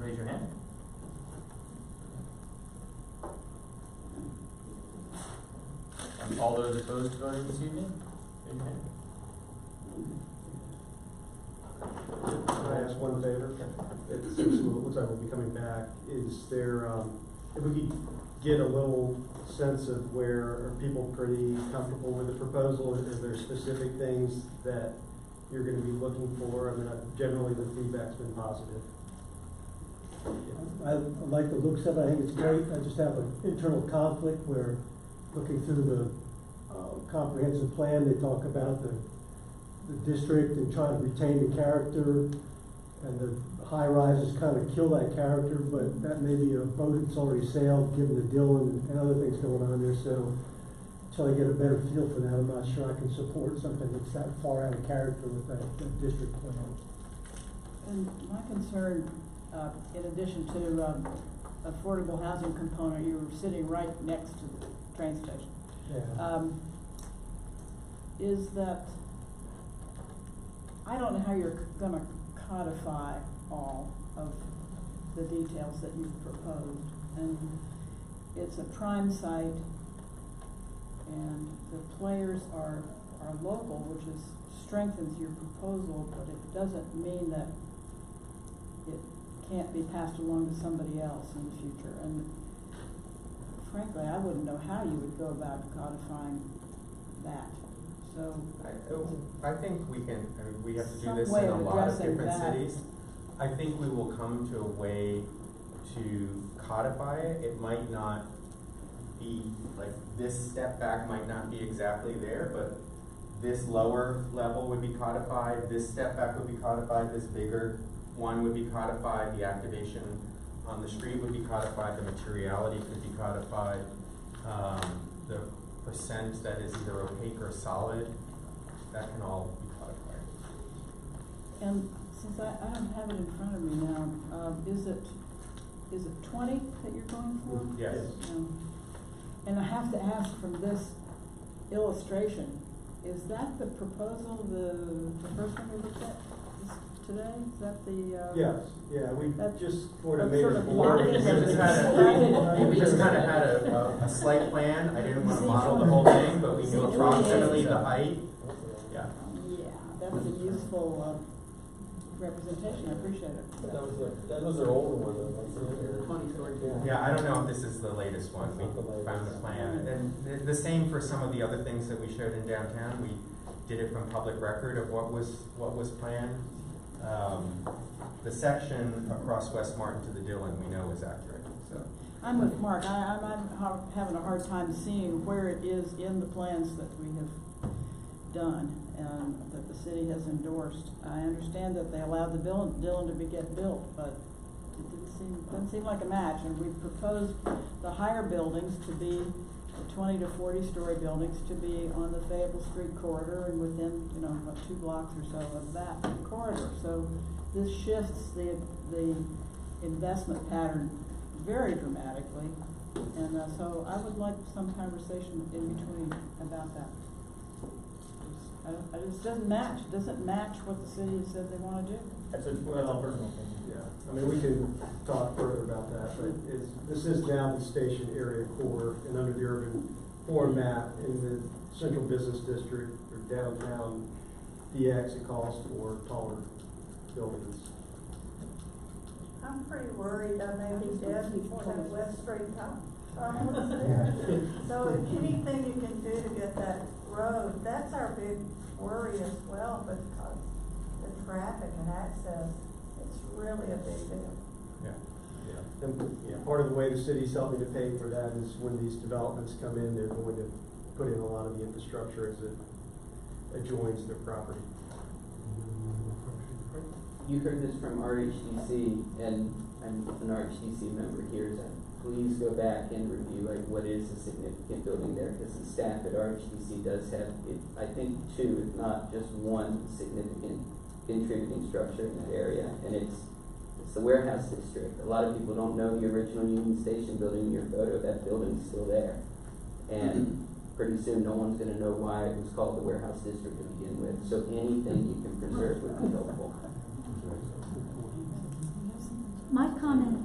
raise your hand. All those opposed to voting this evening, raise your hand. Can I ask one favor? Since it looks like we'll be coming back, is there, if we could get a little sense of where, are people pretty comfortable with the proposal? Is there specific things that you're gonna be looking for? I mean, generally the feedback's been positive. I like the looks of it, I think it's great. I just have an internal conflict where, looking through the comprehensive plan, they talk about the district and trying to retain the character, and the high rises kind of kill that character, but that may be a boat that's already sailed, given the Dillon and other things going on there, so until I get a better feel for that, I'm not sure I can support something that's that far out of character with that district plan. And my concern, in addition to, affordable housing component, you were sitting right next to the train station. Yeah. Is that, I don't know how you're gonna codify all of the details that you've proposed. And it's a prime site, and the players are local, which strengthens your proposal, but it doesn't mean that it can't be passed along to somebody else in the future. And frankly, I wouldn't know how you would go about codifying that. So I think we can, I mean, we have to do Some this way in a of lot of addressing different that. cities. I think we will come to a way to codify it. It might not be, like, this step back might not be exactly there, but this lower level would be codified, this step back would be codified, this bigger one would be codified, the activation on the street would be codified, the materiality could be codified, the percent that is either opaque or solid, that can all be codified. And since I don't have it in front of me now, is it 20 that you're going for? Yes. And I have to ask, from this illustration, is that the proposal, the first one we looked at today? Is that the? Yes, yeah, we just sort of that's made sort a of board. blocking We just kind of had a slight plan. I didn't want to model the whole thing, but we knew approximately the height. Yeah. Yeah, that's a useful representation. I appreciate it. That was their older one, though. Yeah, I don't know if this is the latest one. We found the plan. And the same for some of the other things that we showed in downtown. We did it from public record of what was planned. The section across West Martin to the Dillon we know is accurate. So I'm with Mark. I'm having a hard time seeing where it is in the plans that we have done and that the city has endorsed. I understand that they allowed the Dillon to get built, but it doesn't seem like a match. And we've proposed the higher buildings to be, the 20 to 40 story buildings to be on the Fayetteville Street corridor and within, you know, about 2 blocks or so of that corridor. So this shifts the investment pattern very dramatically. And so I would like some conversation in between about that. It just doesn't match. It doesn't match what the city has said they want to do. That's a personal opinion. Yeah, I mean, we can talk further about that, but this is down the station area core and under the urban format in the central business district or downtown DX, it calls for taller buildings. I'm pretty worried I may be dead before that West Street comes. So anything you can do to get that road, that's our big worry as well, because the traffic and access, it's really a big deal. And part of the way the city's helping to pay for that is when these developments come in, they're going to put in a lot of the infrastructure as it adjoins their property. You heard this from RHDC, and I'm an RHDC member here, so please go back and review like what is a significant building there, because the staff at RHDC does have, I think, 2, if not just 1 significant contributing structure in that area, and it's the warehouse district. A lot of people don't know the original Union Station building in your photo. That building's still there, and pretty soon no one's going to know why it was called the warehouse district to begin with. So anything you can preserve would be helpful. My comment,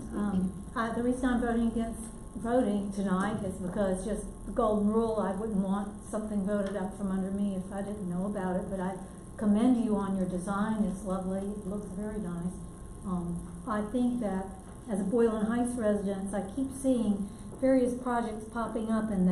the reason I'm voting tonight is because just the golden rule, I wouldn't want something voted out from under me if I didn't know about it, but I commend you on your design. It's lovely. It looks very nice. I think that as a Boylan Heights resident, I keep seeing various projects popping up, and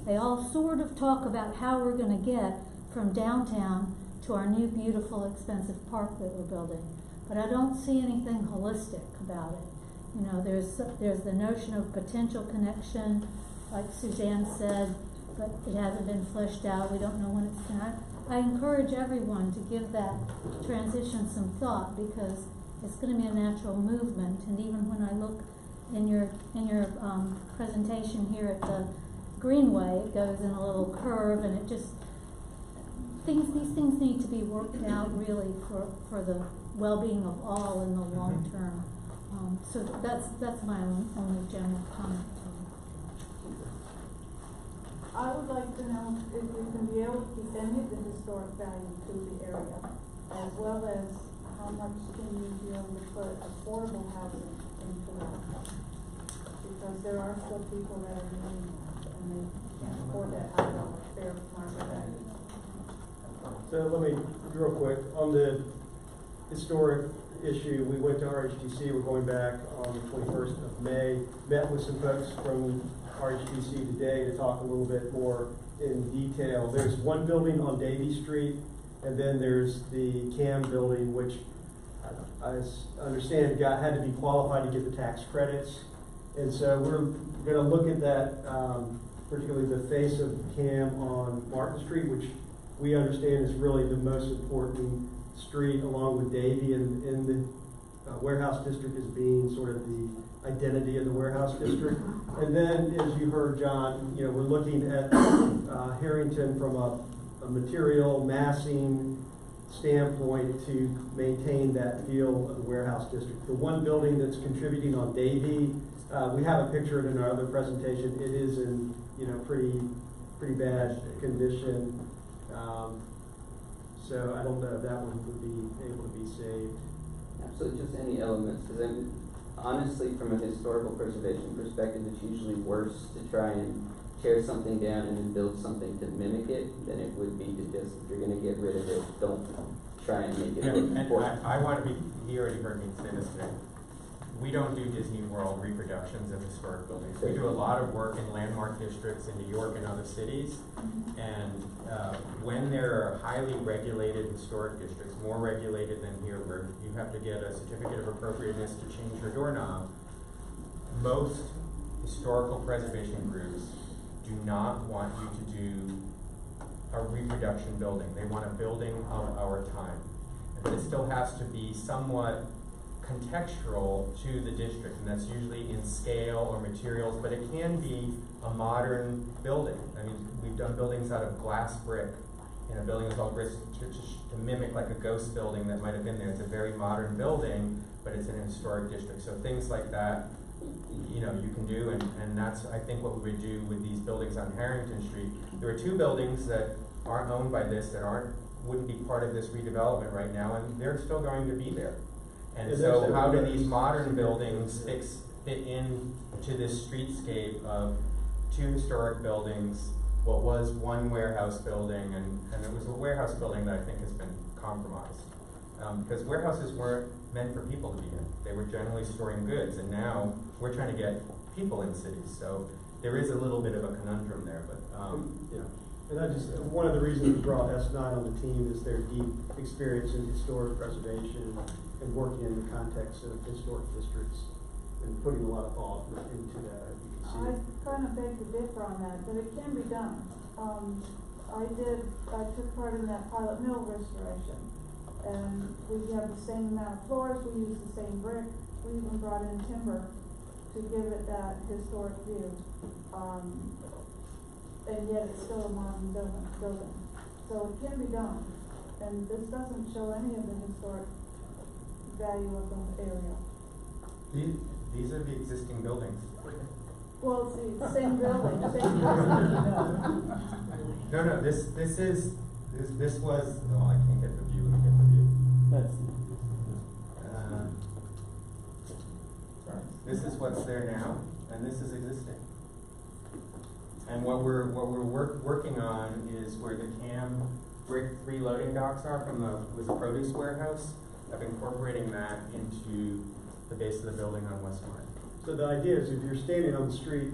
they all sort of talk about how we're going to get from downtown to our new beautiful expensive park that we're building. But I don't see anything holistic about it. You know, there's the notion of potential connection, like Suzanne said, but it hasn't been fleshed out. We don't know when it's going to. I encourage everyone to give that transition some thought, because it's going to be a natural movement. And even when I look in your presentation here at the Greenway, it goes in a little curve, and it just these things need to be worked out really for the well-being of all in the long term. So that's my only general comment. I would like to know if we can be able to keep any of the historic value to the area, as well as how much can you be able to put affordable housing into that? Because there are still people that are doing that, and they can't afford that out of fair market value. So let me, real quick, on the historic issue, we went to RHDC, we're going back on the 21st of May, met with some folks from RHDC today to talk a little bit more in detail. There's one building on Davie Street, and then there's the CAM building, which I understand had to be qualified to get the tax credits. And so we're going to look at that, particularly the face of CAM on Martin Street, which we understand is really the most important street along with Davie, and in the warehouse district as being sort of the identity of the warehouse district. And then, as you heard, John, you know, we're looking at Harrington from a material massing standpoint to maintain that feel of the warehouse district. The one building that's contributing on Davie, we have a picture of it in our other presentation. It is in, you know, pretty bad condition. So I don't know if that one would be able to be saved. Absolutely, just any elements, because honestly, from a historical preservation perspective, it's usually worse to try and tear something down and then build something to mimic it than it would be to just, if you're going to get rid of it, don't try and make it look important. I want to be, he already heard me say this today. We don't do Disney World reproductions of historic buildings. We do a lot of work in landmark districts in New York and other cities. And when there are highly regulated historic districts, more regulated than here, where you have to get a certificate of appropriateness to change your doorknob, most historical preservation groups do not want you to do a reproduction building. They want a building of our time. But it still has to be somewhat contextual to the district, and that's usually in scale or materials, but it can be a modern building. I mean, we've done buildings out of glass brick, a building that's all brick to mimic like a ghost building that might have been there. It's a very modern building, but it's in a historic district. So things like that, you know, you can do, and that's, I think, what we would do with these buildings on Harrington Street. There are 2 buildings that aren't owned by this, that wouldn't be part of this redevelopment right now, and they're still going to be there. And so how do these modern buildings fit in to this streetscape of 2 historic buildings, what was 1 warehouse building, and it was a warehouse building that I think has been compromised. Because warehouses weren't meant for people to be in. They were generally storing goods, and now we're trying to get people in cities. So there is a little bit of a conundrum there, but yeah. And I just, one of the reasons we brought S9 on the team is their deep experience in historic preservation and working in the context of historic districts and putting a lot of thought into that. You can see I kind of beg to differ on that, but it can be done. I took part in that pilot mill restoration, and we have the same amount of floors, we use the same brick, we even brought in timber to give it that historic view. And yet it's still a modern building. So it can be done. And this doesn't show any of the historic value of the area. these are the existing buildings. Well, it's the same building, same building. No, this was, oh, I can't get the view, let me get the view. This is what's there now, and this is existing. And what we're working on is where the CAM brick 3 loading docks are from the produce warehouse, of incorporating that into the base of the building on Westmart. So the idea is if you're standing on the street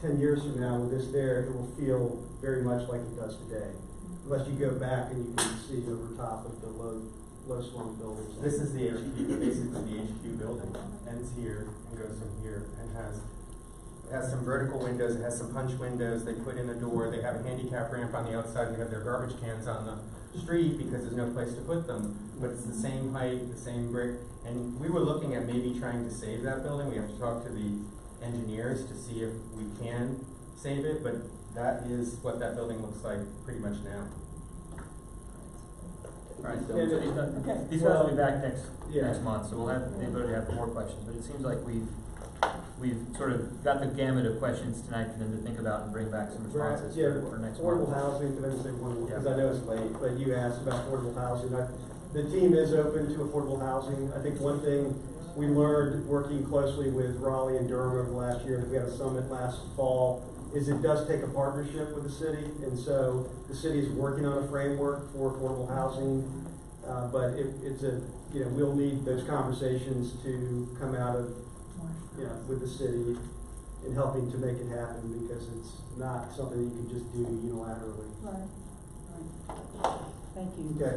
10 years from now with this there, it will feel very much like it does today. Unless you go back and you can see over top of the low slung buildings. This is the HQ, basically the HQ building. Ends here and goes from here, and it has some vertical windows, it has some punch windows, they put in a door, they have a handicap ramp on the outside, they have their garbage cans on the street because there's no place to put them. But it's the same height, the same brick, and we were looking at maybe trying to save that building. We have to talk to the engineers to see if we can save it, but that is what that building looks like pretty much now. All right, so these guys will be back next month, so we'll have the ability to have more questions. But it seems like we've sort of got the gamut of questions tonight for them to think about and bring back some responses for next month. Affordable housing, because I know it's late, but you asked about affordable housing. The team is open to affordable housing. I think one thing we learned working closely with Raleigh and Durham over the last year, that we had a summit last fall, is it does take a partnership with the city, and so the city is working on a framework for affordable housing, but it's we'll need those conversations to come out of, with the city in helping to make it happen, because it's not something you can just do unilaterally. Right. Thank you. Okay,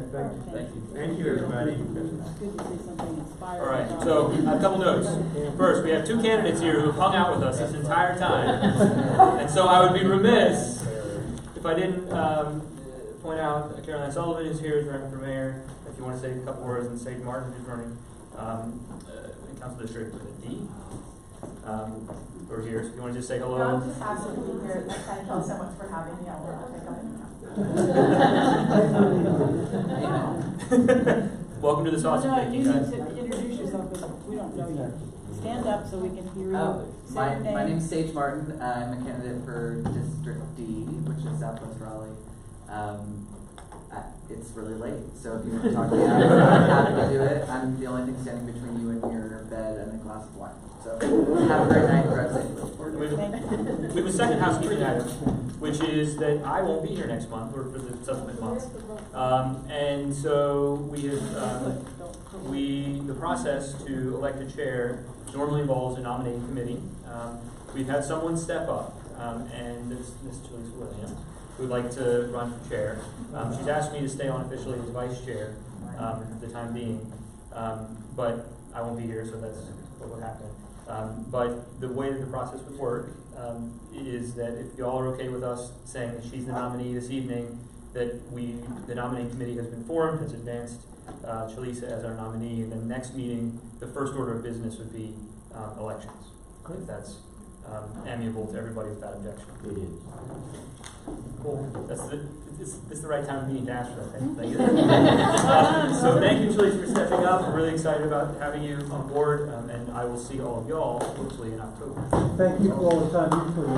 thank you. Thank you, everybody. It's good to see something inspiring. All right, so a couple notes. First, we have 2 candidates here who have hung out with us this entire time. And so I would be remiss if I didn't point out Caroline Sullivan is here, is running for mayor. If you want to say a couple words, and Sage Martin, who's running in Council District D. Who are here, so if you want to just say hello. No, I'm just happy to be here. Thank you all so much for having me. I'll take up any Welcome to the sausage making, guys. You need to introduce yourself, because we don't know you. Stand up so we can hear you. My name's Sage Martin. I'm a candidate for District D, which is Southwest Raleigh. It's really late, so if you want to talk to me, I'm happy to do it. I'm the only thing standing between you and your bed and a glass of wine. So have a great night. Drive safely. We have a second housekeeping item, which is that I won't be here next month or for the subsequent months. And so we have, the process to elect a chair normally involves a nominating committee. We've had someone step up, and it's Ms. Julissa Williams, who would like to run for chair. She's asked me to stay on officially as vice chair for the time being, but I won't be here, so that's what will happen. But the way that the process would work is that if y'all are okay with us saying that she's the nominee this evening, that the nominating committee has been formed, has advanced Chalisa as our nominee, and then next meeting, the first order of business would be elections. If that's amiable to everybody without objection. It is. Cool. This is the right time of meeting to ask for that type of thing. So thank you, Chalisa, for stepping up. We're really excited about having you on board, and I will see all of y'all hopefully in October. Thank you for all the time you put in.